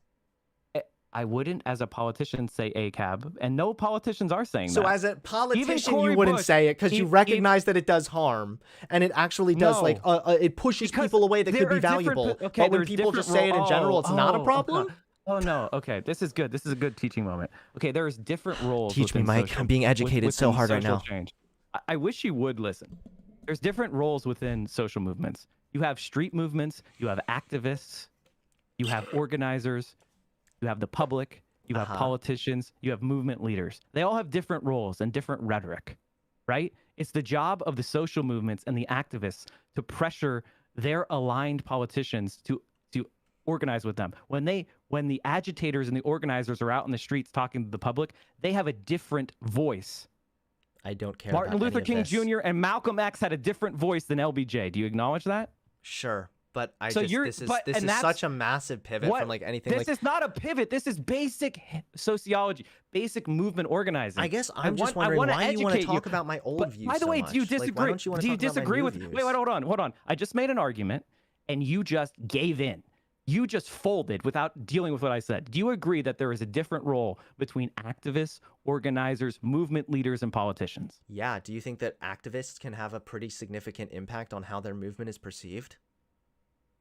I wouldn't, as a politician, say ACAB, and no politicians are saying So that. as a politician, Cory you wouldn't Bush, say it because you if- recognize that it does harm, and it actually does No. like it pushes Because people away that could there be are different valuable. po- okay, but when there's people just different say it in general, it's not a problem. Oh no. Okay, this is good. This is a good teaching moment. Okay, there's different roles. Teach me, within Mike. social- I'm being educated so within hard right social now. Change. I wish you would listen. There's different roles within social movements. You have street movements. You have activists. You have organizers. You have the public. You have politicians. You have movement leaders. They all have different roles and different rhetoric, right? It's the job of the social movements and the activists to pressure their aligned politicians to organize with them. When the agitators and the organizers are out in the streets talking to the public, they have a different voice. I don't care. Martin about Luther any King of this. Jr. and Malcolm X had a different voice than LBJ. Do you acknowledge that? Sure, but So you're- this is but- this and is that's- such a massive pivot from like anything. This Like is not a pivot. This is basic sociology, basic movement organizing. I guess I I'm just want- I wondering wanna why you want to educate talk about my old But views. by the so way, much. do you Like, disagree? why don't you want do to you talk about my disagree new with? views? Wait, hold on. I just made an argument, and you just gave in. You just folded without dealing with what I said. Do you agree that there is a different role between activists, organizers, movement leaders, and politicians? Yeah. Do you think that activists can have a pretty significant impact on how their movement is perceived?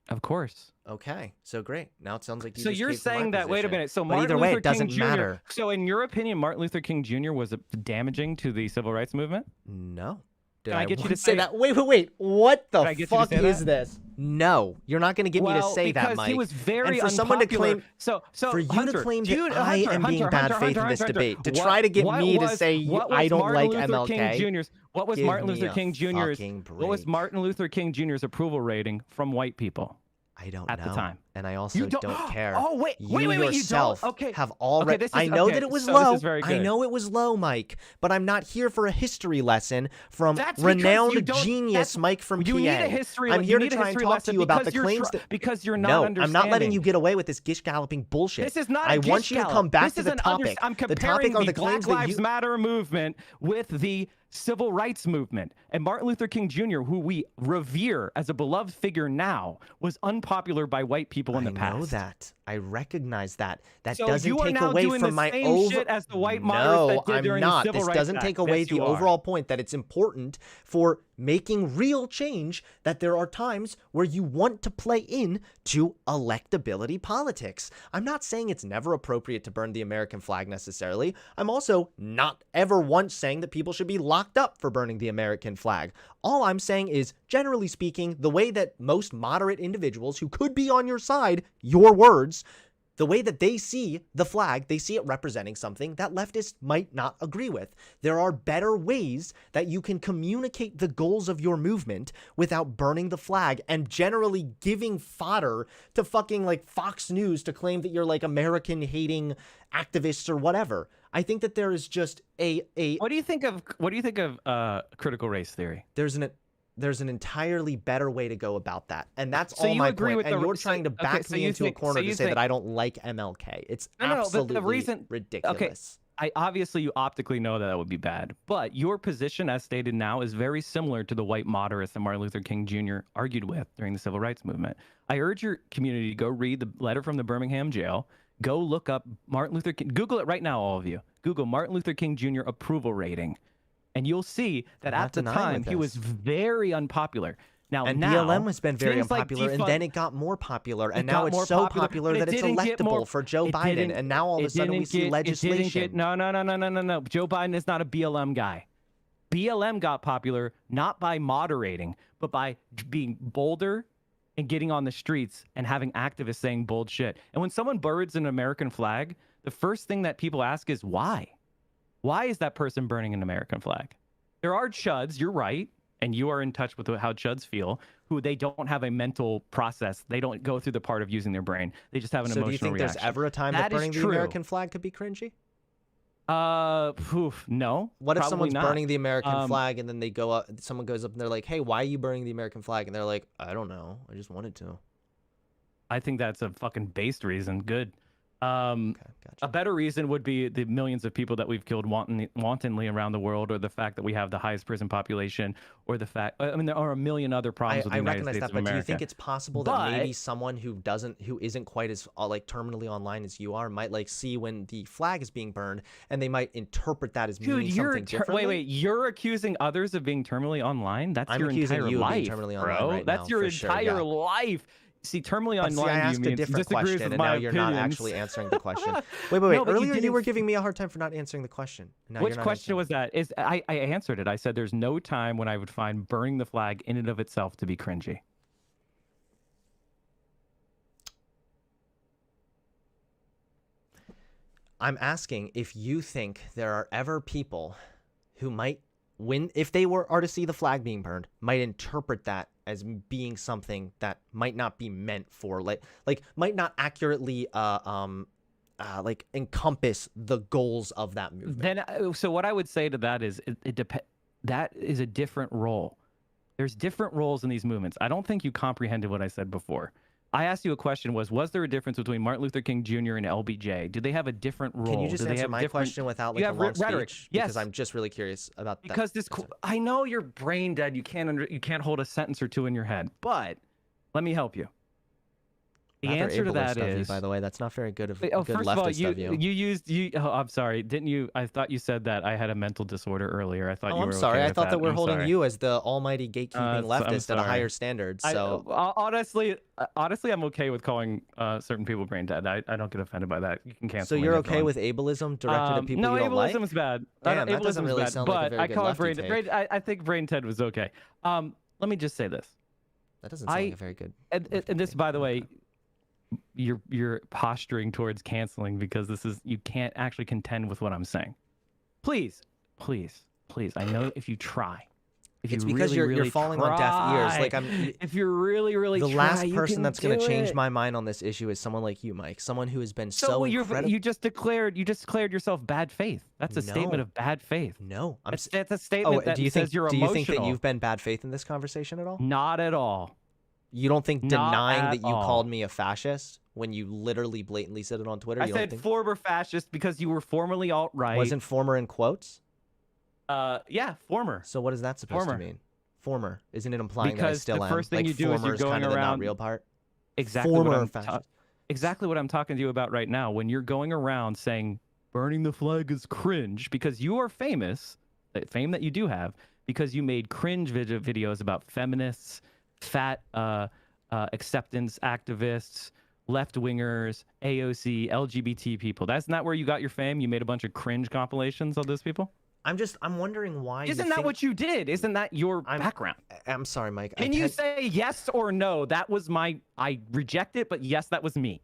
Of course. Okay, so great. Now it sounds like you. So just you're caved to my saying that? Wait a position. minute. So But Martin either way, Luther it doesn't King Jr. matter. So in your opinion, Martin Luther King Jr. was damaging to the civil rights movement? No. Did Can I get you to once say- that? Wait. What the Can I get you to fuck say is that? this? No, you're not going to get me to say that, because Mike. he was very and for someone to unpopular. claim, So for you Hunter, to claim do you- that I am being bad faith in this debate, to try to get what me to was- say what I was don't Martin like Luther MLK. King Jr.'s, what was Give Martin me Luther a King Jr.'s? fucking What was break. Martin Luther King Jr.'s approval rating from white people? I don't at know. the time. And I also You don't, don't- care. Oh, wait, you wait, you yourself don't? Okay. have already. this is- I know okay, that it was so this low. is very I good. know it was low, Mike. But I'm not here for a history lesson from That's because you renowned don't- genius that's- Mike from you PA. need a history. I'm you here to need a try and history talk to lesson you about the because you're claims try- that. because you're not No, understanding. I'm not letting you get away with this gish galloping bullshit. This is not. I a want you to gish come back this to is the an topic. I'm The comparing topic are the the claims Black that Lives you. Matter movement with the civil rights movement. And Martin Luther King Jr., who we revere as a beloved figure now, was unpopular by white people in the past. I know that. I recognize that. That So doesn't you are take now away doing from the my same over. shit as the white moderates that did I'm during the not. Civil This Rights doesn't Act. take away Yes, the you are. overall point that it's important for making real change. That there are times where you want to play in to electability politics. I'm not saying it's never appropriate to burn the American flag necessarily. I'm also not ever once saying that people should be locked up for burning the American flag. All I'm saying is, generally speaking, the way that most moderate individuals who could be on your side, your words, the way that they see the flag, they see it representing something that leftists might not agree with. There are better ways that you can communicate the goals of your movement without burning the flag and generally giving fodder to fucking like Fox News to claim that you're like American hating activists or whatever. I think that there is just a What do you think of critical race theory? there's an entirely better way to go about that. And that's So all you my agree point. with And the- you're so- trying to okay, back so me you into a think- corner so you to say think- that I don't like MLK. It's No, but the absolutely reason- ridiculous. I obviously you optically know that would be bad, but your position, as stated now, is very similar to the white moderates that Martin Luther King Jr. argued with during the civil rights movement. I urge your community to go read the letter from the Birmingham jail. Go look up Martin Luther King. Google it right now, all of you. Google Martin Luther King Jr. approval rating, and you'll see that I'm not at the denying time with he was this. very unpopular. Now, And now, BLM has been very things like unpopular, and defund- then it got more popular, and It now got it's more so popular, popular but that it it's didn't get electable more- for Joe it Biden, didn't- and now all of a it sudden we didn't see get- it didn't legislation. get- No. Joe Biden is not a BLM guy. BLM got popular not by moderating, but by being bolder and getting on the streets and having activists saying bold shit. And when someone burns an American flag, the first thing that people ask is why? Why is that person burning an American flag? There are chuds, you're right, and you are in touch with how chuds feel, who they don't have a mental process. They don't go through the part of using their brain. They just have an So emotional do you think reaction. there's ever a time that That is burning the true. American flag could be cringy? No. What if probably someone's not. burning the American Um, flag and then they go up, someone goes up and they're like, hey, why are you burning the American flag? And they're like, I don't know. I just wanted to. I think that's a fucking based reason. Good. Okay, A gotcha. better reason would be the millions of people that we've killed wantonly around the world, or the fact that we have the highest prison population, or the fact, I mean, there are a million other problems with the I United recognize States that, of but America. do you think it's possible that maybe But- someone who isn't quite as like terminally online as you are might like see when the flag is being burned and they might interpret that as Dude, meaning you're something differently? wait, you're accusing others of being terminally online? That's I'm your accusing entire you of being life, terminally bro. online right That's now, your for sure, entire yeah. life. See, terminally But see, online I asked a means different disagrees question, with and my now you're not opinions. actually answering the question. Wait. No, but you Earlier you didn't were giving me a hard time for not answering the question. Now you're Which not question answering was that? I answered it. I said there's no time when I would find burning the flag in and of itself to be cringy. I'm asking if you think there are ever people who might, if they are to see the flag being burned, might interpret that as being something that might not be meant for, like might not accurately like encompass the goals of that movement. Then, so what I would say to that is, that is a different role. There's different roles in these movements. I don't think you comprehended what I said before. I asked you a question: was there a difference between Martin Luther King Jr. and LBJ? Do they have a different role? Can you just Do they answer have my different... question without You like a have long rhetoric. speech? Yes. Because I'm just really curious about that. Because I know you're brain dead. You can't hold a sentence or two in your head. But let me help you. The Rather answer to ableist that of you, is, by the way, that's not very good of oh, good first of all, leftist of you. I'm sorry, didn't you? I thought you said that I had a mental disorder earlier. I thought Oh, you I'm were sorry. okay I with thought that we're I'm holding sorry. you as the almighty gatekeeping I'm leftist at a sorry. higher standard. So honestly, I'm okay with calling certain people brain dead. I don't get offended by that. You can cancel. me you're if you okay want. with ableism directed at people no, you don't like? ableism is bad. Damn, that ableism doesn't is really bad, sound but like a very I good call it lefty brain. take. I think brain dead was okay. Let me just say this. That doesn't sound like a very good. And this, by the way, you're posturing towards canceling because you can't actually contend with what I'm saying. Please. I know if you try. If It's you because really, you're really falling on deaf ears. try, Like I'm. If you're really The try, last you person can that's going to do change it. my mind on this issue is someone like you, Mike. Someone who has been so incredible. You just declared yourself bad faith. That's a statement No. of bad faith. No, That's a statement that do you says think? you're Do you emotional. think that you've been bad faith in this conversation at all? Not at all. You don't think Not denying at that you all. called me a fascist when you literally blatantly said it on Twitter? I You don't said think former fascist because you were formerly alt-right. wasn't former in quotes? Yeah, former. So what is that supposed Former. to mean? Former, isn't it implying that I Because still the am? first thing like you do is former you're going kind of the not around- real part. Exactly Former what I'm fascist. exactly what I'm talking to you about right now. When you're going around saying burning the flag is cringe because you are famous, the fame that you do have, because you made cringe videos about feminists, fat acceptance activists, left-wingers, AOC, LGBT people. That's not where you got your fame. You made a bunch of cringe compilations of those people. I'm wondering why. Isn't that what you did? Isn't that your background? I'm sorry, Mike. Can you say yes or no? That was I reject it, but yes, that was me.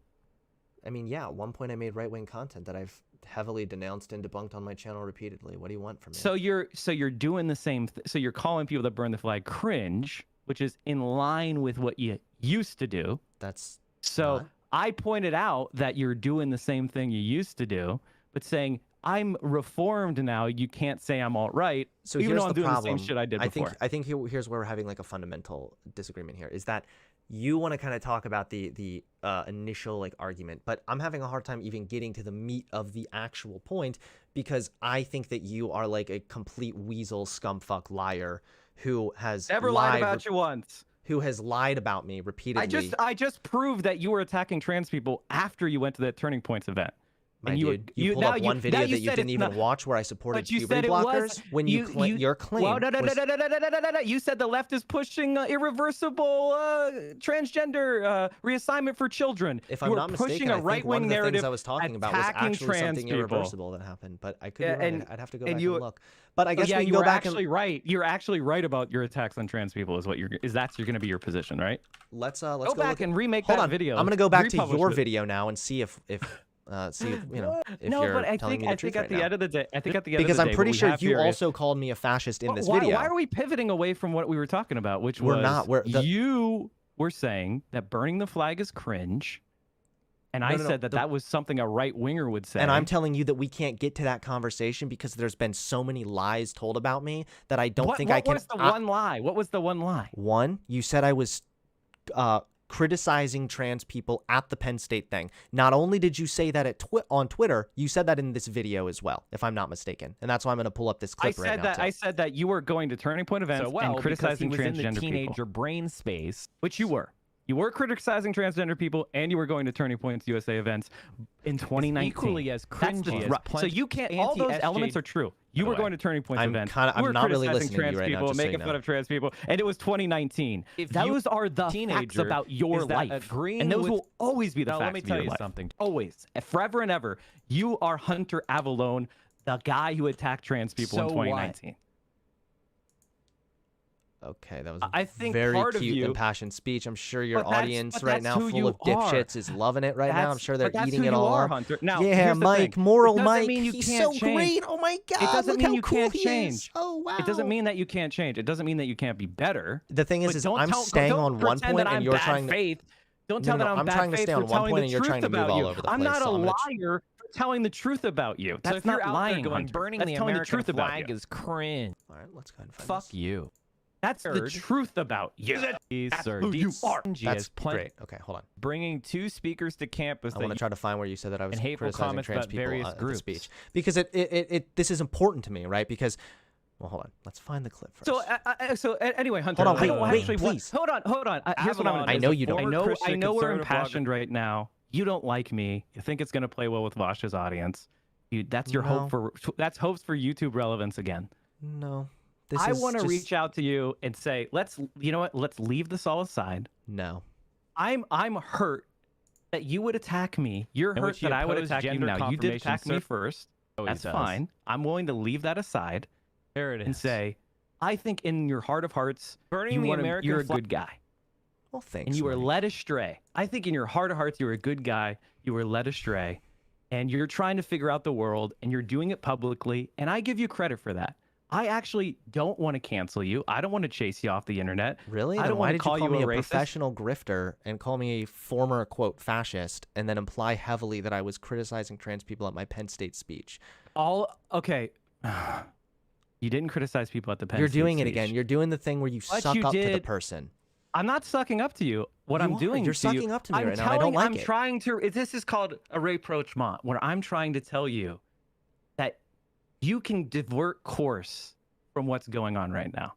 I mean, yeah. At one point, I made right-wing content that I've heavily denounced and debunked on my channel repeatedly. What do you want from me? So you're doing the same. So you're calling people that burn the flag cringe, which is in line with what you used to do. That's So not. I pointed out that you're doing the same thing you used to do, but saying I'm reformed now. You can't say I'm alt-right. So even here's though I'm the doing problem. the same shit I did before. I think here's where we're having like a fundamental disagreement here. Is that you want to kind of talk about the initial like argument, but I'm having a hard time even getting to the meat of the actual point because I think that you are like a complete weasel, scumfuck liar who has Never lied about you once. Who has lied about me repeatedly. I just proved that you were attacking trans people after you went to that Turning Points event. My And dude, you pulled up one video that you didn't even watch where I supported But you puberty said it blockers was when your claim Well, was... you said the left is pushing irreversible transgender reassignment for children. If You I'm were not pushing mistaken, a I think right-wing one of the things narrative I was talking about was attacking actually trans something people. irreversible that happened, but I could be Yeah, wrong. and- I'd have to go and back you- and look. But I guess yeah, we can you go were back actually and right. You're actually right about your attacks on trans people. Is what you're going to be your position, right? let's Go go back look and at... remake Hold that on. video. I'm gonna go back to Republish your it. video now and see if you know if No, you're but I telling think me the truth at right the now. end of the day, Because I'm pretty what we sure have you here is- also called me a fascist in this why, video. Why are we pivoting away from what we were talking about, which We're was not. you were saying that burning the flag is cringe, and I no, said that that was something a right winger would say. And I'm telling you that we can't get to that conversation because there's been so many lies told about me that I don't think I can. What was the one lie? What was the one lie? One, you said I was criticizing trans people at the Penn State thing. Not only did you say that on Twitter, you said that in this video as well, if I'm not mistaken. And that's why I'm going to pull up this clip right now. I said that you were going to Turning Point events and criticizing because he was transgender in the teenager people, brain space. which you were. You were criticizing transgender people, and you were going to Turning Points USA events in 2019. Equally as That's the cringy as so you can't. All those anti-SJ elements are true. You were going to Turning Points I'm events. kinda- You I'm were not really criticizing listening to you trans right now, people, just so you making fun know. of trans people, and it was 2019. If Those you- are the facts teenager about your is that life, agreeing and those with- will always be the Now, facts let me of tell your you life. something. Always, forever and ever. You are Hunter Avallone, the guy who attacked trans people in So what? 2019. Okay, that was I think very part of cute, you- impassioned speech. I'm sure your But that's- audience but right that's now, who full you of dipshits, are. is loving it right now. I'm That's- sure they're but that's eating who it you all are, up. Hunter. Now, Yeah, here's the Mike, thing. moral It doesn't Mike. mean you He's can't so change. great. Oh my God, It doesn't look mean how you cool can't he change. is. Oh wow. It doesn't mean that you can't change. It doesn't mean that you can't be better. The thing But is don't I'm tell- staying don't on one pretend point that and I'm you're bad trying to. faith. Don't No, tell no, that I'm I'm bad trying to faith stay for on one telling point the and you're truth trying to move about all you. over the I'm place, not so a I'm gonna liar telling the truth about you. So That's if you're not out lying, there going, Hunter. burning That's the telling American the truth about flag you. is cringe. All right, let's go ahead and find Fuck this. you. That's the Third. truth about you. Sir, who you are. That's great. Okay, hold on. Bringing 2 speakers to campus I that want to try to find where you said that I was and hateful criticizing comments trans about people various at the groups. speech because this is important to me, right? Because, well, hold on. Let's find the clip first. So anyway, Hunter. Hold on, I don't wait, actually please. Hold on. Here's what I'm Avalon gonna do. I know you don't. I know Christian we're conservative impassioned right now. You don't like me. You think it's gonna play well with Vash's audience. That's your hope for hopes for YouTube relevance again. No. I want to reach out to you and say, you know what? Let's leave this all aside. No. I'm hurt that you would attack me. You're In hurt which you that I would oppose attack you gender now. You did confirmation attack me sur- first. Always That's does. fine. I'm willing to leave that aside There it is. and say, I think in your heart of hearts, burning the American you're a flag. good guy. Well, thanks. And you were Marty. led astray. I think in your heart of hearts, you were a good guy. You were led astray. And you're trying to figure out the world, and you're doing it publicly. And I give you credit for that. I actually don't want to cancel you. I don't want to chase you off the internet. Really? I Then don't why want did to call you call me a racist. professional grifter and call me a former, quote, fascist, and then imply heavily that I was criticizing trans people at my Penn State speech? Okay. You didn't criticize people at the Penn You're State doing it speech. again. You're doing the thing where you But suck you up to the did- person. I'm not sucking up to you. What You I'm are. doing You're to you, sucking up to me I'm right now. I don't like I'm it. trying to. This is called a rapprochement, where I'm trying to tell you that you can divert course from what's going on right now.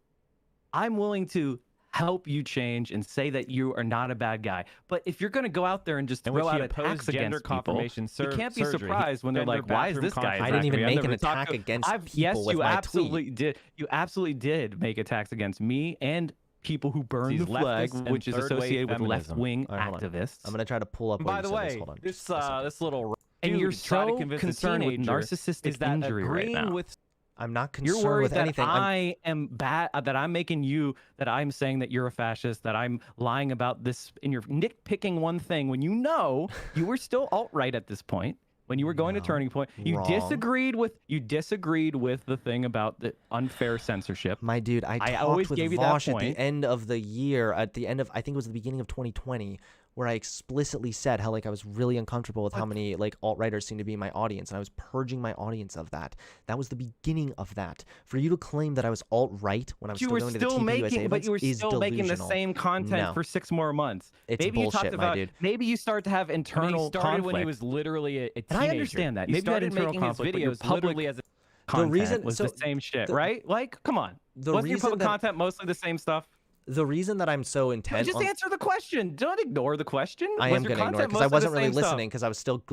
I'm willing to help you change and say that you are not a bad guy. But if you're going to go out there and just In throw which out he opposed attacks gender against people, confirmation you can't be surgery. surprised when they're Gender like, "Why is bathroom this guy?" confirmation. I didn't even attacking me?" make I've an never talked attack to- against yes, people with you my tweet. absolutely did. You absolutely did make attacks against me and people who burn These the flag, leftists and which is third-wave associated with feminism. left-wing All right, hold on. activists. I'm going to try to pull up And where by you the said this. way, Hold on. this just a second. this little And dude you're tried to so convince a concerned with teenager narcissistic is that injury right agreeing now. with I'm not You're concerned worried with that anything. I am bad, that I'm making you, that I'm saying that you're a fascist, that I'm lying about this, and you're nitpicking one thing when you know you were still alt-right at this point. When you were going to Turning Point, you wrong. disagreed with the thing about the unfair censorship. My dude, I talked always with gave you that Vosh at point. the end of the year, I think it was the beginning of 2020, where I explicitly said how like I was really uncomfortable with how many like alt-righters seem to be in my audience, and I was purging my audience of that. That was the beginning of that. For you to claim that I was alt-right when I was You still were going to the still TPUSA making, but events you were is still making the delusional. same content No. for 6 more months. It's maybe you bullshit, talked my about, dude. maybe you start to have I mean, internal he started conflict. when he was literally a teenager. And I understand that. He Maybe you had started internal making his conflict, but your videos public literally as a content reason- was so the same shit, the- right? Like, come on. The Wasn't your reason public that content mostly the same stuff? the reason that I'm so intent Just on answer the question. Don't ignore the question. I Was am your going to ignore it content because I mostly the wasn't really same stuff? listening because I was still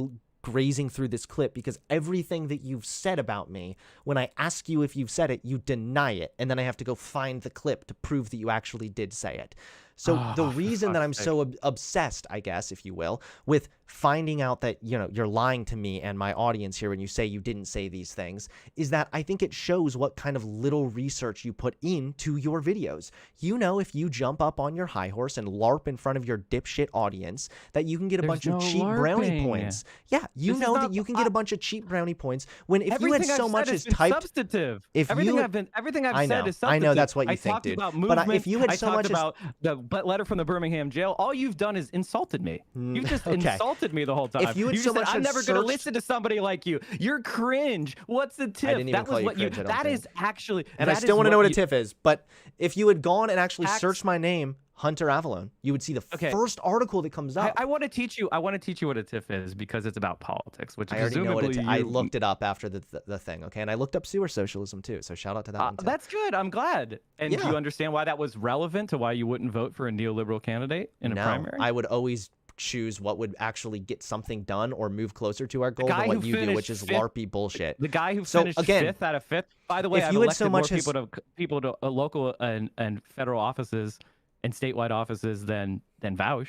grazing through this clip because everything that you've said about me, when I ask you if you've said it, you deny it. And then I have to go find the clip to prove that you actually did say it. So the reason that I'm so obsessed, I guess, if you will, with finding out that, you know, you're lying to me and my audience here when you say you didn't say these things is that I think it shows what kind of little research you put into your videos. You know, if you jump up on your high horse and LARP in front of your dipshit audience, that you can get a There's bunch of no cheap brownie LARPing. points. Yeah, you This is know not- that you can get a bunch of cheap brownie points when if you had Everything so I've much said as has been typed. substantive. if everything you- I've I said know. is substantive. I know that's what you I think, talked dude. About But movement. if you had I so talked much as- about the letter from the Birmingham jail. All you've done is insulted me. You just okay. insulted me the whole time. If you had just so said, much I'm as never going to searched- listen to somebody like you. You're cringe. What's the tip? didn't even that call was you what cringe, I don't That think. is actually. And I that still is want to know what a you- TIFF is. But if you had gone and actually Tax- searched my name, Hunter Avalon, you would see the Okay. first article that comes up. I want to teach you. I want to teach you what a TIFF is because it's about politics, which I already know what presumably I you- looked it up after the thing, okay? And I looked up sewer socialism too, so shout out to that one too. That's good. I'm glad. And do Yeah. you understand why that was relevant to why you wouldn't vote for a neoliberal candidate in a no, primary? I would always choose what would actually get something done or move closer to our goal guy than what who you do, finished which is fifth- LARPy bullshit. The guy who So, finished again, 5th out of 5th. By the way, if I've you had elected so more much as- people to local and federal offices and statewide offices than Vaush.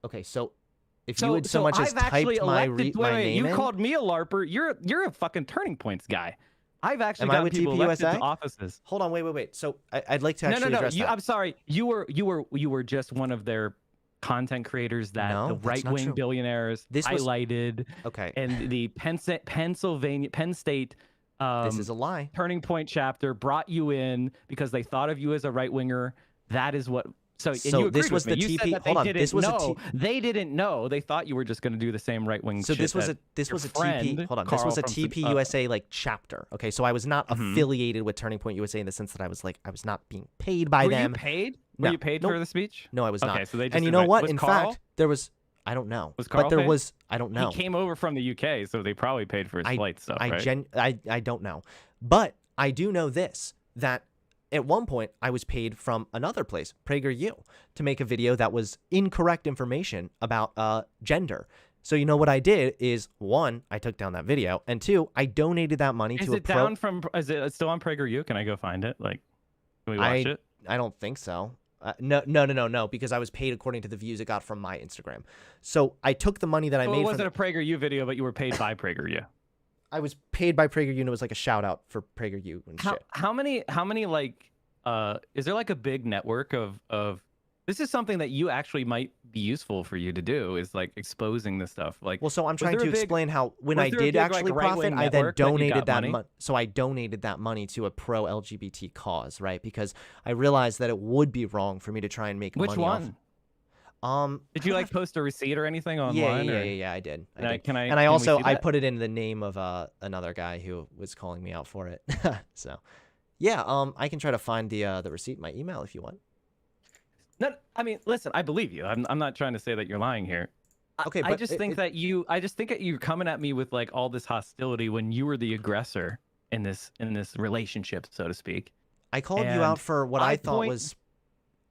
Okay, so if you had so much as I've actually typed my, elected. my wait, name you in, called me a LARPer. You're a fucking Turning Points guy. I've actually Am I gotten with people elected TPUSA? to offices. hold on, wait. So I'd like to No, actually no. address that. I'm sorry. You were just one of their content creators that No, the that's not right-wing true. billionaires This was- highlighted, Okay, and the Penn State this is a lie. Turning Point chapter brought you in because they thought of you as a right winger. That is what So, So you this agreed was with me. the You TP said that hold on, they this didn't was a know. They didn't know. They thought you were just going to do the same right wing. So shit this was that a your TP. friend, Hold on, this Carl was a from TP USA like chapter. Okay, so I was not affiliated with Turning Point USA in the sense that I was not being paid by Were them. you paid? No, Were you paid nope. for the speech? No, I was not. Okay, so they just and you know what? Was In Carl? fact, there was. I don't know. Was Carl but there paid? was. I don't know. He came over from the UK, so they probably paid for his flight stuff, right? I don't know. But I do know this, that at one point I was paid from another place, PragerU, to make a video that was incorrect information about gender. So you know what I did is, one, I took down that video, and two, I donated that money Is to a it down from? Is it still on PragerU? Can I go find it? Like, can we watch it? I don't think so. No, because I was paid according to the views it got from my Instagram. So I took the money that I Well, made it from wasn't a PragerU video, but you were paid by PragerU. I was paid by PragerU, and it was like a shout out for PragerU and shit. How many like is there like a big network of this is something that you actually might be useful for you to do, is like exposing this stuff. Like, Well, so I'm was trying there to a big- explain how when was I there a did big, like, actually right-wing profit, I then network that you donated got that money? money. So I donated that money to a pro LGBT cause, right? Because I realized that it would be wrong for me to try and make which money one? off. Did you like post a receipt or anything online? Yeah, I did. Can I- can and I we also see I that? put it in the name of another guy who was calling me out for it. So, yeah, I can try to find the receipt in my email if you want. No, I mean, listen, I believe you. I'm not trying to say that you're lying here. Okay, I but just think that you're coming at me with like all this hostility when you were the aggressor in this relationship, so to speak. I called you And out for what I thought point- was.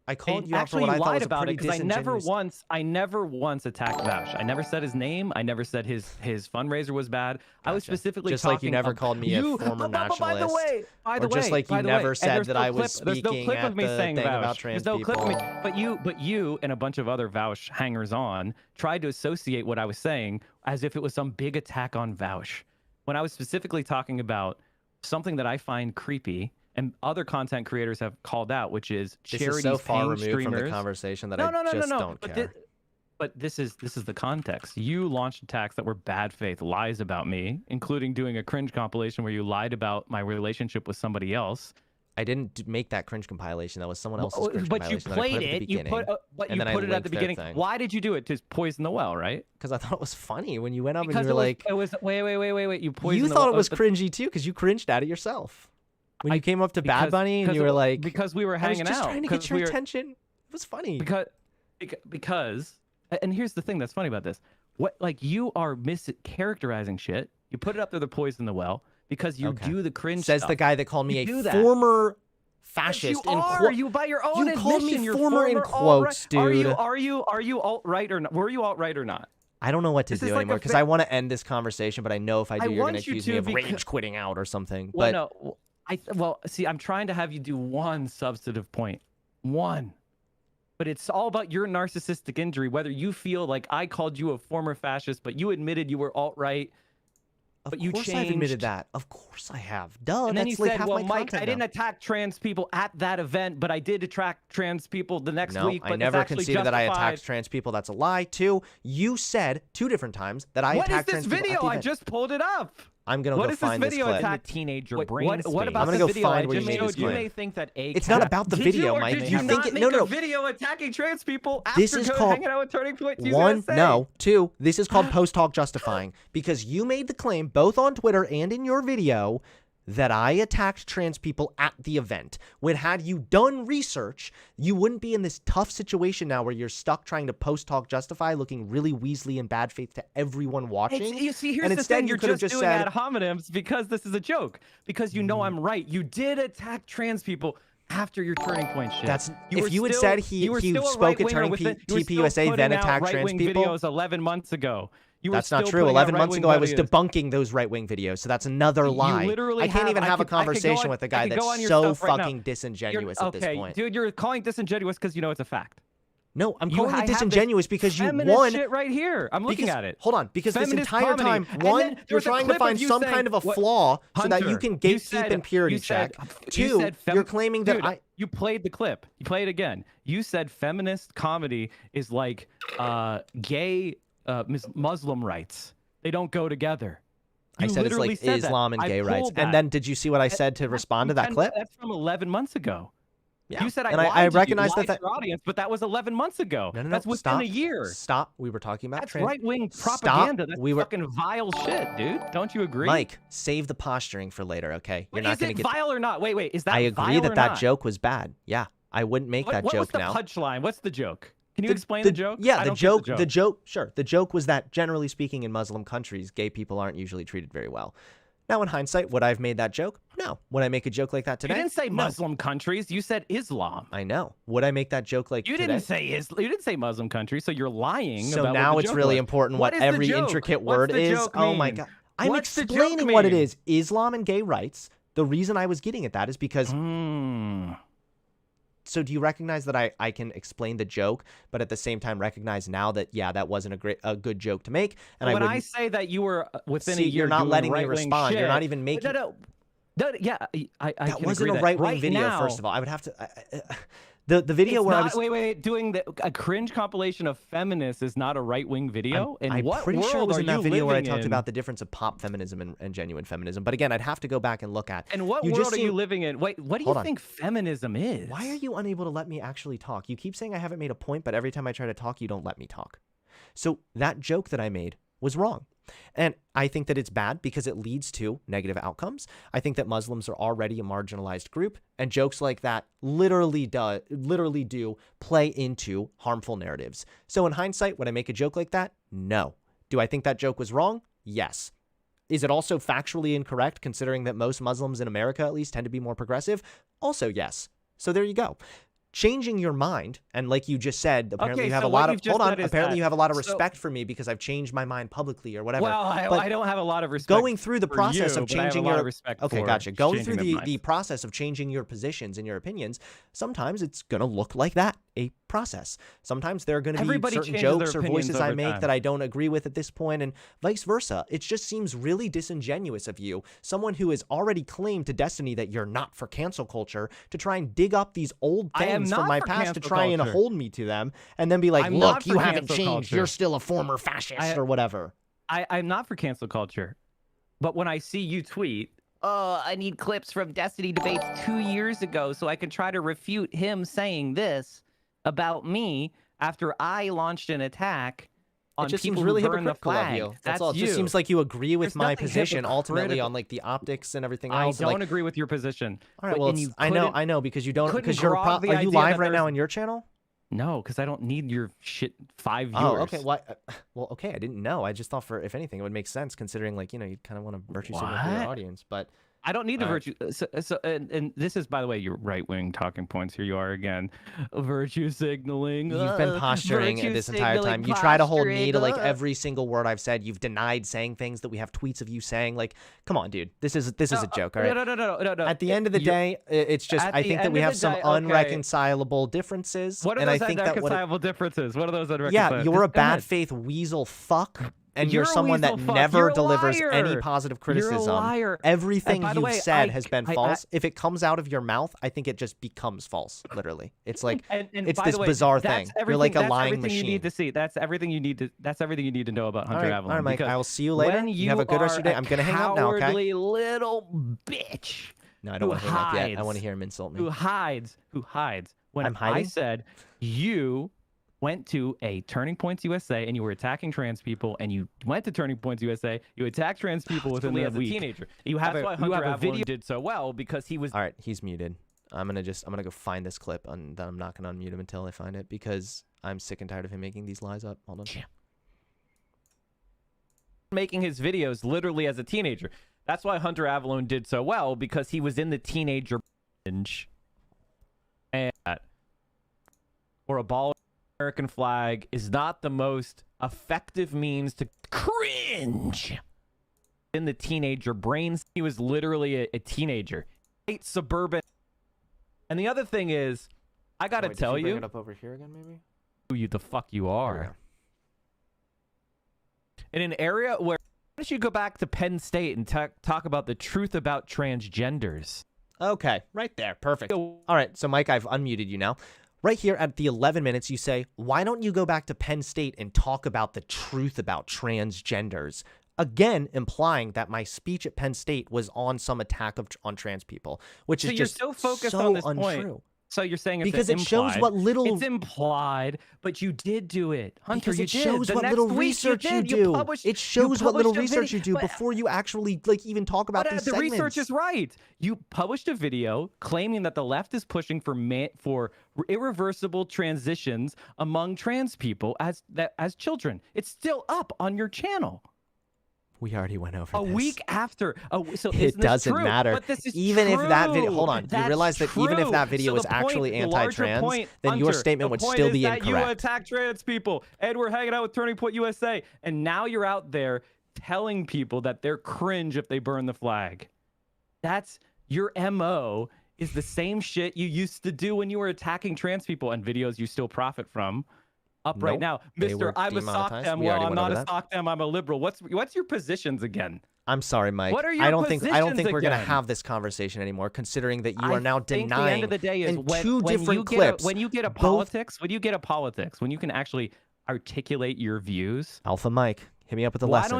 I called And you out for actually, what I you thought lied was a about pretty it because disingenuous. I never once attacked Vaush. I never said his name. I never said his fundraiser was bad. I was Gotcha. specifically Just like you talking never ab- called me you, a former By the nationalist. way, Or just like you never said that I was there's no speaking clip at of me the saying thing Vaush. about trans There's no clip of me. people. But you and a bunch of other Vaush hangers-on tried to associate what I was saying as if it was some big attack on Vaush, when I was specifically talking about something that I find creepy and other content creators have called out, which is This charities is so far paying removed streamers. from the conversation that No, I just don't but care. But this is the context. You launched attacks that were bad faith lies about me, including doing a cringe compilation where you lied about my relationship with somebody else. I didn't make that cringe compilation. That was someone else's cringe But you compilation that I played put at the it. You beginning. but and you then I put it at linked the their beginning. thing. Why did you do it? To poison the well, right? Because I thought it was funny when you went up Because and you were like, it was wait. You poisoned you the thought well. it was cringy too because you cringed at it yourself. When you came up to Bad because- Bunny and because you were it- like, because we were I was hanging just out. trying to 'cause get your we were- attention. It was funny. Because and here's the thing that's funny about this. What, like, you are mischaracterizing shit. You put it up there to poison the well because you Okay. do the cringe Says stuff. the guy that called me You a do that. former But fascist. you in are. quote- You by your own You called me admission, you're former in alt-right. quotes, dude. Are you alt right or not? Were you alt right or not? I don't know what to This do is like anymore a because fa- I want to end this conversation, but I know if I do, you're going want to you accuse to me of because- rage quitting out or something. Well, But no. Well, see, I'm trying to have you do one substantive point. One. But it's all about your narcissistic injury, whether you feel like I called you a former fascist, but you admitted you were alt-right, of but you course changed. I've admitted that. Of course I have. Duh. And then you that's like said, half well, my Mike, content I didn't now. attack trans people at that event, but I did attack trans people the next No, week. But I it's never actually conceded that I justified. attacked trans people. That's a lie. Two, you said 2 different times that I What is attacked this trans people. at video? the I event. just pulled it up. I'm gonna What go is this find this video clip. attack? teenager What, brain what space. about I'm gonna the go video I find where you just made showed this you? clip. You may think that a It's not about the Did video, you, or Mike. Did You you think not it? make No, no. a video attacking trans people after This is called hanging out with Turning Point one. USA? No, two. This is called post talk justifying because you made the claim both on Twitter and in your video that I attacked trans people at the event. When had you done research, you wouldn't be in this tough situation now where you're stuck trying to post talk justify, looking really Weasley and bad faith to everyone watching. You see, here's and the instead thing. you You're could have just doing said, ad hominems because this is a joke. Because you know I'm right. You did attack trans people after your Turning Point shit. That's- were if you had still- said he were still a spoke at right-winger Turning within- P- you were TPUSA, still then putting out attacked trans right-wing people? videos 11 months ago. You were That's not still true. putting out 11 months right-wing ago, I was videos. debunking those right-wing videos, so that's another lie. You literally I can't even have a I could go conversation on- with a I guy could that's go on your so stuff right now. fucking disingenuous You're- at this point. Dude, you're calling disingenuous because you know it's a fact. No, I'm You calling I it have this disingenuous because you feminist won. shit right here. I'm looking Because- at it. Hold on, because this Feminist entire comedy. time, And one, then you're there's a trying to clip find of you some saying, kind of a what- flaw so that you Hunter, can you gatekeep said- and purity you said- check. you Two, said you're claiming that Dude, you played the clip. You play it again. You said feminist comedy is like gay Muslim rights. They don't go together. I You said it's literally like said that. Islam and I gay rights. pulled And that. then did you see what I said to That's respond to from that clip? That's from 11 months ago. Yeah. You said I and lied I to you, recognize lied that. to your audience, but that was 11 months ago. No, no, no. That's within stop. a year. Stop. We were talking about That's trans. right-wing Stop. propaganda. That's We were- fucking vile shit, dude. Don't you agree? Mike, save the posturing for later, okay? You're not is going it to get. vile or not? Wait. Is that I agree vile that or that not? joke was bad. Yeah, I wouldn't make that What was joke the now. punchline? What's the joke? Can you explain the joke? Yeah, I the don't get joke. The joke. Sure. The joke was that generally speaking, in Muslim countries, gay people aren't usually treated very well. Now, in hindsight, would I have made that joke? No. Would I make a joke like that today? You didn't say No. Muslim countries. You said Islam. I know. Would I make that joke like You today? didn't say You didn't say Muslim countries, so you're lying. So about now what the it's joke really was. important what is the every joke? intricate What's word the is. joke Oh my mean? god. I'm What's the joke explaining what it mean? is. Islam and gay rights. The reason I was getting at that is because. So do you recognize that I can explain the joke, but at the same time recognize now that yeah, that wasn't a good joke to make, and When I I wouldn't. say that you were within See, a year, you're not doing letting me right-wing respond. You're shit- not even making. No, yeah, I That can wasn't agree a right-wing right video. now, First of all, I would have to. The video it's where I not- was. wait, doing a cringe compilation of feminists is not a right-wing video. I'm In what pretty world sure it was are in that you video where I living talked in? about the difference of pop feminism and genuine feminism. But again, I'd have to go back and look at. And what You world just are you seem- living in? Wait, what do Hold you on. think feminism is? Why are you unable to let me actually talk? You keep saying I haven't made a point, but every time I try to talk, you don't let me talk. So that joke that I made was wrong. And I think that it's bad because it leads to negative outcomes. I think that Muslims are already a marginalized group, and jokes like that literally do play into harmful narratives. So in hindsight, would I make a joke like that? No. Do I think that joke was wrong? Yes. Is it also factually incorrect considering that most Muslims in America at least tend to be more progressive? Also yes. So there you go. Changing your mind, and like you just said, apparently Okay, you have so a what lot of you've just hold on. said is Apparently that- you have a lot of so- respect for me because I've changed my mind publicly or whatever. Well, But I don't have a lot of respect. going through the for process you, of but I have a changing lot your of respect okay, for gotcha. Going changing through their the minds. process of changing your positions and your opinions, sometimes it's gonna look like that, a process. Sometimes there are gonna be Everybody certain changes their jokes or opinions voices I over make time. that I don't agree with at this point, and vice versa. It just seems really disingenuous of you, someone who has already claimed to Destiny that you're not for cancel culture, to try and dig up these old I am things not from my for past to cancel try and culture. hold me to them, and then be like, I'm look, not you for haven't cancel changed. culture. You're still a former fascist or whatever. I'm not for cancel culture, but when I see you tweet, "Oh, I need clips from Destiny debates 2 years ago so I can try to refute him saying this about me after I launched an attack on It just people seems really who burn the hypocritical flag." of you. That's all. It you. just seems like you agree with There's my nothing position ultimately hypocritical. on like the optics and everything I else. don't like, agree with your position. all right, But- well, and it's- you I couldn't- know because you don't couldn't because you're grok the are you idea live that right now there's- on your channel? No, because I don't need your shit 5 viewers. Oh, okay. Well, okay. I didn't know. I just thought for if anything, it would make sense considering like you kind of want to virtue signal for your What? audience, but. I don't need the All right. virtue. And this is, by the way, your right-wing talking points. Here you are again, virtue signaling. You've been posturing virtue this entire time. signaling, You try to hold me to like posturing, every single word I've said. You've denied saying things that we have tweets of you saying. Like, come on, dude. This is a joke, all right? No. At the end of the day, it's just At I the think that end we of have the some day, okay. unreconcilable differences. What are and those I think that what unreconcilable differences? What are those unreconcilable? yeah, you're a Just go ahead. bad faith weasel fuck. And You're you're a someone that weasel fuck. never You're a delivers any liar. positive You're a criticism. liar. Everything And by the you've way, said I- has been I- false. If it comes out of your mouth, I think it just becomes false. Literally, it's like And it's by this the way, bizarre that's thing. You're like a everything- that's lying everything machine. You need to see. That's everything you need to. That's everything you need to know about All Hunter right, Avalon. all right, Mike. because I will see you later. when You have a good rest of your are day. I'm gonna hang up now. Okay. Cowardly little bitch. No, I don't who want to hang up yet. I hides, want to hear him insult me. Who hides? When I'm I hiding? said you went to a Turning Points USA and you were attacking trans people, and you went to Turning Points USA, you attacked trans people within me the as a week. teenager. You have That's why you Hunter have a Avalon video. did so well because he was All right, he's muted. I'm gonna go find this clip, and then I'm not gonna unmute him until I find it because I'm sick and tired of him making these lies up. Hold on. making his videos literally as a teenager. That's why Hunter Avalon did so well because he was in the teenager binge. And or a ball American flag is not the most effective means to cringe in the teenager brains. He was literally a teenager. Eight suburban. And the other thing is, I gotta Wait, did tell bring you it up over here again, maybe. who you the fuck you There we are. go. In an area where, why don't you go back to Penn State and talk about the truth about transgenders? Okay, right there. Perfect. All right, so Mike, I've unmuted you now. Right here at the 11 minutes, you say, why don't you go back to Penn State and talk about the truth about transgenders? Again, implying that my speech at Penn State was on some attack on trans people, which So is you're just so focused so on this untrue. point. So you're saying it's Because it shows implied. what little- It's implied, but you did do it, Hunter. Because you it did. shows The what next little week research you did. do. Published, It shows what little published a research you do but- before you actually like even talk about but these the segments. research is right. You published a video claiming that the left is pushing for irreversible transitions among trans people as children. It's still up on your channel. We already went over A this. week after. So It isn't this doesn't true? matter. But this is Even if that video, true. hold on, you That's realize that even if true. that video So was the point- actually the larger anti-trans, point, then your Hunter, statement the would point still is be that you incorrect. attack trans people, and we're hanging out with Turning Point USA, and now you're out there telling people that they're cringe if they burn the flag. That's your MO. Is the same shit you used to do when you were attacking trans people, and videos you still profit from. Up right Nope, now, they Mister. were I'm a sock demonetized. dem. We Well, already I'm went not over a that. sock dem. I'm a liberal. What's your positions again? I'm sorry, Mike. What are your I don't think positions we're gonna again? have this conversation anymore, considering that you I are now think denying the end of the day is in when, two when different you get clips. when you get a both- politics, when you can actually articulate your views. Alpha Mike, hit me up with the Why lesson.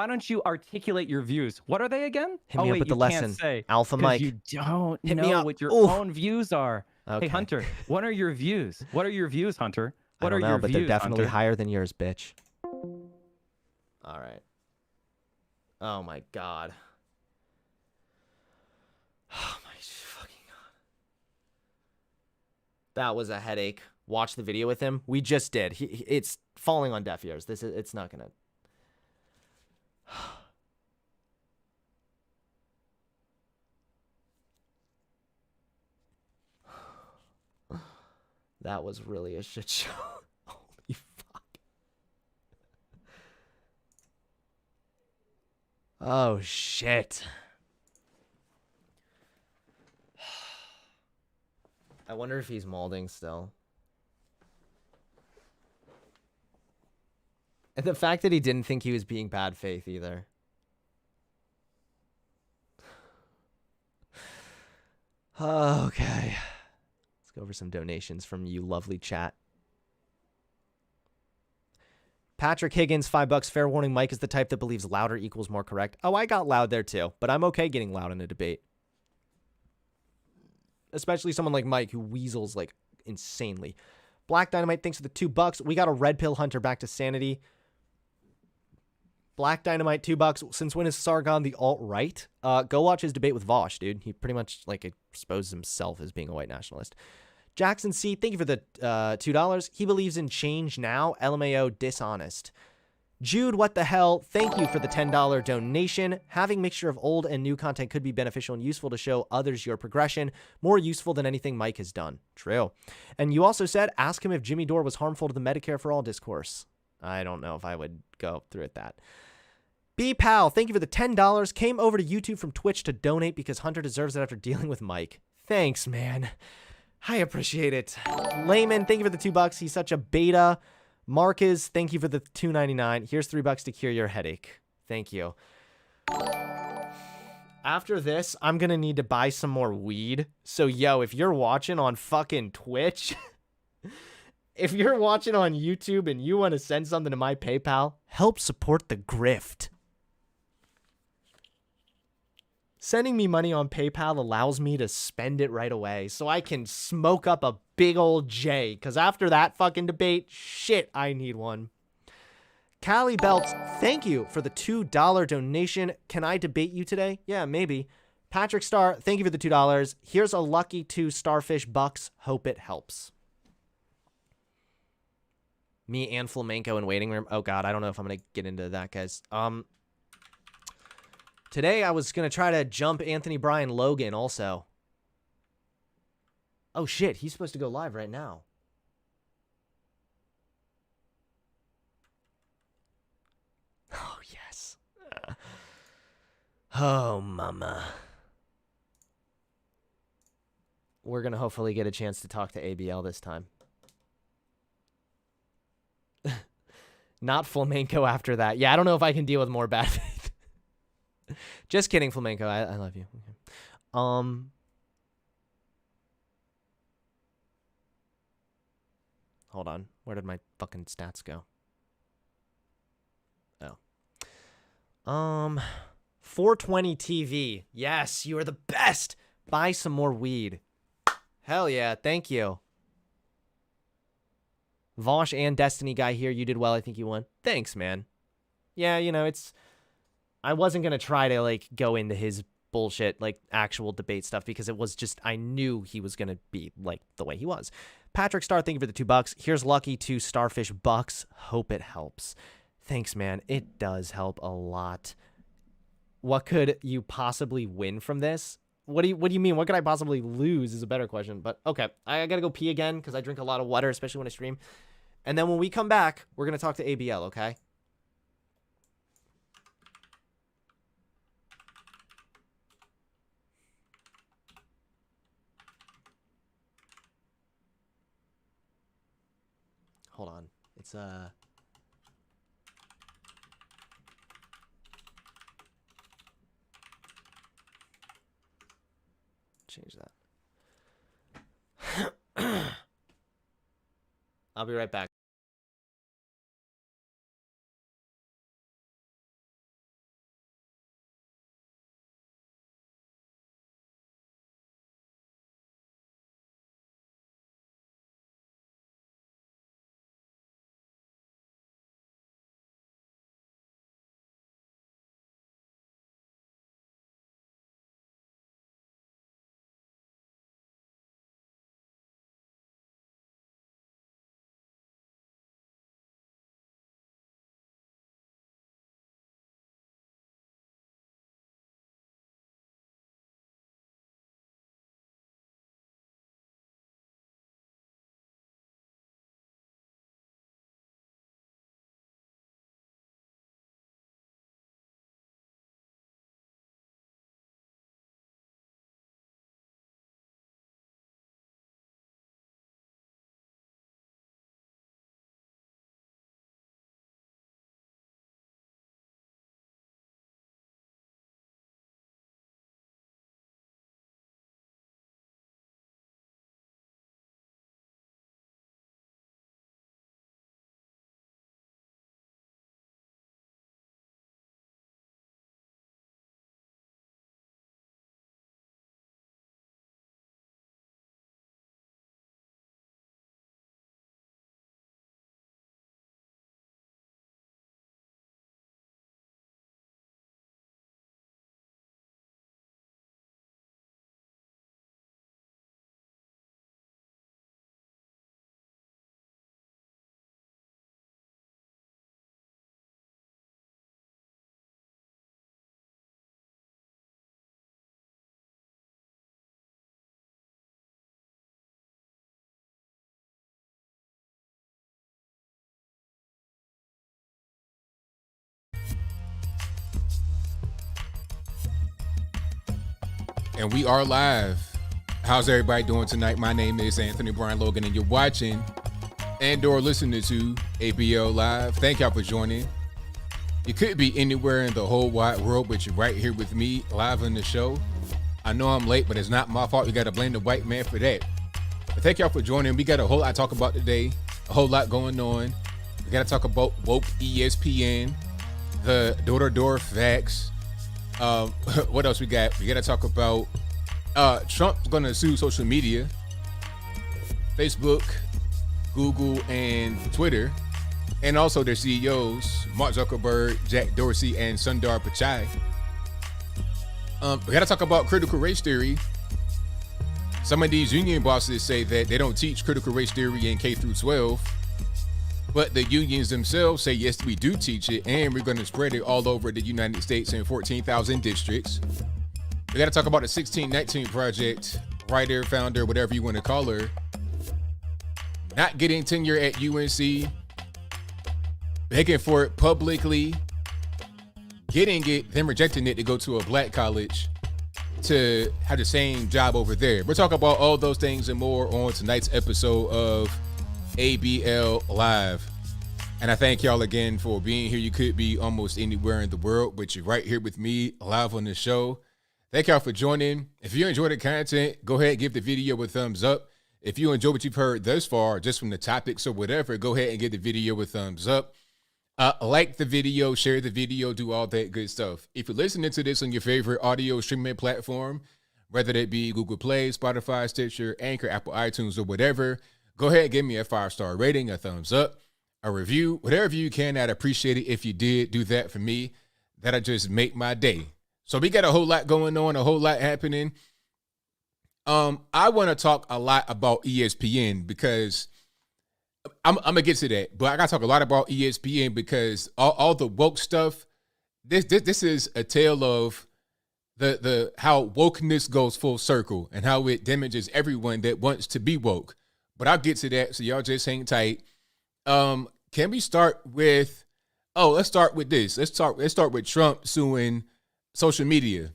don't you articulate your views? What are they again? Hit oh me up wait, with the you lesson. can't say. Alpha 'cause Mike. You don't Hit me know up. what your Ooh. own views are. Okay. Hey Hunter, what are your views? What are your views, Hunter? I What don't are know, your but views, they're definitely Hunter? higher than yours, bitch. All right. Oh my god. Oh my fucking god. That was a headache. Watch the video with him. We just did. It's falling on deaf ears. It's not gonna. That was really a shit show. Holy fuck. Oh shit. I wonder if he's molding still. And the fact that he didn't think he was being bad faith either. Okay. Let's go over some donations from you lovely chat. Patrick Higgins, $5. Fair warning, Mike is the type that believes louder equals more correct. Oh, I got loud there too, but I'm okay getting loud in a debate. Especially someone like Mike who weasels like insanely. Black Dynamite, thanks for the $2. We got a red pill Hunter back to sanity. Black Dynamite, $2. Since when is Sargon the alt-right? Go watch his debate with Vosh, dude. He pretty much like exposes himself as being a white nationalist. Jackson C, thank you for the $2. He believes in change now. LMAO, dishonest. Jude, what the hell? Thank you for the $10 donation. Having mixture of old and new content could be beneficial and useful to show others your progression. More useful than anything Mike has done. True. And you also said, ask him if Jimmy Dore was harmful to the Medicare for All discourse. I don't know if I would go through with that. B-Pal, thank you for the $10. Came over to YouTube from Twitch to donate because Hunter deserves it after dealing with Mike. Thanks, man. I appreciate it. Layman, thank you for the $2. He's such a beta. Marcus, thank you for the $2.99. Here's $3 to cure your headache. Thank you. After this, I'm gonna need to buy some more weed. So, yo, if you're watching on fucking Twitch, if you're watching on YouTube and you want to send something to my PayPal, help support the grift. Sending me money on PayPal allows me to spend it right away so I can smoke up a big old J. Because after that fucking debate, shit, I need one. Callie Belts, thank you for the $2 donation. Can I debate you today? Yeah, maybe. Patrick Starr, thank you for the $2. Here's a lucky 2 Starfish bucks. Hope it helps. Me and Flamenco in waiting room. Oh, God, I don't know if I'm going to get into that, guys. Today, I was going to try to jump Anthony Bryan Logan also. Oh, shit. He's supposed to go live right now. Oh, yes. Oh, mama. We're going to hopefully get a chance to talk to ABL this time. Not Flamenco after that. Yeah, I don't know if I can deal with more bad faith. Just kidding, Flamenco. I love you. Okay. Hold on. Where did my fucking stats go? Oh. 420 TV. Yes, you are the best. Buy some more weed. Hell yeah, thank you. Vosh and Destiny guy here, you did well. I think you won. Thanks, man. Yeah, you know, I wasn't going to try to, like, go into his bullshit, like, actual debate stuff because it was just, I knew he was going to be, like, the way he was. Patrick Star, thank you for the $2. Here's lucky to Starfish Bucks. Hope it helps. Thanks, man. It does help a lot. What could you possibly win from this? What do you mean? What could I possibly lose is a better question. But okay, I gotta go pee again because I drink a lot of water, especially when I stream. And then when we come back, we're gonna talk to ABL, okay? Hold on. It's change that. I'll be right back. And we are live. How's everybody doing tonight? My name is Anthony Brian Logan, and you're watching and/or listening to ABL Live. Thank y'all for joining. You could be anywhere in the whole wide world, but you're right here with me live on the show. I know I'm late, but it's not my fault. You got to blame the white man for that. But thank y'all for joining. We got a whole lot to talk about today, a whole lot going on. We got to talk about woke ESPN, the door-to-door facts. What else we got? We got to talk about Trump's going to sue social media, Facebook, Google, and Twitter, and also their CEOs, Mark Zuckerberg, Jack Dorsey, and Sundar Pichai. We got to talk about critical race theory. Some of these union bosses say that they don't teach critical race theory in K through 12. But the unions themselves say, yes, we do teach it, and we're going to spread it all over the United States in 14,000 districts. We got to talk about the 1619 Project, writer, founder, whatever you want to call her, not getting tenure at UNC, begging for it publicly, getting it, then rejecting it to go to a black college to have the same job over there. We're talking about all those things and more on tonight's episode of ABL Live. And I thank y'all again for being here. You could be almost anywhere in the world, but you're right here with me live on the show. Thank y'all for joining. If you enjoy the content, go ahead and give the video a thumbs up. If you enjoy what you've heard thus far, just from the topics or whatever, go ahead and give the video a thumbs up. Like the video, share the video, do all that good stuff. If you're listening to this on your favorite audio streaming platform, whether it be Google Play, Spotify, Stitcher, Anchor, Apple iTunes, or whatever. Go ahead, give me a 5-star rating, a thumbs up, a review, whatever you can. I'd appreciate it if you did do that for me. That'll just make my day. So we got a whole lot going on, a whole lot happening. I want to talk a lot about ESPN because I'm gonna get to that, but I gotta talk a lot about ESPN because all the woke stuff. This is a tale of the how wokeness goes full circle and how it damages everyone that wants to be woke. But I'll get to that, so y'all just hang tight. Can we start with? Oh, let's start with this. Let's start with Trump suing social media.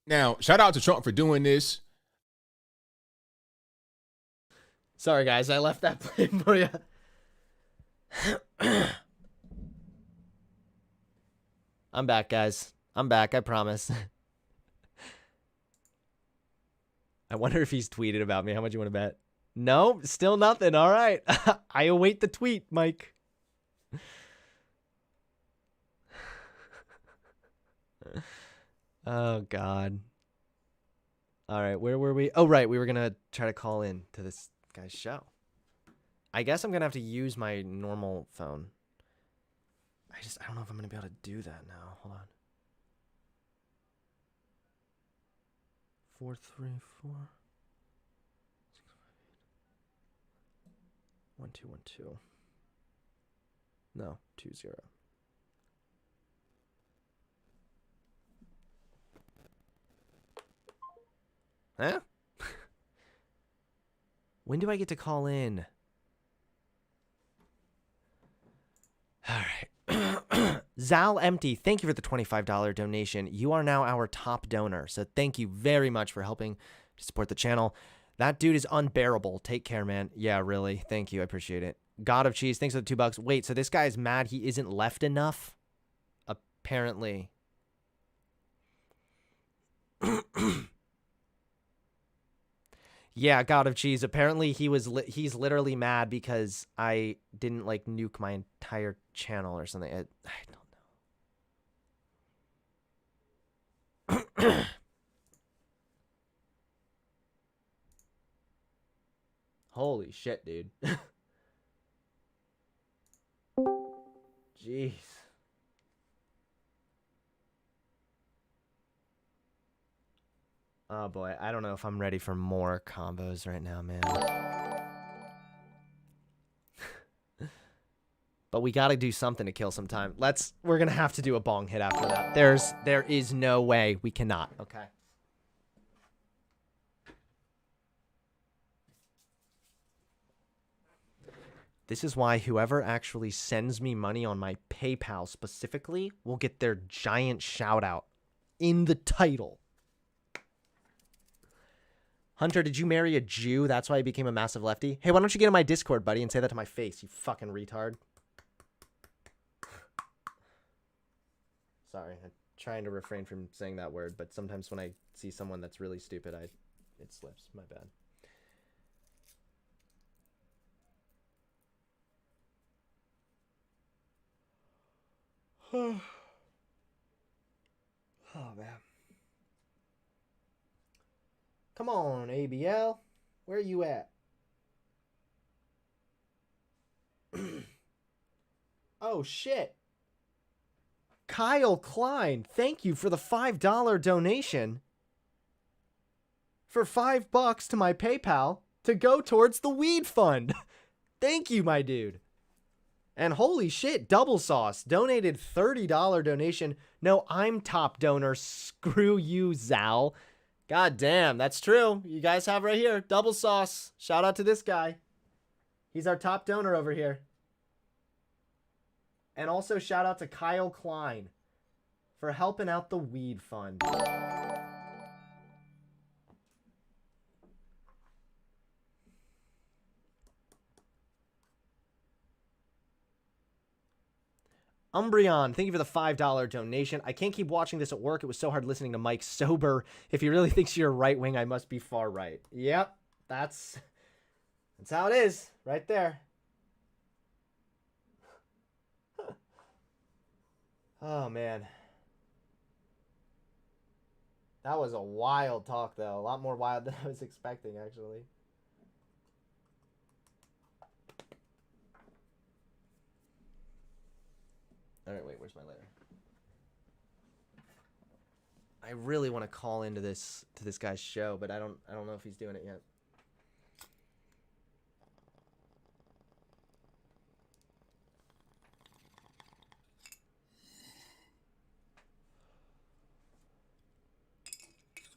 Now, shout out to Trump for doing this. Sorry, guys, I left that playing for you. I'm back, guys. I'm back, I promise. I wonder if he's tweeted about me. How much you want to bet? No, still nothing. All right. I await the tweet, Mike. Oh, God. All right, where were we? Oh, right, we were going to try to call in to this guy's show. I guess I'm going to have to use my normal phone. I don't know if I'm going to be able to do that now. Hold on. 434 1212. No, 20. Huh? When do I get to call in? All right. Zal Empty, thank you for the $25 donation. You are now our top donor, so thank you very much for helping to support the channel. That dude is unbearable. Take care, man. Yeah, really. Thank you. I appreciate it. God of Cheese, thanks for the $2. Wait, so this guy's mad he isn't left enough? Apparently. Yeah, God of Cheese. Apparently he's literally mad because I didn't like nuke my entire channel or something. I don't know. Holy shit, dude. Jeez. Oh boy, I don't know if I'm ready for more combos right now, man. But we gotta do something to kill some time. We're gonna have to do a bong hit after that. There is no way we cannot, okay? This is why whoever actually sends me money on my PayPal specifically will get their giant shout out in the title. Hunter, did you marry a Jew? That's why you became a massive lefty? Hey, why don't you get in my Discord, buddy, and say that to my face, you fucking retard. Sorry, I'm trying to refrain from saying that word, but sometimes when I see someone that's really stupid, it slips. My bad. Oh, man. Come on, ABL. Where you at? Oh, shit. Kyle Klein, thank you for the $5 donation. For $5 to my PayPal to go towards the weed fund. Thank you, my dude. And holy shit, Double Sauce donated $30 donation. No, I'm top donor. Screw you, Zal. God damn, that's true. You guys have right here, Double Sauce. Shout out to this guy. He's our top donor over here. And also shout out to Kyle Klein for helping out the weed fund. Umbreon, thank you for the $5 donation. I can't keep watching this at work. It was so hard listening to Mike sober. If he really thinks you're right wing, I must be far right. Yep, that's how it is, right there. Oh, man. That was a wild talk, though. A lot more wild than I was expecting, actually. All right, wait, where's my letter? I really want to call into this guy's show, but I don't know if he's doing it yet.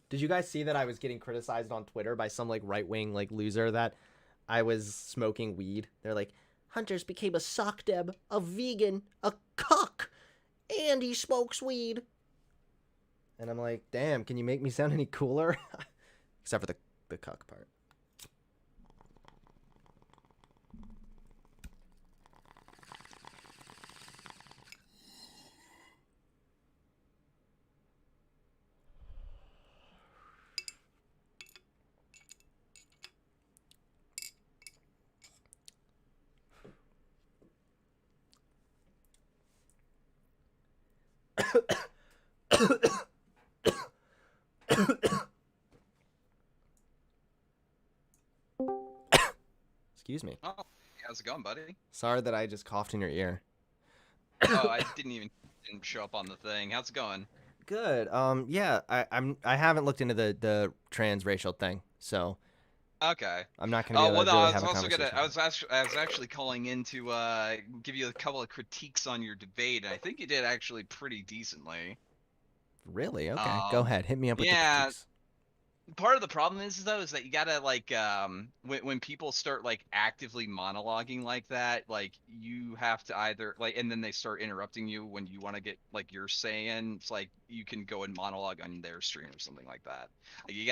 Did you guys see that I was getting criticized on Twitter by some like right-wing like loser that I was smoking weed? They're like, Hunter's became a sock deb, a vegan, a cuck, and he smokes weed. And I'm like, damn, can you make me sound any cooler? Except for the cuck part. Excuse me. Oh, how's it going, buddy? Sorry that I just coughed in your ear. Oh, I didn't show up on the thing. How's it going? Good. Yeah, I haven't looked into the transracial thing, so Okay. I'm not gonna be able to really have a conversation. I was actually calling in to give you a couple of critiques on your debate, and I think you did actually pretty decently. Really? Okay. Go ahead. Hit me up with the critiques. Part of the problem is though is that you gotta like when people start like actively monologuing like that, like you have to either like, and then they start interrupting you when you want to get like your say in. It's like you can go and monologue on their stream or something like that. Like, you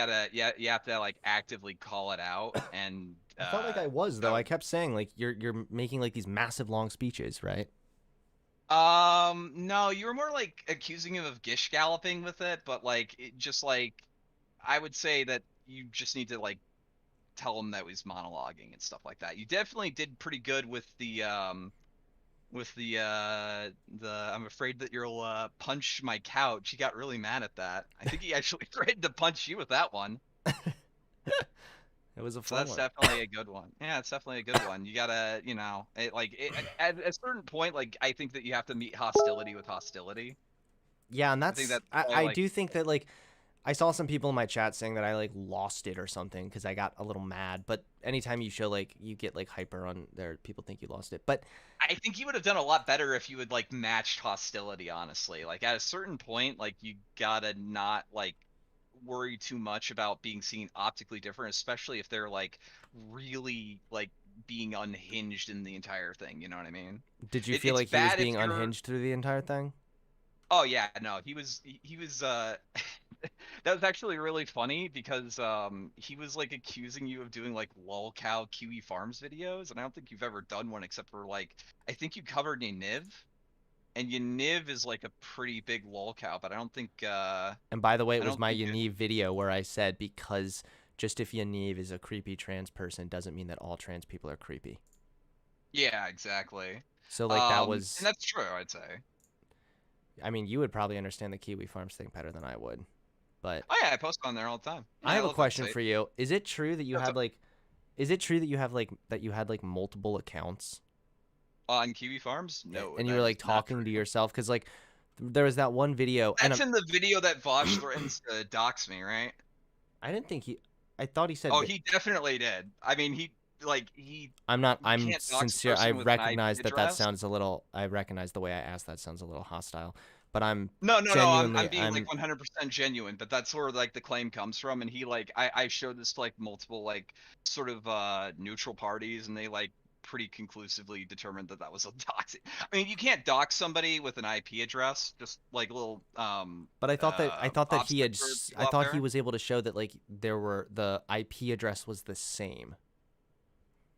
have to like actively call it out. And I felt like I was though. I kept saying like you're making like these massive long speeches, right? No, you were more like accusing him of gish galloping with it, but like it just like. I would say that you just need to like tell him that he's monologuing and stuff like that. You definitely did pretty good with the I'm afraid that you'll punch my couch. He got really mad at that. I think he actually threatened to punch you with that one. It was a So fun that's one. definitely a good one. Yeah, it's definitely a good one. You gotta, at a certain point, like I think that you have to meet hostility with hostility. Yeah, and that's I like, do think that like I saw some people in my chat saying that I like lost it or something because I got a little mad. But anytime you show like you get like hyper on there, people think you lost it. But I think you would have done a lot better if you had like matched hostility. Honestly, like at a certain point, like you gotta not like worry too much about being seen optically different, especially if they're like really like being unhinged in the entire thing. You know what I mean? did you feel like he was being unhinged through the entire thing? Oh yeah, no, he was that was actually really funny because he was like accusing you of doing like lolcow Kiwi Farms videos, and I don't think you've ever done one except for like I think you covered Yaniv, and Yaniv is like a pretty big lolcow, but I don't think And by the way, it was my Yaniv video where I said because just if Yaniv is a creepy trans person doesn't mean that all trans people are creepy. Yeah, exactly. So like that was and that's true, I'd say. I mean, you would probably understand the Kiwi Farms thing better than I would. But Oh yeah, I post on there all the time. I have a question for you. Is it true that you had like that you had like multiple accounts on Kiwi Farms? No. and you were like talking to yourself cuz like there was that one video That's in the video that Vosh threatens to dox me, right? I didn't think I thought he said Oh, he definitely did. I mean, I'm sincere. I recognize that address. sounds a little I recognize the way I asked that sounds a little hostile. But I'm No, I'm genuinely being like 100% genuine, but that's where like the claim comes from. And he like I showed this to like multiple like sort of neutral parties, and they like pretty conclusively determined that was a doxing. I mean, you can't dox somebody with an IP address, just like little But I thought that he had I thought he was able to show that like the IP address was the same.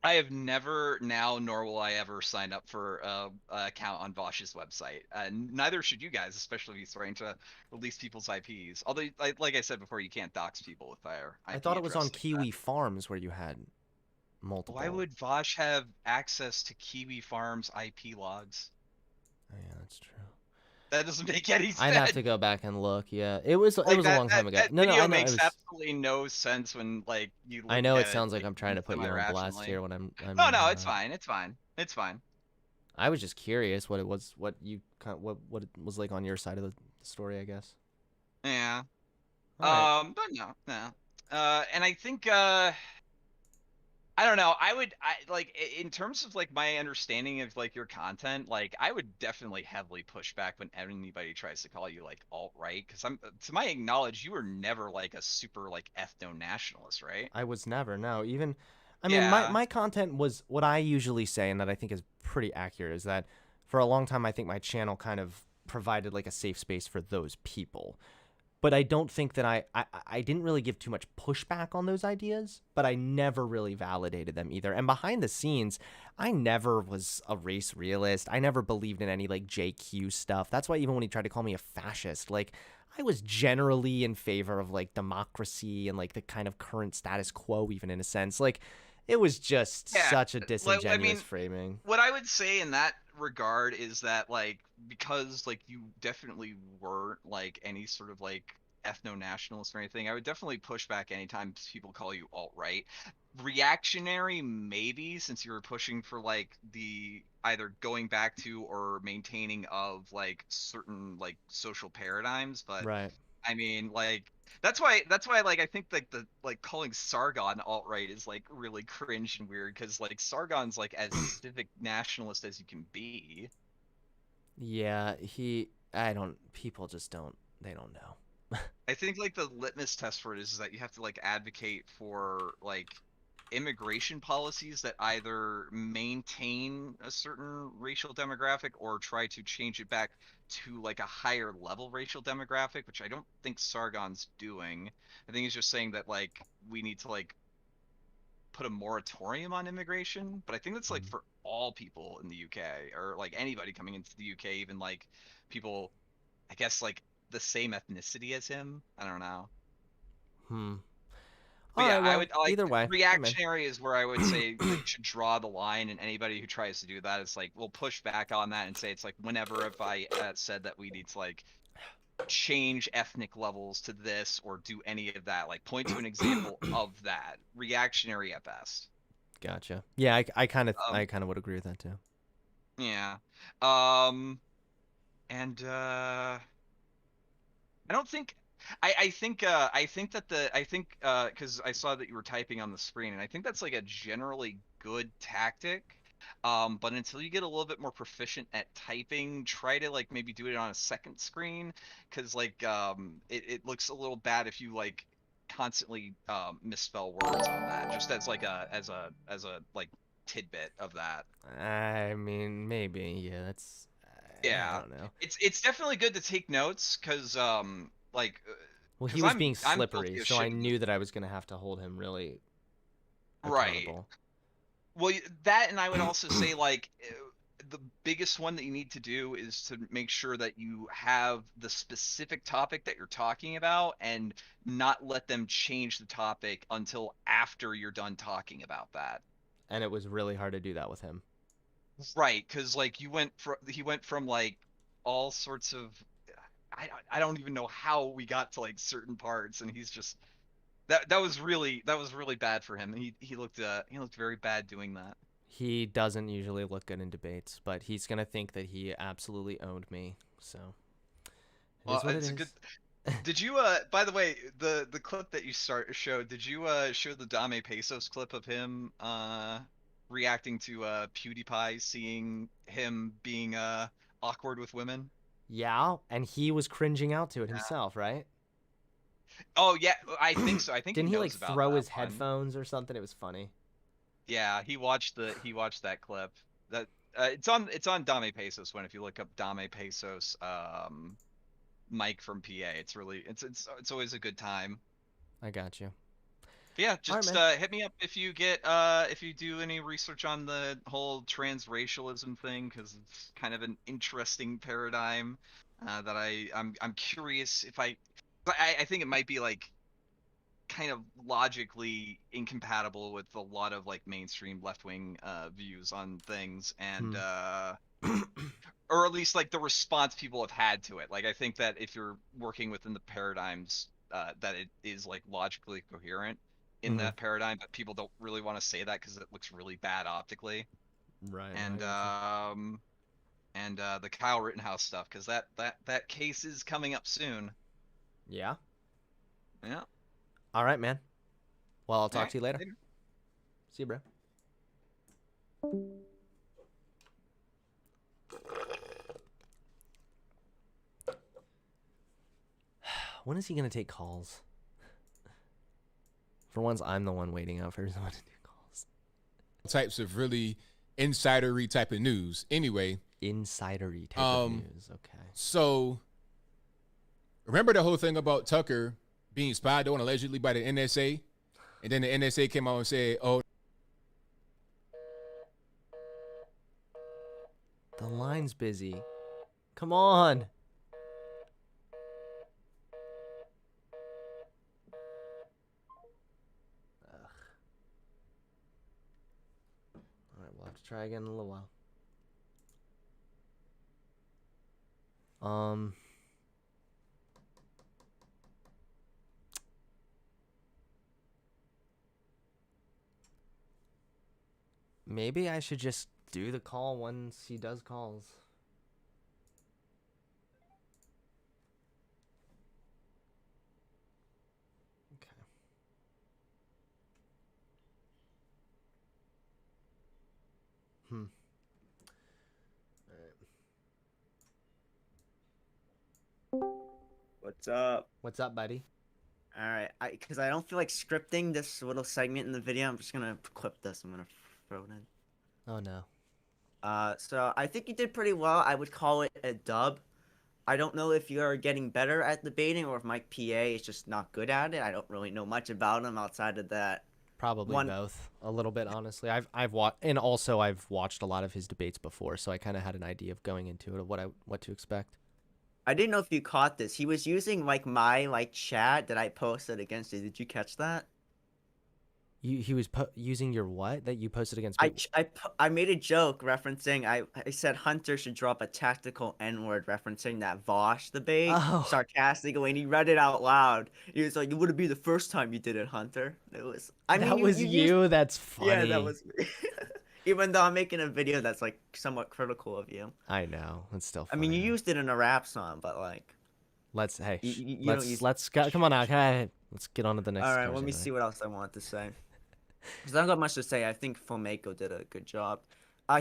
I have never now, nor will I ever sign up for an account on Vosh's website. Neither should you guys, especially if he's trying to release people's IPs. Although, like I said before, you can't dox people with their IP I thought it was on address like Kiwi that. Farms where you had multiple. Why would Vosh have access to Kiwi Farms IP logs? Oh, yeah, that's true. That doesn't make any sense. I'd have to go back and look. Yeah, it was a long time ago. That No, video I know. makes absolutely no sense when like you. I look know at it sounds like I'm trying to put you on blast semi-rationally. here when I'm No, no, not. it's fine. It's fine. It's fine. I was just curious what it was, what it was like on your side of the story, I guess. Yeah. All right. But no. And I think I don't know. I like in terms of like my understanding of like your content, like I would definitely heavily push back when anybody tries to call you like alt-right, because I'm to my knowledge, you were never like a super like ethno-nationalist, right? I was never, no. Even, I mean, Yeah. my content was what I usually say, and that I think is pretty accurate, is that for a long time, I think my channel kind of provided like a safe space for those people. But I don't think that I didn't really give too much pushback on those ideas, but I never really validated them either. And behind the scenes, I never was a race realist. I never believed in any like JQ stuff. That's why even when he tried to call me a fascist, like I was generally in favor of like democracy and like the kind of current status quo, even in a sense. Like it was just Yeah, such a like, disingenuous framing. What I would say in that regard is that like because like you definitely weren't like any sort of like ethno-nationalist or anything, I would definitely push back anytime people call you alt-right. Reactionary maybe, since you were pushing for like the either going back to or maintaining of like certain like social paradigms, but Right. I mean like that's why like I think like the like calling Sargon alt-right is like really cringe and weird, because like Sargon's like as civic nationalist as you can be. Yeah, people just don't, they don't know. I think like the litmus test for it is that you have to like advocate for like immigration policies that either maintain a certain racial demographic or try to change it back to like a higher level racial demographic, which I don't think Sargon's doing. I think he's just saying that like we need to like put a moratorium on immigration, but I think that's like for all people in the UK or like anybody coming into the UK, even like people, I guess like the same ethnicity as him. I don't know. But yeah, Alright, well, I would like either way, I'm in. reactionary is where I would say you should draw the line, and anybody who tries to do that, it's like we'll push back on that and say it's like whenever if I said that we need to like change ethnic levels to this or do any of that, like point to an example of that. Reactionary at best. Gotcha. Yeah, I kind of would agree with that too. Yeah. And I don't think I think because I saw that you were typing on the screen, and I think that's like a generally good tactic. But until you get a little bit more proficient at typing, try to like maybe do it on a second screen, because like it looks a little bad if you like constantly misspell words on that, just as like as a like tidbit of that. I mean, maybe, yeah, that's Yeah, I don't know. it's definitely good to take notes, because like Well, he 'cause was I'm- being I'm slippery, guilty of so I shitting. knew that I was going to have to hold him really Right. accountable. Well, that, and I would also say like the biggest one that you need to do is to make sure that you have the specific topic that you're talking about and not let them change the topic until after you're done talking about that. And it was really hard to do that with him. Right, because like he went from like all sorts of I don't even know how we got to like certain parts, and he's just that was really bad for him. He looked very bad doing that. He doesn't usually look good in debates, but he's going to think that he absolutely owned me. So it is what It's it a good. is. Did you by the way, the clip that you showed, did you show the Dame Pesos clip of him reacting to PewDiePie seeing him being awkward with women? Yeah, and he was cringing out to it himself, right? Oh yeah, I think so. I think Didn't he knows like about throw that his one. headphones or something? It was funny. Yeah, he watched that clip. That it's on Dame Pesos one. If you look up Dame Pesos Mike from PA, it's always a good time. I got you. But yeah, All right, just man. hit me up if you get if you do any research on the whole transracialism thing, because it's kind of an interesting paradigm that I'm curious if I think it might be like kind of logically incompatible with a lot of like mainstream left-wing views on things, and or at least like the response people have had to it. Like I think that if you're working within the paradigms, that it is like logically coherent in that paradigm, but people don't really want to say that because it looks really bad optically. Right. And the Kyle Rittenhouse stuff, because that case is coming up soon. Yeah. Yeah. All right, man. Well, I'll talk Alright, to you later. later. See you, bro. When is he gonna take calls? For once, I'm the one waiting out for someone to do calls. Types of really insidery type of news. Anyway, Insidery type of news. Okay. so remember the whole thing about Tucker being spied on allegedly by the NSA, and then the NSA came out and said, "Oh, The line's busy. Come on. Ugh. All right, we'll have to try again in a little while. Maybe I should just do the call once he does calls. Okay. What's up? What's up, buddy? All right, because I don't feel like scripting this little segment in the video. I'm just gonna clip this. I'm gonna throw it in. Oh no. So I think you did pretty well. I would call it a dub. I don't know if you're getting better at debating or if Mike PA is just not good at it. I don't really know much about him outside of that. Probably both. A little bit, honestly. I've watched, and also I've watched a lot of his debates before, so I kind of had an idea of going into it of what to expect. I didn't know if you caught this. He was using my chat that I posted against you. Did you catch that? He was using your what that you posted against me? I made a joke referencing I said Hunter should drop a tactical N-word referencing that Vosh debate sarcastically, and he read it out loud. He was like, "It wouldn't be the first time you did it, Hunter." It was. That was you. That's funny. Yeah, that was me. Even though I'm making a video that's like somewhat critical of you. I know. It's still funny. I mean, you used it in a rap song, but like. Let's You come on now. Okay, let's get on to the next. All right, let me see what else I want to say. Because I don't got much to say. I think Fomako did a good job.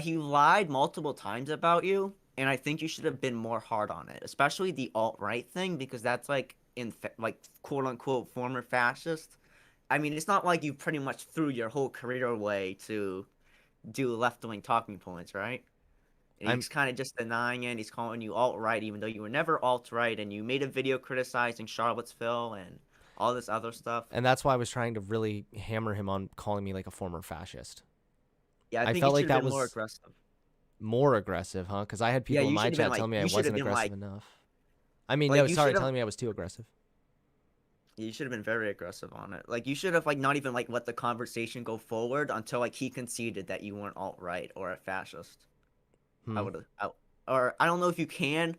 He lied multiple times about you, and I think you should have been more hard on it, especially the alt-right thing, because that's like quote-unquote former fascist. I mean, it's not like you pretty much threw your whole career away to do left-wing talking points, right? And he's kind of just denying it. He's calling you alt-right, even though you were never alt-right, and you made a video criticizing Charlottesville and all this other stuff. And that's why I was trying to really hammer him on calling me like a former fascist. Yeah, I think felt you like that been was more aggressive. More aggressive, huh? Because I had people in my chat telling me I wasn't aggressive enough. I mean, no, sorry, telling me I was too aggressive. You should have been very aggressive on it. Like, you should have not even let the conversation go forward until he conceded that you weren't alt-right or a fascist. I would have, or I don't know if you can.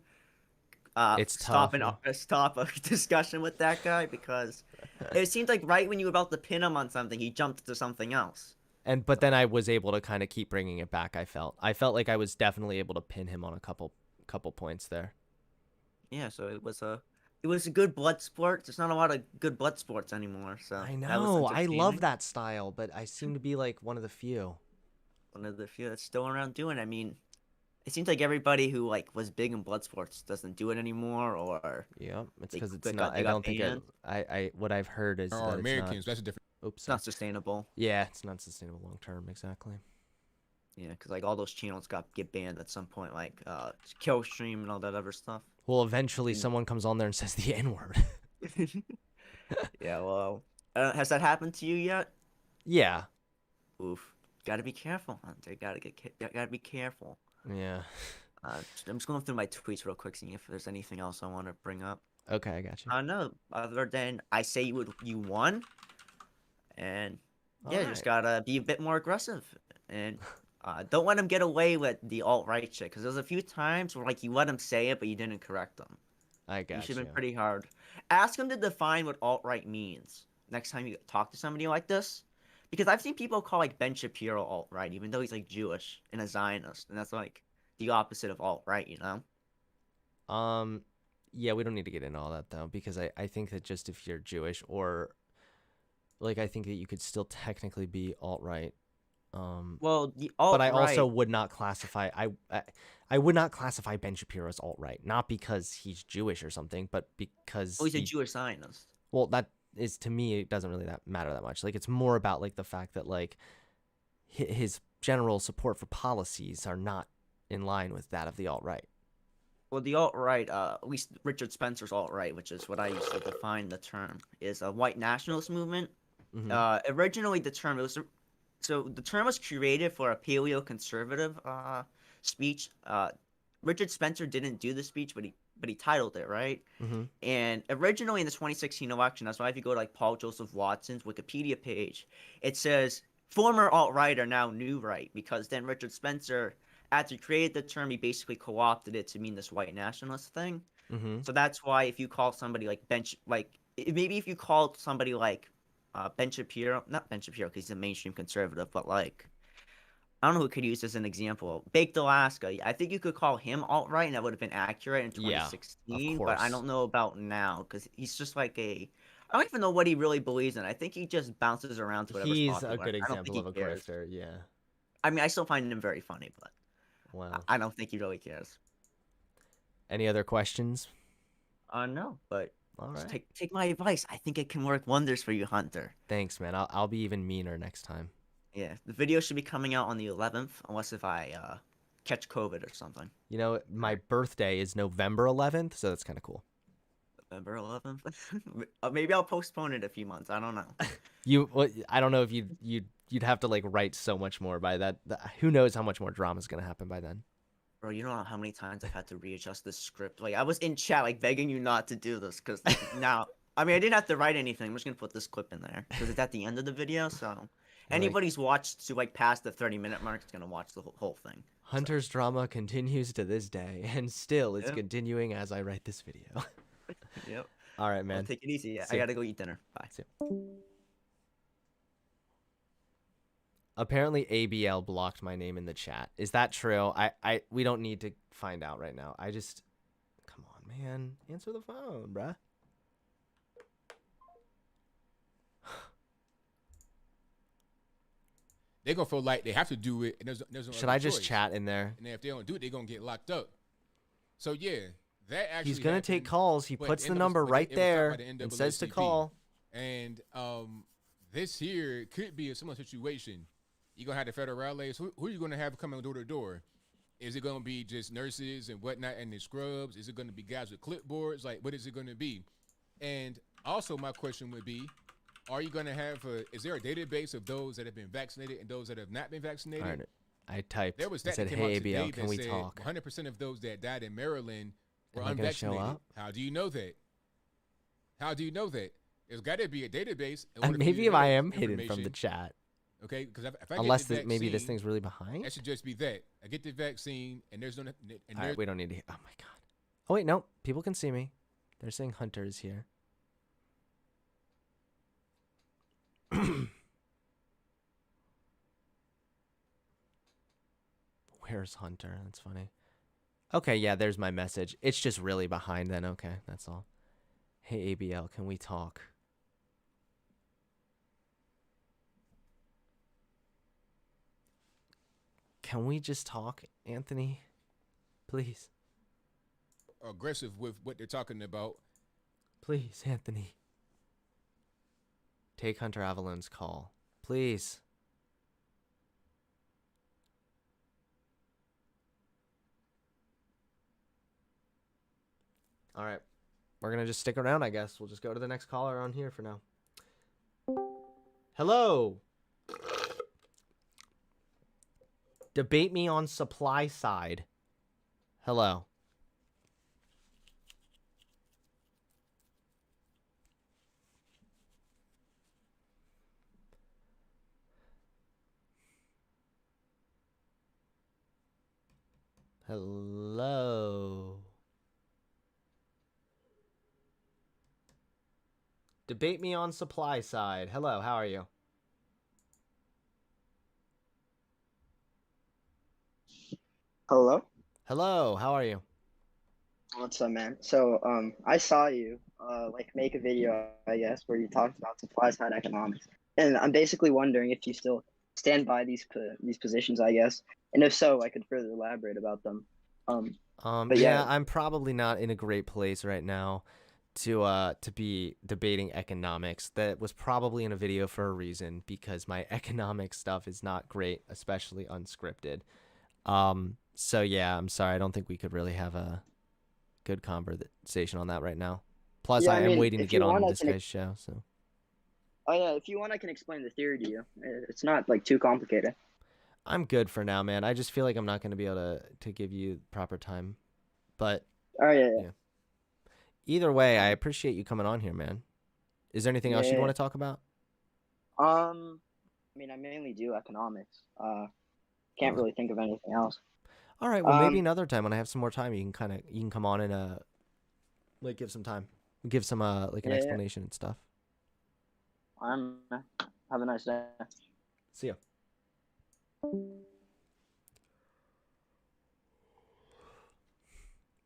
It's stop tough. Stop a discussion with that guy, because it seemed like right when you were about to pin him on something, he jumped to something else. But then I was able to kind of keep bringing it back. I felt like I was definitely able to pin him on a couple points there. Yeah, so it was a good blood sport. There's not a lot of good blood sports anymore. So I know, I love that style, but I seem to be like one of the few. One of the few that's still around doing. I mean, it seems like everybody who was big in blood sports doesn't do it anymore, or yeah, it's because it's not. I don't think I what I've heard is that Americans. It's not, that's a different. Oops, it's not sustainable. Yeah, it's not sustainable long term. Exactly. Yeah, because all those channels get banned at some point, like Killstream and all that other stuff. Well, eventually someone comes on there and says the N-word. Yeah, well, has that happened to you yet? Yeah. Oof. Gotta be careful, Hunter. Gotta be careful. Yeah. I'm just going through my tweets real quick, seeing if there's anything else I want to bring up. Okay, I got you. No, other than I say you won, and yeah, All just right. gotta be a bit more aggressive. And Don't let him get away with the alt-right shit, because there's a few times where like you let him say it, but you didn't correct him. I You got should have you. been pretty hard. Ask him to define what alt-right means next time you talk to somebody like this. Because I've seen people call like Ben Shapiro alt-right, even though he's like Jewish and a Zionist, and that's like the opposite of alt-right, you know? Yeah, we don't need to get into all that though, because I think that just if you're Jewish or like I think that you could still technically be alt-right. Well, the but I alt-right. also would not classify I would not classify Ben Shapiro as alt-right, not because he's Jewish or something, but because Oh, he's a Jewish Zionist. well, that is to me it doesn't really that matter that much. Like it's more about like the fact that like his general support for policies are not in line with that of the alt-right. Well, the alt-right, at least Richard Spencer's alt-right, which is what I used to define the term, is a white nationalist movement. Originally, the term the term was created for a paleo-conservative speech. Richard Spencer didn't do the speech, but he titled it, right? And originally in the 2016 election, that's why if you go to like Paul Joseph Watson's Wikipedia page, it says former alt-right are now new right, because then Richard Spencer, after he created the term, he basically co-opted it to mean this white nationalist thing. So that's why if you call somebody like maybe if you called somebody like Ben Shapiro, not Ben Shapiro because he's a mainstream conservative, but like, I don't know who could use as an example. Baked Alaska. I think you could call him alt-right and that would have been accurate in 2016, but I don't know about now because he's just like I don't even know what he really believes in. I think he just bounces around to whatever's He's popular. a good I don't example think of a he cares. grifter, yeah. I mean, I still find him very funny, but Wow. I don't think he really cares. Any other questions? No, but All just right. take my advice. I think it can work wonders for you, Hunter. Thanks, man. I'll be even meaner next time. Yeah, the video should be coming out on the 11th, unless if I catch COVID or something. You know, my birthday is November 11th, so that's kind of cool. November 11th? Maybe I'll postpone it a few months. I don't know. I don't know if you'd have to like write so much more by that. Who knows how much more drama is gonna happen by then? Bro, you don't know how many times I've had to readjust the script. Like I was in chat, like begging you not to do this, because now, I mean, I didn't have to write anything. I'm just gonna put this clip in there because it's at the end of the video. So anybody's watched to like past the 30-minute mark is gonna watch the whole thing. Hunter's drama continues to this day, and still it's Yep. continuing as I write this video. Yep. All right, man. Well, take it easy. See I ya. gotta go eat dinner. Bye. See ya. Apparently ABL blocked my name in the chat. Is that true? We don't need to find out right now. Come on, man. Answer the phone, bruh. They're gonna feel like they have to do it, and there's no Should other I just choice. chat in there? And if they don't do it, they're gonna get locked up. So yeah, that actually He's gonna take happened, calls. He but puts the NAACP number right it was talked there about the and says to NAACP. call. And this here could be a similar situation. You're gonna have the federal rallies. Who are you gonna have coming door to door? Is it gonna be just nurses and whatnot and the scrubs? Is it gonna be guys with clipboards? Like, what is it gonna be? And also, my question would be, are you gonna have is there a database of those that have been vaccinated and those that have not been vaccinated? All right. I typed. There was I that said, came out "Hey today ABL, that can we said talk?" 100% of those that died in Maryland were Am I gonna show unvaccinated. up? How do you know that? How do you know that? There's got to be a database. in order for you Maybe to if know I that am hidden from the information. chat. Okay, because if I Unless get the maybe this vaccine, thing's really behind. that should just be that. I get the vaccine, and there's no. And All right, we don't need to. Oh my god. Oh wait, no. People can see me. They're saying Hunter is here. Where's Hunter? That's funny. Okay, yeah, there's my message. It's just really behind then. Okay, that's all. Hey ABL, can we talk? Can we just talk, Anthony? Please. aggressive with what they're talking about. Please, Anthony. Take Hunter Avalon's call. Please. All right. We're going to just stick around, I guess. We'll just go to the next caller on here for now. Hello. Debate me on supply side. Hello. Hello. Debate me on supply side. Hello, how are you? Hello? Hello, how are you? What's up, man? So, I saw you, make a video, I guess, where you talked about supply side economics, and I'm basically wondering if you still stand by these positions, I guess, and if so, I could further elaborate about them. But Yeah, yeah, I'm probably not in a great place right now to be debating economics. That was probably in a video for a reason because my economic stuff is not great, especially unscripted. So yeah, I'm sorry. I don't think we could really have a good conversation on that right now. Plus, yeah, I I am mean, waiting to if get you want, on I this can. guy's show. So Oh yeah, if you want, I can explain the theory to you. It's not like too complicated. I'm good for now, man. I just feel like I'm not going to be able to give you proper time. But Oh yeah, yeah. Either way, I appreciate you coming on here, man. Is there anything else you'd yeah. want to talk about? I mean, I mainly do economics. Can't really think of anything else. All right, well maybe another time when I have some more time, you can come on and like give some time, give some like an Yeah, yeah. explanation and stuff. Have a nice day. See ya.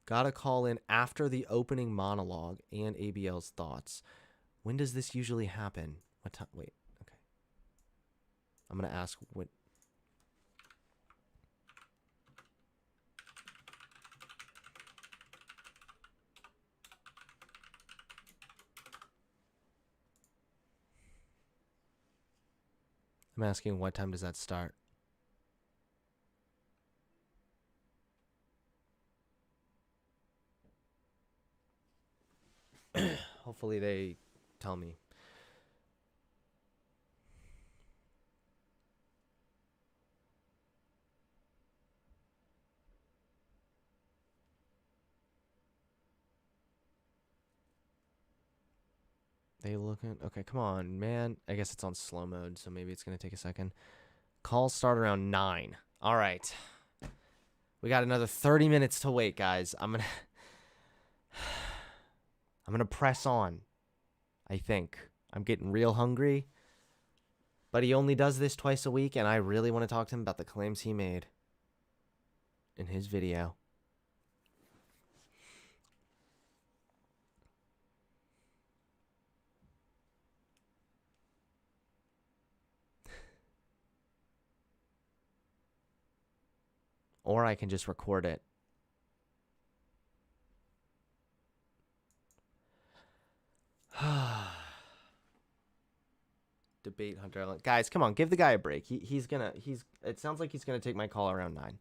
Gotta call in after the opening monologue and ABL's thoughts. When does this usually happen? What time? Wait, okay. I'm gonna ask when. I'm asking what time does that start? Hopefully they tell me. They looking okay, come on, man. I guess it's on slow mode, so maybe it's gonna take a second. Calls start around 9. All right. We got another 30 minutes to wait, guys. I'm gonna press on. I think. I'm getting real hungry. But he only does this twice a week, and I really want to talk to him about the claims he made in his video. Or I can just record it. Debate Hunter Allen. Guys, come on, give the guy a break. It sounds like he's gonna take my call around 9.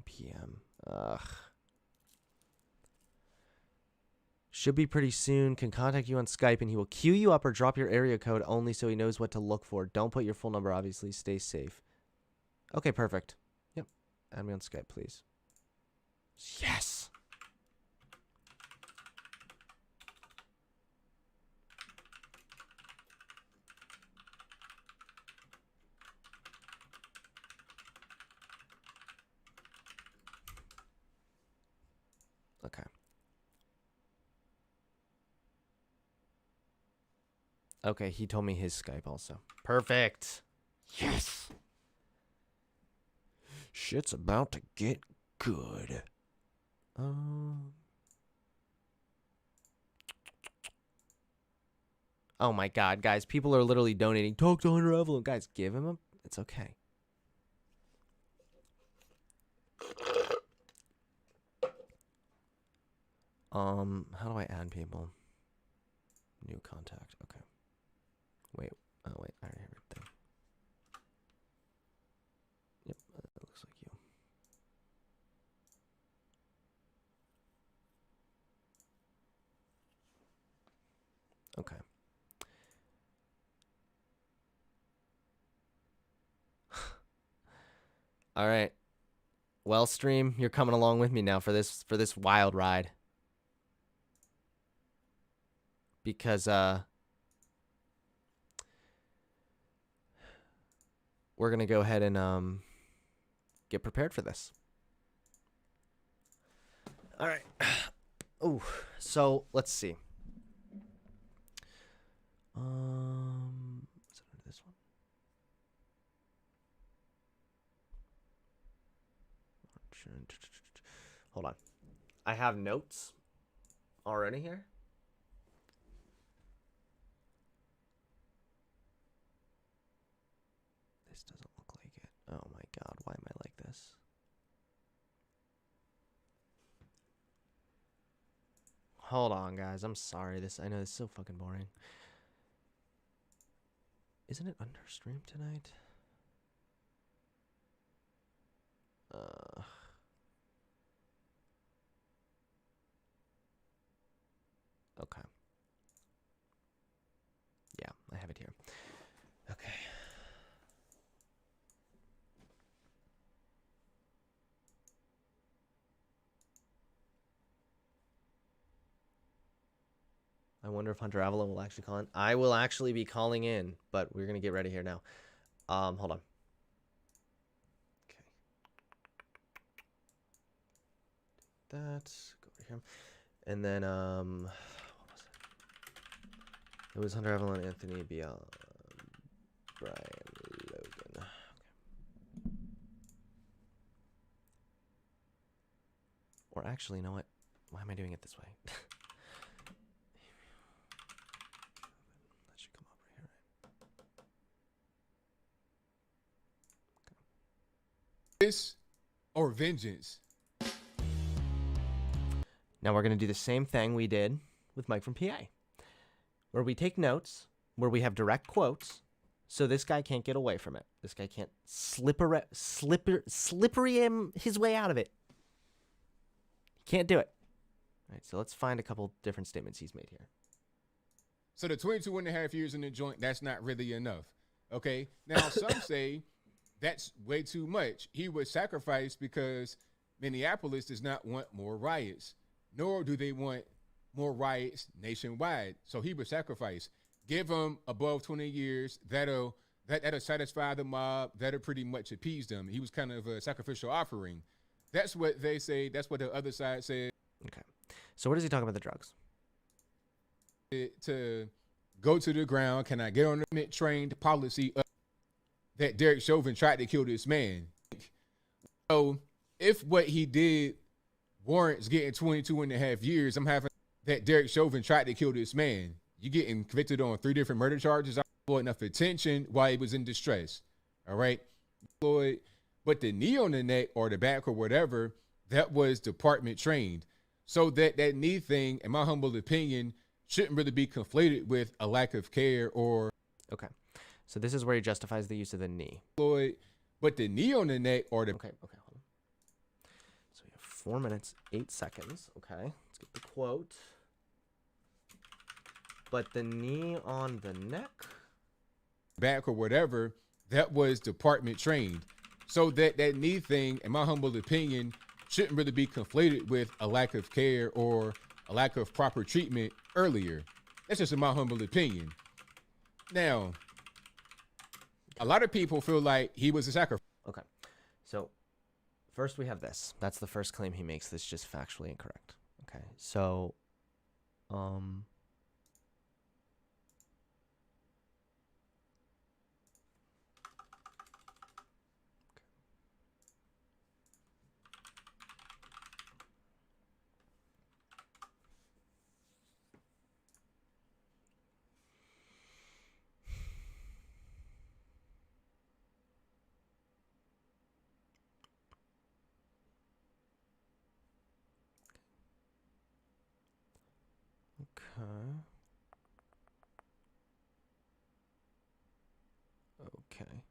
PM. Ugh. Should be pretty soon. Can contact you on Skype and he will queue you up or drop your area code only so he knows what to look for. Don't put your full number, obviously. Stay safe. Okay, perfect. Yep. Add me on Skype, please. Yes. Okay. Okay, he told me his Skype also. Perfect. Yes. Shit's about to get good. Oh my god, guys. People are literally donating. Talk to Hunter Evelyn. Guys, give him a... It's okay. How do I add people? New contact. Okay. Wait. Oh, wait. I already have everything. Yep. That looks like you. Okay. All right. Well, stream, you're coming along with me now for this wild ride. Because we're going to go ahead and get prepared for this. All right. Oh, so let's see. Is it under this one? Hold on. I have notes already here. This doesn't look like it. Oh my god, why am I like this? Hold on, guys. I'm sorry. I know this is so fucking boring. Isn't it under stream tonight? Okay. Yeah, I have it here. Okay. I wonder if Hunter Avila will actually call in. I will actually be calling in, but we're gonna get ready here now. Hold on. Okay. That go over here, and then what was it? It was Hunter Avila and Anthony Brian Logan. Okay. Or actually, you know what? Why am I doing it this way? This or vengeance? Now we're going to do the same thing we did with Mike from PA, where we take notes, where we have direct quotes, so this guy can't get away from it. This guy can't slippery his way out of it. He can't do it. All right, so let's find a couple different statements he's made here. So the 22 and a half years in the joint, that's not really enough. Okay. Now some say that's way too much. He was sacrificed because Minneapolis does not want more riots, nor do they want more riots nationwide. So he was sacrificed. Give him above 20 years. That'll satisfy the mob. That'll pretty much appease them. He was kind of a sacrificial offering. That's what they say. That's what the other side said. Okay. So what is he talking about the drugs? To go to the ground. Can I get on the trained policy that Derek Chauvin tried to kill this man? So if what he did warrants getting 22 and a half years, I'm having that Derek Chauvin tried to kill this man. You're getting convicted on 3 different murder charges. I brought enough attention while he was in distress. All right. Floyd, but the knee on the neck or the back or whatever, that was department trained. So that knee thing, in my humble opinion, shouldn't really be conflated with a lack of care or. Okay. So this is where he justifies the use of the knee. Floyd, but the knee on the neck or the. Okay, hold on. So we have 4 minutes, 8 seconds. Okay, let's get the quote. But the knee on the neck? Back or whatever, that was department trained. So that knee thing, in my humble opinion, shouldn't really be conflated with a lack of care or a lack of proper treatment earlier. That's just in my humble opinion. Now, a lot of people feel like he was a sacrifice. Okay. So first we have this. That's the first claim he makes that's just factually incorrect. Okay. So Okay.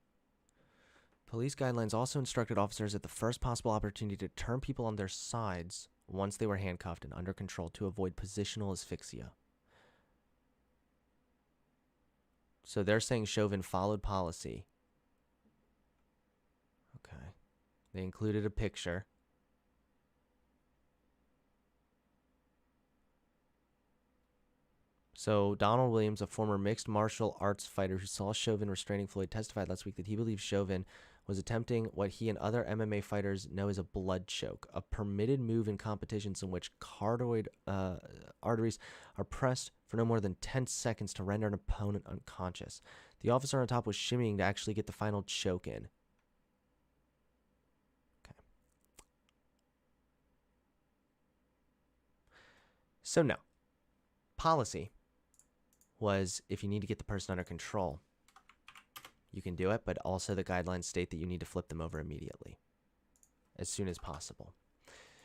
Police guidelines also instructed officers at the first possible opportunity to turn people on their sides once they were handcuffed and under control to avoid positional asphyxia. So they're saying Chauvin followed policy. Okay. They included a picture. So Donald Williams, a former mixed martial arts fighter who saw Chauvin restraining Floyd, testified last week that he believes Chauvin was attempting what he and other MMA fighters know as a blood choke, a permitted move in competitions in which carotid arteries are pressed for no more than 10 seconds to render an opponent unconscious. The officer on top was shimmying to actually get the final choke in. Okay. So no. Policy was if you need to get the person under control, you can do it, but also the guidelines state that you need to flip them over immediately, as soon as possible.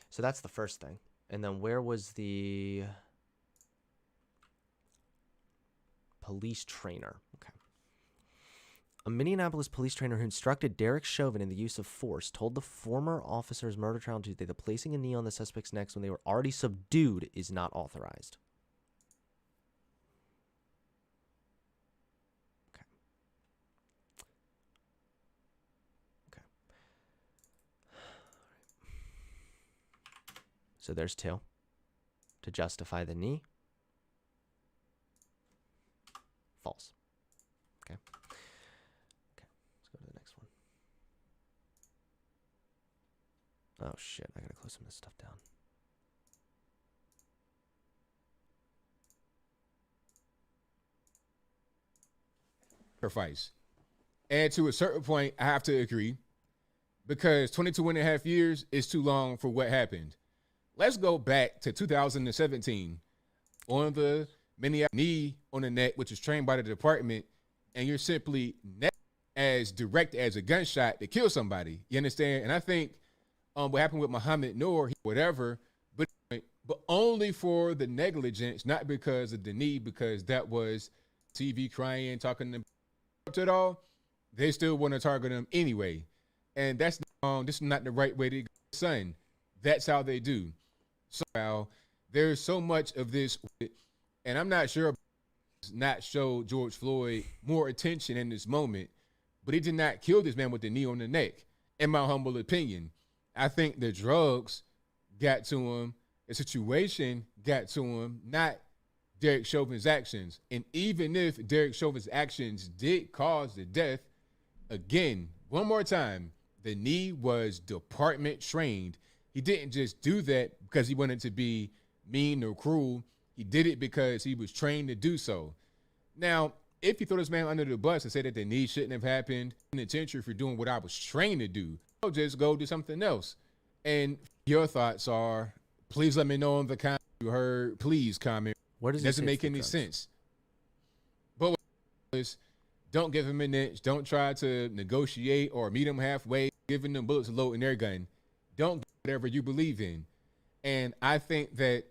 So that's the first thing. And then where was the police trainer? Okay. A Minneapolis police trainer who instructed Derek Chauvin in the use of force told the former officer's murder trial on Tuesday that placing a knee on the suspect's neck when they were already subdued is not authorized. So there's two. To justify the knee. False. Okay. Okay. Let's go to the next one. Oh shit, I gotta close some of this stuff down. Sacrifice. And to a certain point, I have to agree, because 22 and a half years is too long for what happened. Let's go back to 2017 on the Minneapolis knee on the neck, which was trained by the department, and you're simply as direct as a gunshot to kill somebody. You understand? And I think what happened with Muhammad Noor, whatever, but only for the negligence, not because of the knee, because that was TV crying, talking to it all. They still want to target him anyway. And that's this is not the right way to go, son. That's how they do. So there's so much of this, and I'm not sure not show George Floyd more attention in this moment, but he did not kill this man with the knee on the neck, in my humble opinion. I think the drugs got to him, the situation got to him, not Derek Chauvin's actions. And even if Derek Chauvin's actions did cause the death, again, one more time, the knee was department trained. He didn't just do that because he wanted to be mean or cruel. He did it because he was trained to do so. Now, if you throw this man under the bus and say that the knee shouldn't have happened, penitentiary for doing what I was trained to do, I'll just go do something else. And your thoughts are, please let me know in the comments you heard. Please comment. What does it doesn't make any sense. But don't give him an inch. Don't try to negotiate or meet him halfway, giving them bullets to load in their gun. Don't do whatever you believe in. And I think that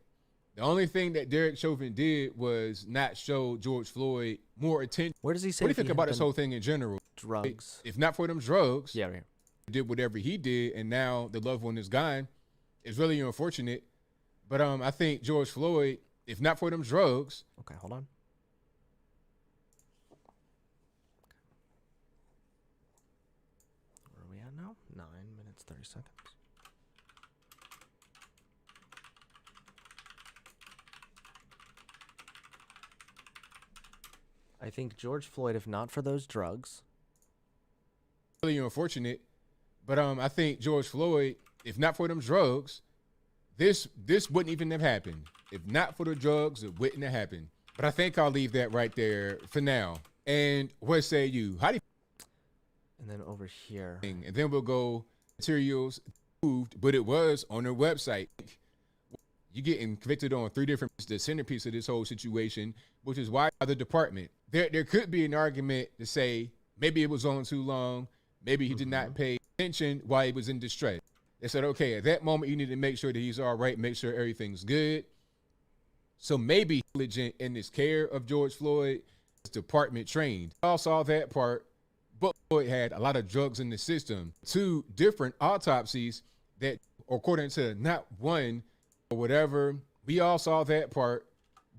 the only thing that Derek Chauvin did was not show George Floyd more attention. Where does he say? What do you think about this whole thing in general? Drugs. If not for them drugs, yeah, right. Did whatever he did, and now the loved one is gone. It's really unfortunate. But I think George Floyd, if not for them drugs. Okay, hold on. Where are we at now? 9 minutes, 30 seconds. I think George Floyd, if not for those drugs. Really unfortunate. But I think George Floyd, if not for them drugs, this wouldn't even have happened. If not for the drugs, it wouldn't have happened. But I think I'll leave that right there for now. And what say you? How do you? And then over here. And then we'll go materials moved, but it was on their website. You getting convicted on 3 different, the centerpiece of this whole situation, which is why the department. There could be an argument to say maybe it was on too long. Maybe he did not pay attention while he was in distress. They said, okay, at that moment, you need to make sure that he's all right, make sure everything's good. So maybe negligent in his care of George Floyd, his department trained. I all saw that part, but Floyd had a lot of drugs in the system. 2 different autopsies that, according to not one or whatever, we all saw that part.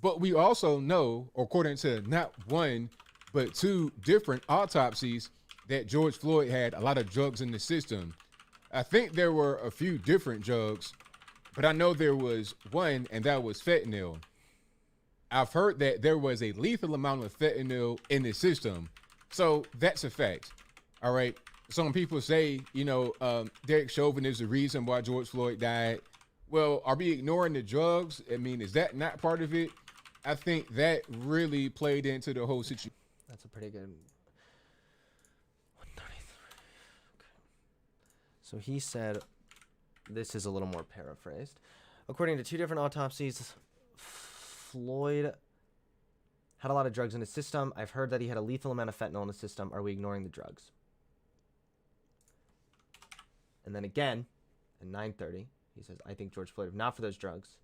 But we also know, according to not one, but 2 different autopsies, that George Floyd had a lot of drugs in the system. I think there were a few different drugs, but I know there was one, and that was fentanyl. I've heard that there was a lethal amount of fentanyl in the system. So that's a fact. All right. Some people say, Derek Chauvin is the reason why George Floyd died. Well, are we ignoring the drugs? I mean, is that not part of it? I think that really played into the whole situation. That's a pretty good. 133. Okay. So he said, this is a little more paraphrased. According to 2 different autopsies, Floyd had a lot of drugs in his system. I've heard that he had a lethal amount of fentanyl in his system. Are we ignoring the drugs? And then again, at 9:30, he says, I think George Floyd, if not for those drugs.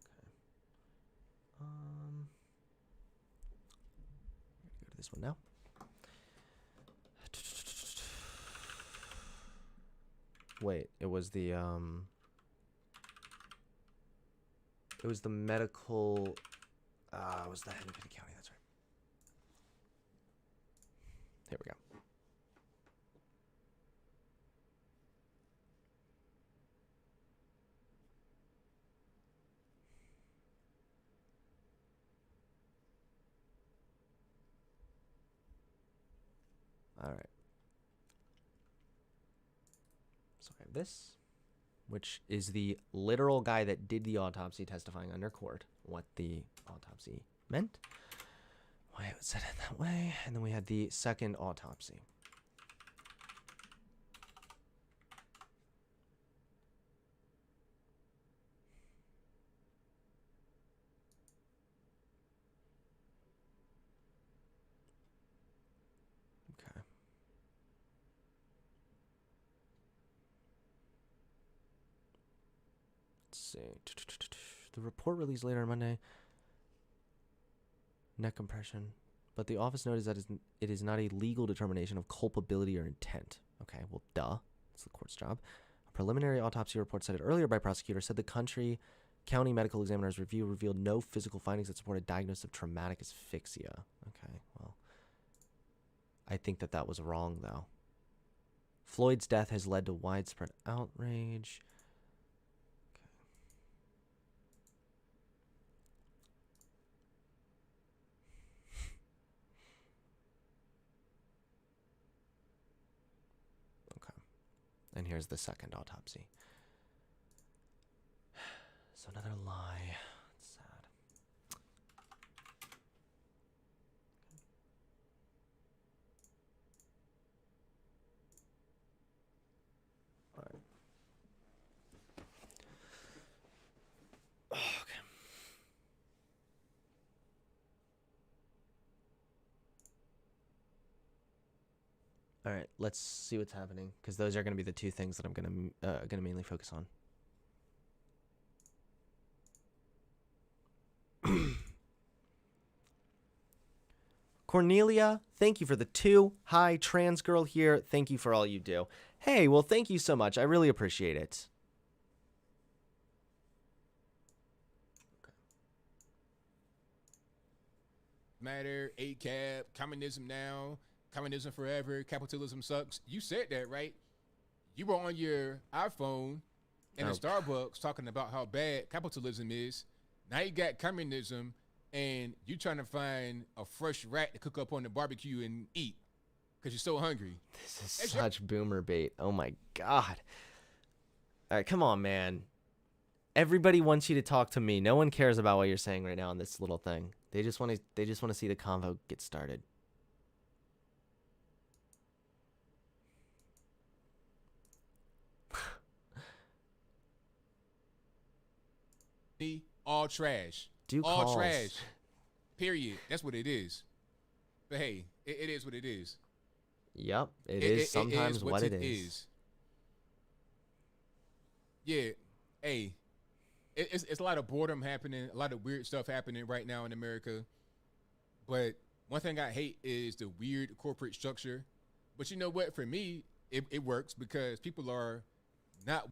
Okay. Go to this one now. Wait, it was the medical, it was the Henry County, that's right. Here we go. All right. So I have this, which is the literal guy that did the autopsy testifying under court, what the autopsy meant, why it was said it that way, and then we had the second autopsy. Okay. Let's see. The report released later on Monday. Neck compression. But the office noted that it is not a legal determination of culpability or intent. Okay, well, duh. It's the court's job. A preliminary autopsy report cited earlier by prosecutor said the county medical examiner's review revealed no physical findings that support a diagnosis of traumatic asphyxia. Okay, well, I think that was wrong, though. Floyd's death has led to widespread outrage. And here's the second autopsy. So another lie. It's sad. All right. Okay. All right, let's see what's happening, because those are going to be the 2 things that I'm going to mainly focus on. Cornelia, thank you for the 2. Hi, trans girl here. Thank you for all you do. Hey, well, thank you so much. I really appreciate it. Matter, ACAB, communism now. Communism forever, capitalism sucks. You said that, right? You were on your iPhone in a Starbucks talking about how bad capitalism is. Now you got communism, and you trying to find a fresh rat to cook up on the barbecue and eat because you're so hungry. This is such boomer bait. Oh my God. All right, come on, man. Everybody wants you to talk to me. No one cares about what you're saying right now on this little thing. They just want to see the convo get started. All trash. All calls. trash. Period. That's what it is. But hey, it is what it is. Yep, it is sometimes what it is. Yeah. Hey, it's a lot of boredom happening, a lot of weird stuff happening right now in America. But one thing I hate is the weird corporate structure. But you know what? For me, it works because people are not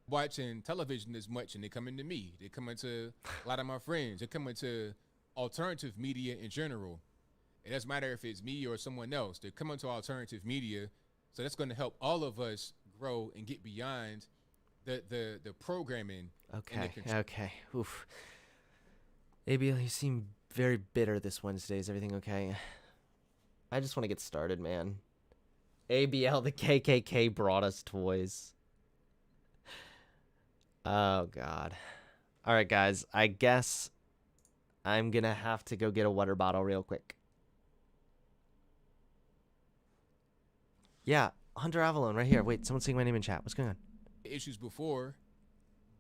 watching television as much, and they come into me. They come into a lot of my friends. They come into alternative media in general. It doesn't matter if it's me or someone else. They come into alternative media So that's going to help all of us grow and get beyond the programming. Okay. Okay. Oof. ABL, you seem very bitter this Wednesday. Is everything okay? I just want to get started, man. ABL, the KKK brought us toys. Oh, God. All right, guys. I guess I'm going to have to go get a water bottle real quick. Yeah, Hunter Avalon right here. Wait, someone's saying my name in chat. What's going on? Issues before,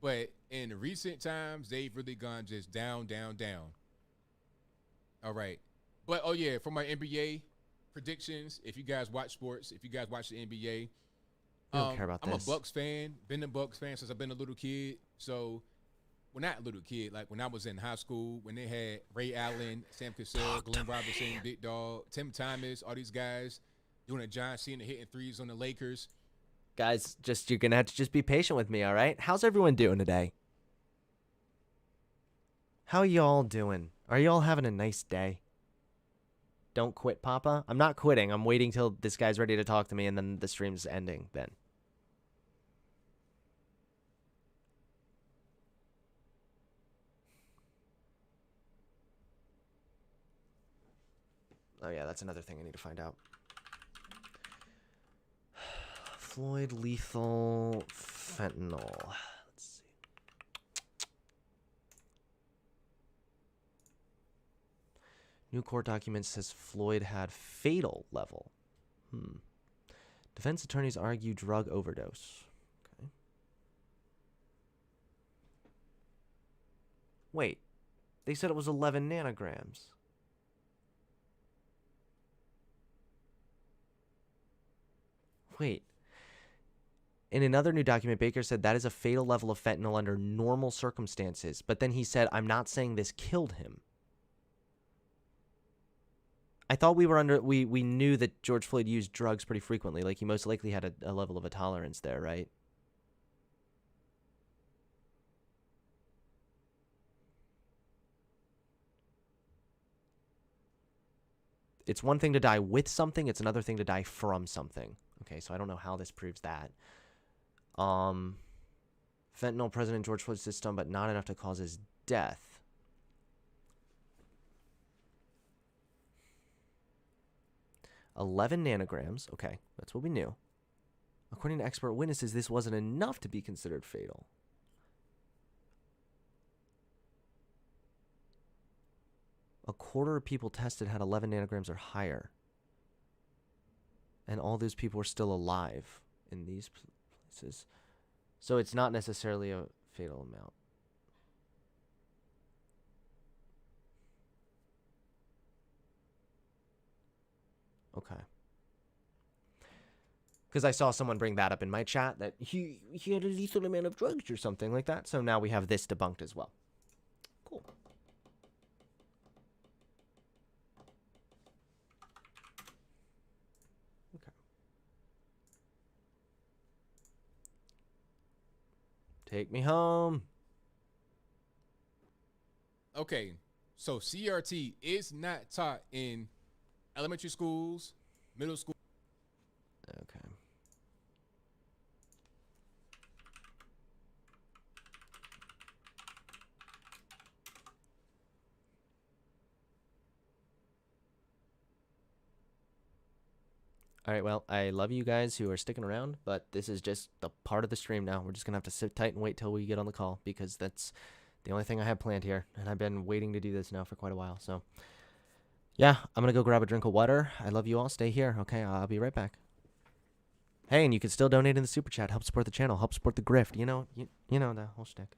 but in recent times, they've really gone just down, down, down. All right. But, oh, yeah, for my NBA predictions, if you guys watch sports, if you guys watch the NBA, I don't care about I'm this. a Bucks fan, been a Bucks fan since I've been a little kid. So, well, not a little kid, like when I was in high school, when they had Ray Allen, Sam Cassell, Glenn Robinson, Big Dog, Tim Thomas, all these guys doing a John Cena hitting threes on the Lakers. Guys, you're going to have to just be patient with me, all right? How's everyone doing today? How y'all doing? Are y'all having a nice day? Don't quit, Papa. I'm not quitting. I'm waiting till this guy's ready to talk to me, and then the stream's ending then. Oh, yeah, that's another thing I need to find out. Floyd lethal fentanyl. Let's see. New court document says Floyd had fatal level. Defense attorneys argue drug overdose. Okay. Wait. They said it was 11 nanograms. Wait. In another new document, Baker said that is a fatal level of fentanyl under normal circumstances. But then he said, I'm not saying this killed him. I thought we knew that George Floyd used drugs pretty frequently. Like, he most likely had a level of a tolerance there, right? It's one thing to die with something. It's another thing to die from something. Okay, so I don't know how this proves that. Fentanyl, President George Floyd's system, but not enough to cause his death. $11 nanograms. Okay, that's what we knew. According to expert witnesses, this wasn't enough to be considered fatal. A quarter of people tested had 11 nanograms or higher. And all those people were still alive in these places. So it's not necessarily a fatal amount. Okay. Because I saw someone bring that up in my chat, that he had a lethal amount of drugs or something like that. So now we have this debunked as well. Cool. Okay. Take me home. Okay, so CRT is not taught in elementary schools, middle school. Okay. All right, well, I love you guys who are sticking around, but this is just the part of the stream now. We're just going to have to sit tight and wait till we get on the call, because that's the only thing I have planned here, and I've been waiting to do this now for quite a while. So, yeah, I'm going to go grab a drink of water. I love you all. Stay here, okay? I'll be right back. Hey, and you can still donate in the Super Chat. Help support the channel. Help support the grift. You know the whole shtick.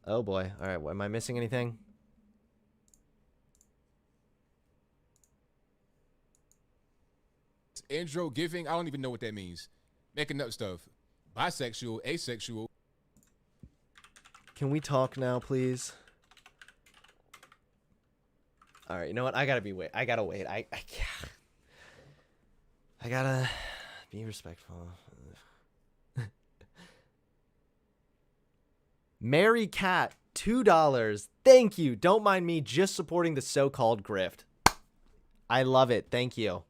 Oh boy. All right. Am I missing anything? Andro giving. I don't even know what that means. Making up stuff. Bisexual, asexual. Can we talk now, please? All right. You know what? I gotta wait. I gotta wait. I gotta be respectful. Mary Cat, $2. Thank you. Don't mind me just supporting the so-called grift. I love it. Thank you.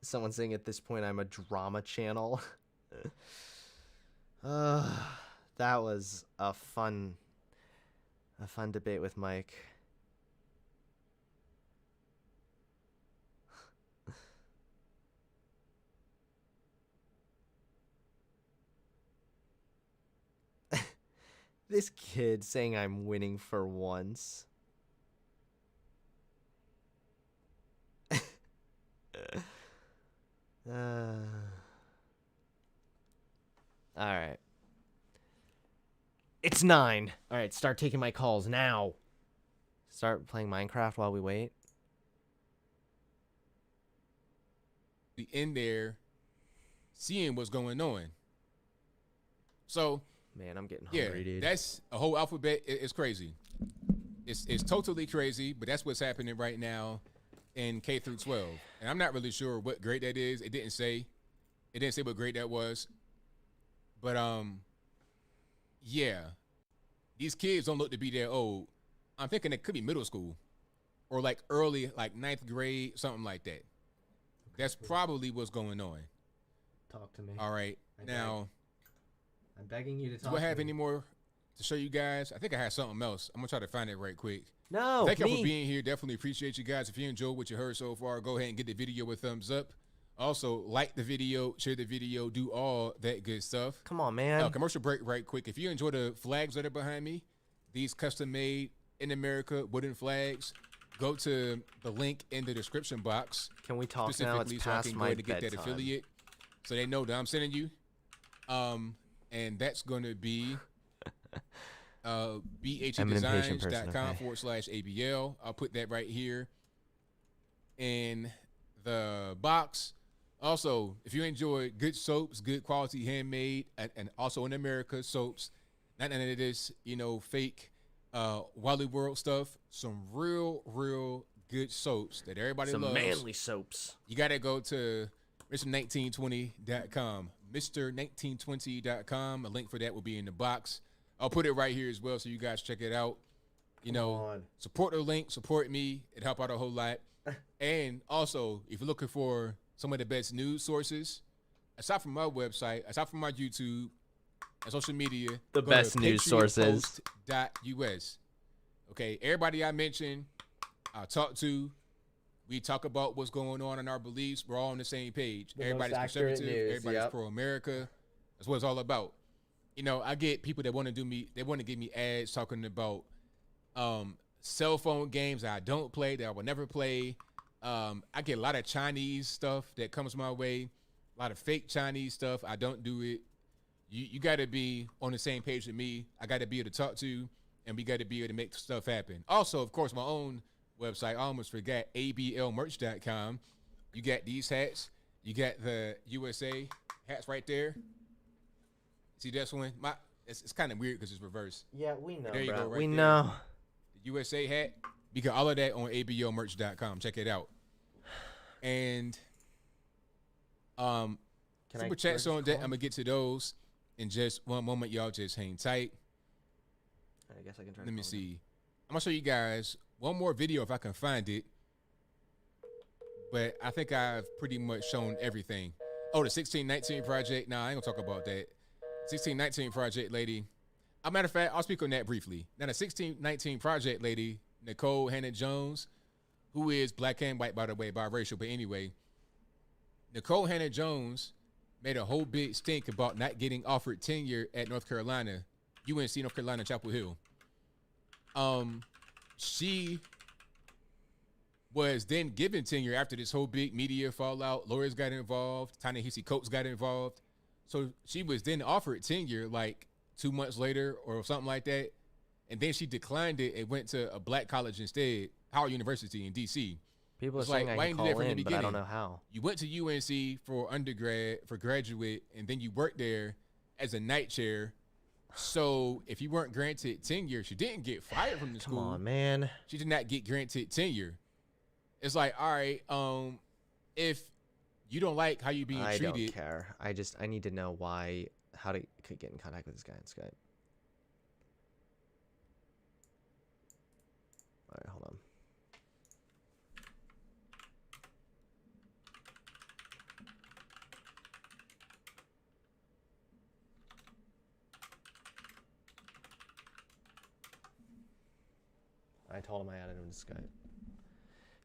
Someone saying at this point I'm a drama channel. That was a fun debate with Mike. This kid saying I'm winning for once. All right. It's 9. All right, start taking my calls now. Start playing Minecraft while we wait. In there, seeing what's going on. So, man, I'm getting hungry, dude. That's a whole alphabet. It's crazy. It's totally crazy, but that's what's happening right now in K through 12. And I'm not really sure what grade that is. It didn't say what grade that was. But yeah, these kids don't look to be that old. I'm thinking it could be middle school or like early, like 9th grade, something like that. That's probably what's going on. Talk to me. All right. Now, I'm begging you to talk. Do I have any more to show you guys? I think I had something else. I'm gonna try to find it right quick. No, thank you for being here. Definitely appreciate you guys. If you enjoyed what you heard so far, go ahead and get the video a thumbs up. Also, like the video, share the video, do all that good stuff. Come on, man. Commercial break right quick. If you enjoy the flags that are behind me, these custom-made in America wooden flags, go to the link in the description box. Can we talk now? It's so past I can my go ahead and get that bedtime. affiliate, so they know that I'm sending you. And that's going to be bhedesigns.com/ABL. I'll put that right here in the box. Also, if you enjoy good soaps, good quality handmade, and also in America soaps, not none of this, fake Wally World stuff, some real good soaps that everybody loves. Some manly soaps. You got to go to Mr1920.com. Mr1920.com. A link for that will be in the box. I'll put it right here as well so you guys check it out. Support the link, support me. It help out a whole lot. And also, if you're looking for some of the best news sources, aside from my website, aside from my YouTube and social media, the best news sources. .us. Okay, everybody I mentioned, I talk to, we talk about what's going on in our beliefs. We're all on the same page. Everybody's conservative. Everybody's pro-America. That's what it's all about. I get people that want to give me ads talking about cell phone games that I don't play, that I will never play. I get a lot of Chinese stuff that comes my way, a lot of fake Chinese stuff. I don't do it. You got to be on the same page with me. I got to be able to talk to, and we got to be able to make stuff happen. Also, of course, my own website, I almost forgot, ablmerch.com. You got these hats. You got the USA hats right there. See this one? It's kind of weird because it's reversed. Yeah, we know, there you go, right we there. know. The USA hat. You got all of that on ablmerch.com. Check it out. And super chats on that. I'm gonna get to those in just one moment. Y'all just hang tight. I guess I can try. Let me see. I'm gonna show you guys one more video if I can find it. But I think I've pretty much shown everything. Oh, the 1619 project. Nah, I ain't gonna talk about that. 1619 project lady. As a matter of fact, I'll speak on that briefly. Now, the 1619 project lady, Nicole Hannah-Jones, who is black and white, by the way, biracial, but anyway, Nicole Hannah-Jones made a whole big stink about not getting offered tenure at North Carolina, UNC North Carolina, Chapel Hill. She was then given tenure after this whole big media fallout. Lawyers got involved. Ta-Nehisi Coates got involved. So she was then offered tenure like 2 months later or something like that. And then she declined it and went to a black college instead, Howard University in D.C. People are It's saying like, I why can didn't you do that call from the in, but I beginning? don't know how. You went to UNC for undergrad, for graduate, and then you worked there as a night chair. So if you weren't granted tenure, she didn't get fired from the school. Come on, man. She did not get granted tenure. It's like, all right, if you don't like how you're being I treated, don't care. I need to know how to could get in contact with this guy on Skype. All right, hold on. I told him I added him to Skype.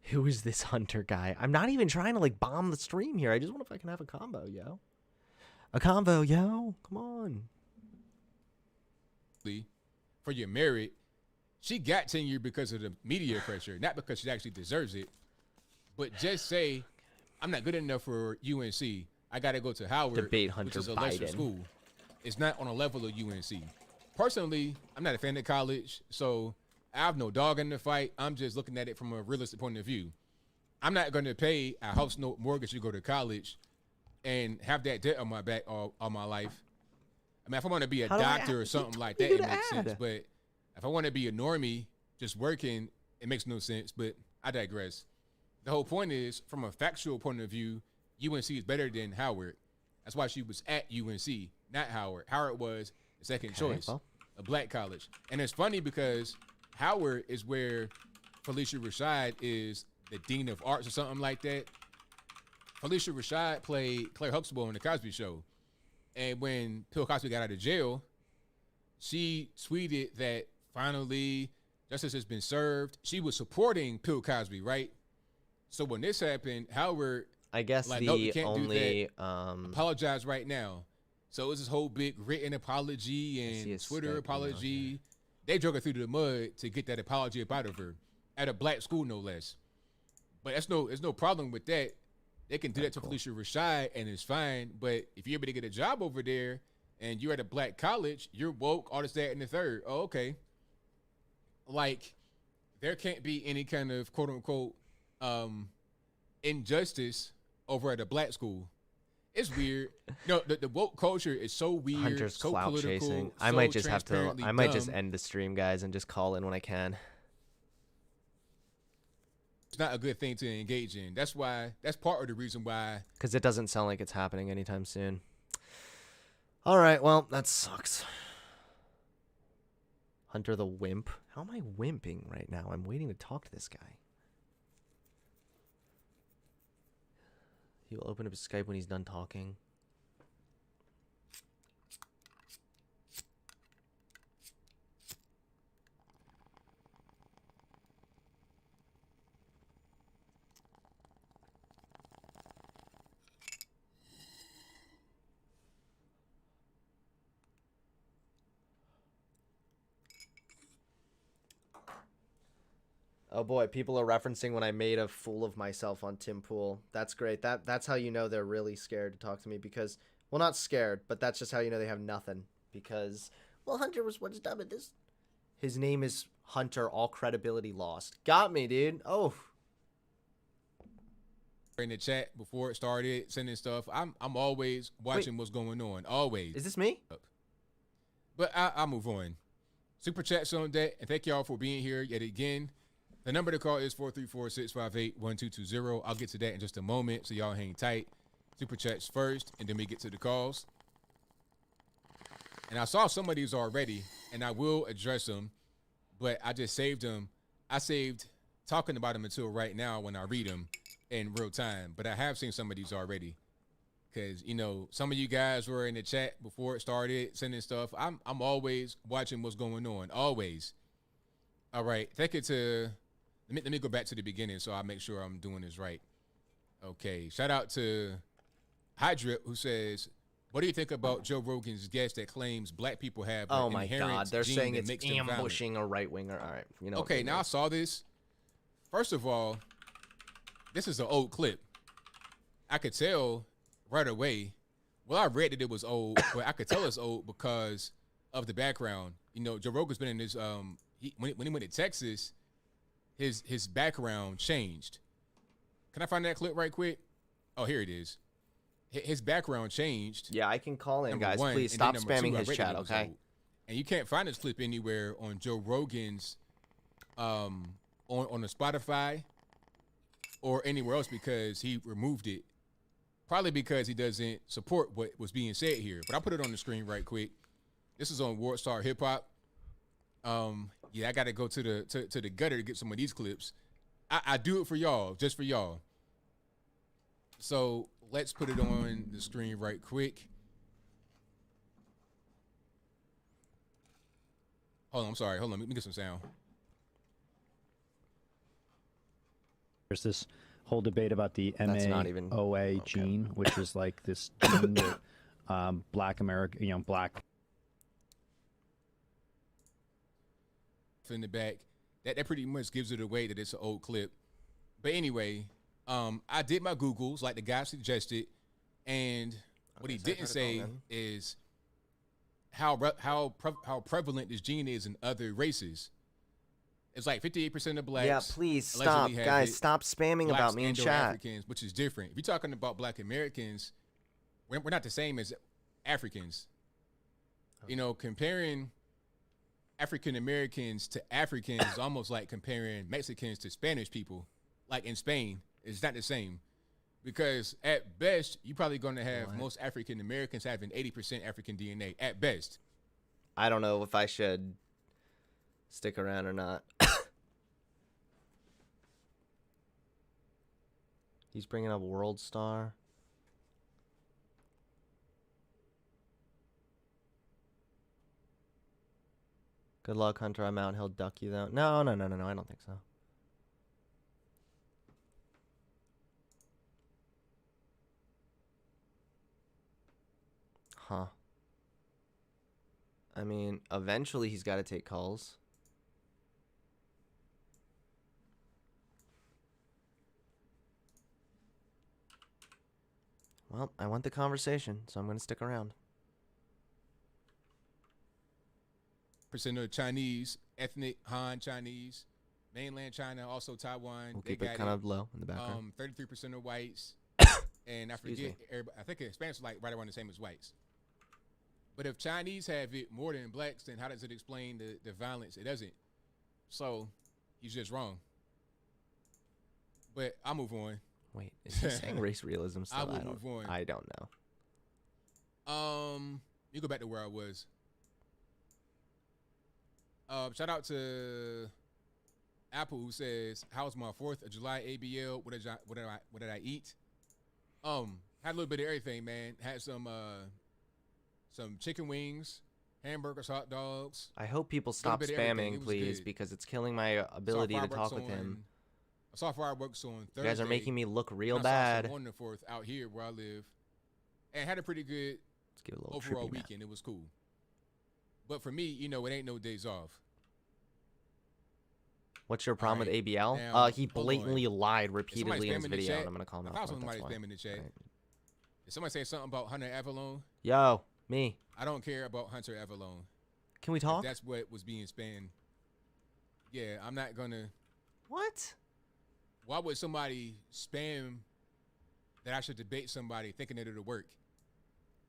Who is this Hunter guy? I'm not even trying to like bomb the stream here. I just wonder if I can have a combo, yo. A combo, yo. Come on. for your merit, she got tenure because of the media pressure, not because she actually deserves it. But just say, I'm not good enough for UNC. I got to go to Howard, Debate Hunter which is a lesser Biden. school. It's not on a level of UNC. Personally, I'm not a fan of college, so I have no dog in the fight. I'm just looking at it from a realistic point of view. I'm not going to pay a house note mortgage to go to college and have that debt on my back all my life. I mean, if I want to be a How do I doctor or add? something like You that, it gotta makes sense. add. But if I want to be a normie just working, it makes no sense. But I digress. The whole point is, from a factual point of view, UNC is better than Howard. That's why she was at UNC, not Howard. Howard was the second choice, well. a black college. And it's funny because Howard is where Felicia Rashad is the dean of arts or something like that. Felicia Rashad played Claire Huxtable on The Cosby Show. And when Bill Cosby got out of jail, she tweeted that finally justice has been served. She was supporting Bill Cosby, right? So when this happened, Howard, I guess like, the no, you can't only do that. Apologize right now. So it's this whole big written apology see and a Twitter Skype email apology. They drug her through the mud to get that apology up out of her at a black school, no less. But there's no problem with that. They can do that to Felicia Rashad and it's fine. But if you're able to get a job over there and you're at a black college, you're woke, all this, that, and the third. Oh, okay. Like, there can't be any kind of quote unquote injustice over at a black school. It's weird. No, the woke culture is so weird, Hunter's so clout political. chasing. I so might just have to. transparently I might just dumb. end the stream, guys, and just call in when I can. It's not a good thing to engage in. That's part of the reason why. Because it doesn't sound like it's happening anytime soon. All right, well, that sucks. Hunter the wimp. How am I wimping right now? I'm waiting to talk to this guy. He will open up his Skype when he's done talking. Oh boy, people are referencing when I made a fool of myself on Tim Pool. That's great. That's how you know they're really scared to talk to me because, well, not scared, but that's just how you know they have nothing. Because, well, Hunter was what's dumb at this. His name is Hunter. All credibility lost. Got me, dude. Oh. In the chat before it started, sending stuff. I'm always watching what's going on. Always. Is this me? But I'll move on. Super chats on that, and thank y'all for being here yet again. The number to call is 434-658-1220. I'll get to that in just a moment, so y'all hang tight. Super chats first, and then we get to the calls. And I saw some of these already, and I will address them, but I just saved them. I saved talking about them until right now when I read them in real time, but I have seen some of these already. Because, you know, some of you guys were in the chat before it started, sending stuff. I'm always watching what's going on, always. All right, thank you to... Let me go back to the beginning so I make sure I'm doing this right. Okay, shout out to Hydrip who says, What do you think about Joe Rogan's guest that claims black people have? Oh an my inherent God, they're gene saying that it's makes them violent? ambushing a right winger. All right, you know. Okay, now I saw this. First of all, this is an old clip. I could tell right away. Well, I read that it was old, but I could tell it's old because of the background. You know, Joe Rogan's been in this. When he went to Texas, his background changed. Can I find that clip right quick? Oh, here it is. His background changed. Yeah, I can call in, number guys. one, Please and then stop number spamming two, I his read that chat, it was okay? old. And you can't find this clip anywhere on Joe Rogan's on the Spotify or anywhere else because he removed it. Probably because he doesn't support what was being said here. But I'll put it on the screen right quick. This is on World Star Hip Hop. Yeah, I got to go to the gutter to get some of these clips. I do it for y'all, just for y'all. So let's put it on the screen right quick. Hold on, I'm sorry. Hold on, let me get some sound. There's this whole debate about the That's not even- MAOA gene, which is like this gene that black America, black. In the back, that pretty much gives it away that it's an old clip. But anyway, I did my Googles like the guy suggested, and what he didn't say is how prevalent this gene is in other races. It's like 58% of blacks. Yeah, please stop, allegedly have guys. it. Stop spamming Blacks about me in and/or chat. Africans, which is different. If you're talking about Black Americans, we're not the same as Africans. You know, comparing African Americans to Africans is almost like comparing Mexicans to Spanish people. Like in Spain, it's not the same. Because at best, you're probably going to have most African Americans having 80% African DNA at best. I don't know if I should stick around or not. He's bringing up World Star. Good luck, Hunter. I'm out. He'll duck you, though. No. I don't think so. Huh. I mean, eventually he's got to take calls. Well, I want the conversation, so I'm going to stick around. Percent of Chinese, ethnic Han Chinese, mainland China, also Taiwan. We'll they keep it got kind of low in the background. 33% of whites. And I Excuse forget, me. I think Hispanics is like right around the same as whites. But if Chinese have it more than blacks, then how does it explain the violence? It doesn't. So he's just wrong. But I'll move on. Wait, is he saying race realism still? I will move on. I don't know. You go back to where I was. Shout out to Apple who says, "How's my 4th of July ABL? What did I eat? Had a little bit of everything, man. Had some chicken wings, hamburgers, hot dogs. I hope people stop bit of everything. It spamming, was please, good. because it's killing my ability to talk with him. I saw fireworks on Thursday. You guys are making me look real and I saw bad. some on the 4th out here where I live, and had a pretty good Let's give it a little overall trippy now. weekend. It was cool. But for me, you know, it ain't no days off. What's your problem Alright, with ABL? now, He hold blatantly on. lied Is repeatedly somebody in his spamming the video, chat? and I'm gonna call him I out thought for it. somebody That's why. spamming the chat. Alright. Did somebody say something about Hunter Avalon? Yo, me. I don't care about Hunter Avalon. Can we If talk? that's what was being spammed. Yeah, I'm not gonna. What? Why would somebody spam that I should debate somebody thinking that it'll work?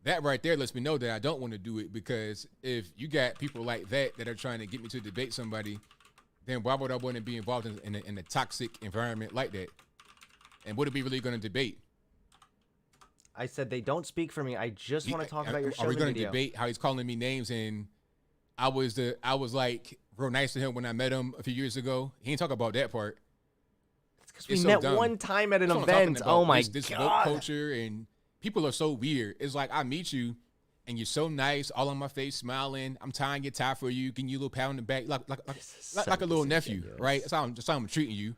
That right there lets me know that I don't want to do it, because if you got people like that are trying to get me to debate somebody, then why would I want to be involved in a toxic environment like that? And what are we really going to debate? I said they don't speak for me. I just want to talk about your show Are we going to debate how he's calling me names? And I was like real nice to him when I met him a few years ago. He didn't talk about that part. Because we met one time at an event. Oh my this woke god. culture, and people are so weird. It's like I meet you and you're so nice, all on my face, smiling. I'm tying your tie for you, giving you a little pat on the back, like a little nephew, right? That's how I'm treating you.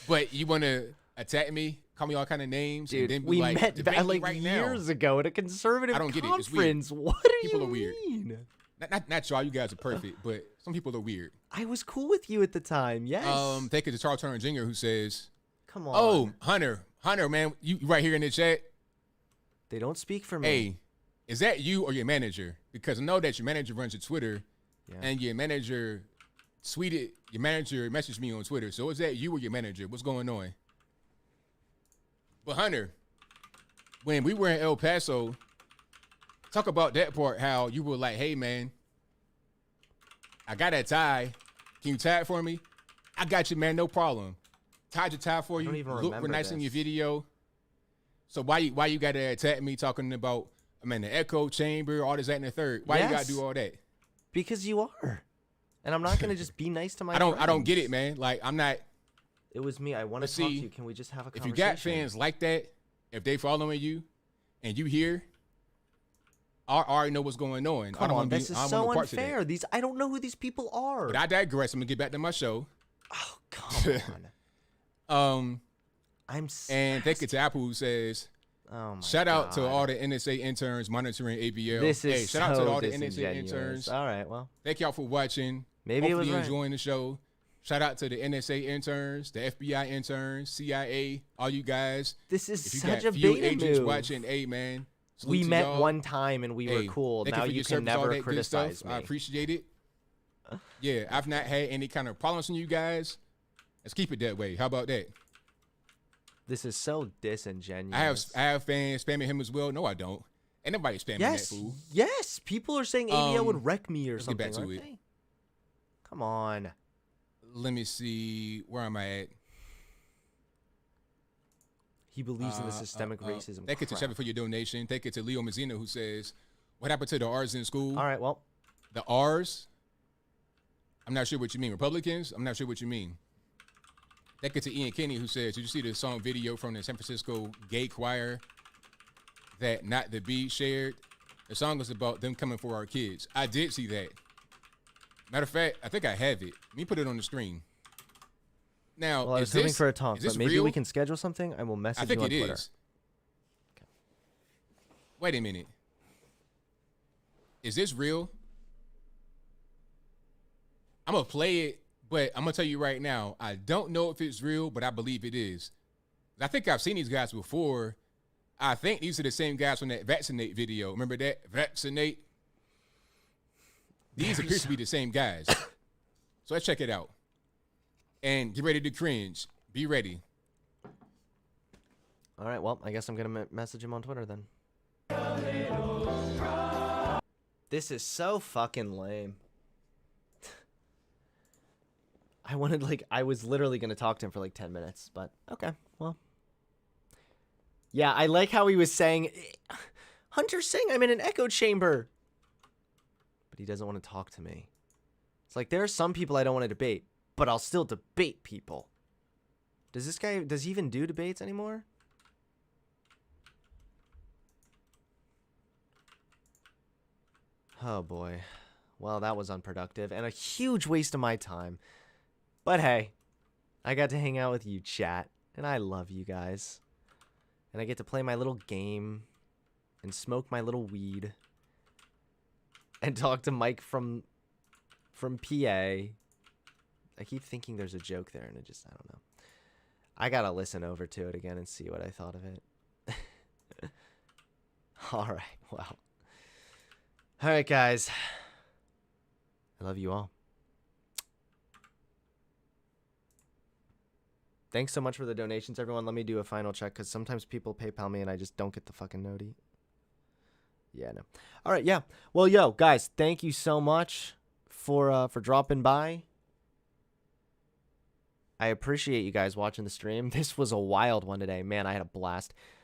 But you want to attack me call me all kind of names, Dude, and then be we like, met debate me like right years now. ago at a conservative I don't get it. It's conference. weird. What do People you are weird. mean? Not y'all. You guys are perfect, but some people are weird. I was cool with you at the time. Yes. Thank you to Charles Turner Jr. who says, Come on. "Oh, Hunter, man, you right here in the chat. They don't speak for me. Hey, is that you or your manager? Because I know that your manager runs your Twitter, and your manager messaged me on Twitter. So is that you or your manager? What's going on?" But Hunter, when we were in El Paso, talk about that part, how you were like, "Hey, man, I got that tie. Can you tie it for me?" "I got you, man. No problem. Tied your tie for I you. don't even Look remember nice in your this. video." So why you got to attack me talking about, the echo chamber, all this, that, and the third? Why you got to do all that? Because you are. And I'm not going to just be nice to my I don't friends. get it, man. Like, I'm not. It was me. I want to But talk to see, you. Can we just have a If conversation? you got fans like that, if they following you, and you here, I already know what's going on. I Come don't on, want to be. this is I don't so want no parts of that. unfair. I don't know who these people are. But I digress. I'm gonna get back to my show. Oh, come on. And thank you to Apple who says, Oh my shout out to God. all the NSA interns monitoring ABL. This is hey, shout out to so all the NSA disingenuous. interns. All right, well. Thank y'all for watching. Maybe it Hopefully was right. enjoying the show. Shout out to the NSA interns, the FBI interns, CIA, all you guys. This is if you such got a few beta agents move. watching, hey man. salute We to met y'all. one time and we were Hey, cool. thank Now for you your can service, all never that good criticize stuff. me. I appreciate it. Yeah, I've not had any kind of problems from you guys. Let's keep it that way. How about that? This is so disingenuous. I have fans spamming him as well. No, I don't. Ain't nobody spamming Yes, that fool. yes. People are saying ABL would wreck me or let's something. get back to aren't it. they? Come on. Let me see. Where am I at? He believes in the systemic racism. Thank you to crap. Chevy for your donation. Thank you to Leo Mazzina who says, what happened to the R's in school? All right, well. The R's? I'm not sure what you mean. Republicans? I'm not sure what you mean. Thank you to Ian Kenny who says, did you see the song video from the San Francisco gay choir that Not the Bee shared? The song was about them coming for our kids. I did see that. Matter of fact, I think I have it. Let me put it on the screen. Now, Well, I was hoping for a talk, is this but maybe real? we can schedule something. I will message I think you on it Twitter. is. Wait a minute. Is this real? I'm going to play it, but I'm going to tell you right now, I don't know if it's real, but I believe it is. I think I've seen these guys before. I think these are the same guys from that Vaccinate video. Remember that? Vaccinate? These appear to be the same guys. So let's check it out. And get ready to cringe. Be ready. All right, well, I guess I'm going to message him on Twitter then. This is so fucking lame. I was literally going to talk to him for like 10 minutes, but okay, well. Yeah, I like how he was saying, Hunter Singh, I'm in an echo chamber. But he doesn't want to talk to me. It's like, there are some people I don't want to debate, but I'll still debate people. Does he even do debates anymore? Oh boy. Well, that was unproductive and a huge waste of my time. But hey, I got to hang out with you, chat, and I love you guys. And I get to play my little game and smoke my little weed and talk to Mike from PA. I keep thinking there's a joke there, and I don't know. I gotta listen over to it again and see what I thought of it. All right, well. All right, guys. I love you all. Thanks so much for the donations, everyone. Let me do a final check, because sometimes people PayPal me and I just don't get the fucking noti. Yeah, no. All right, yeah. Well, yo, guys, thank you so much for dropping by. I appreciate you guys watching the stream. This was a wild one today. Man, I had a blast.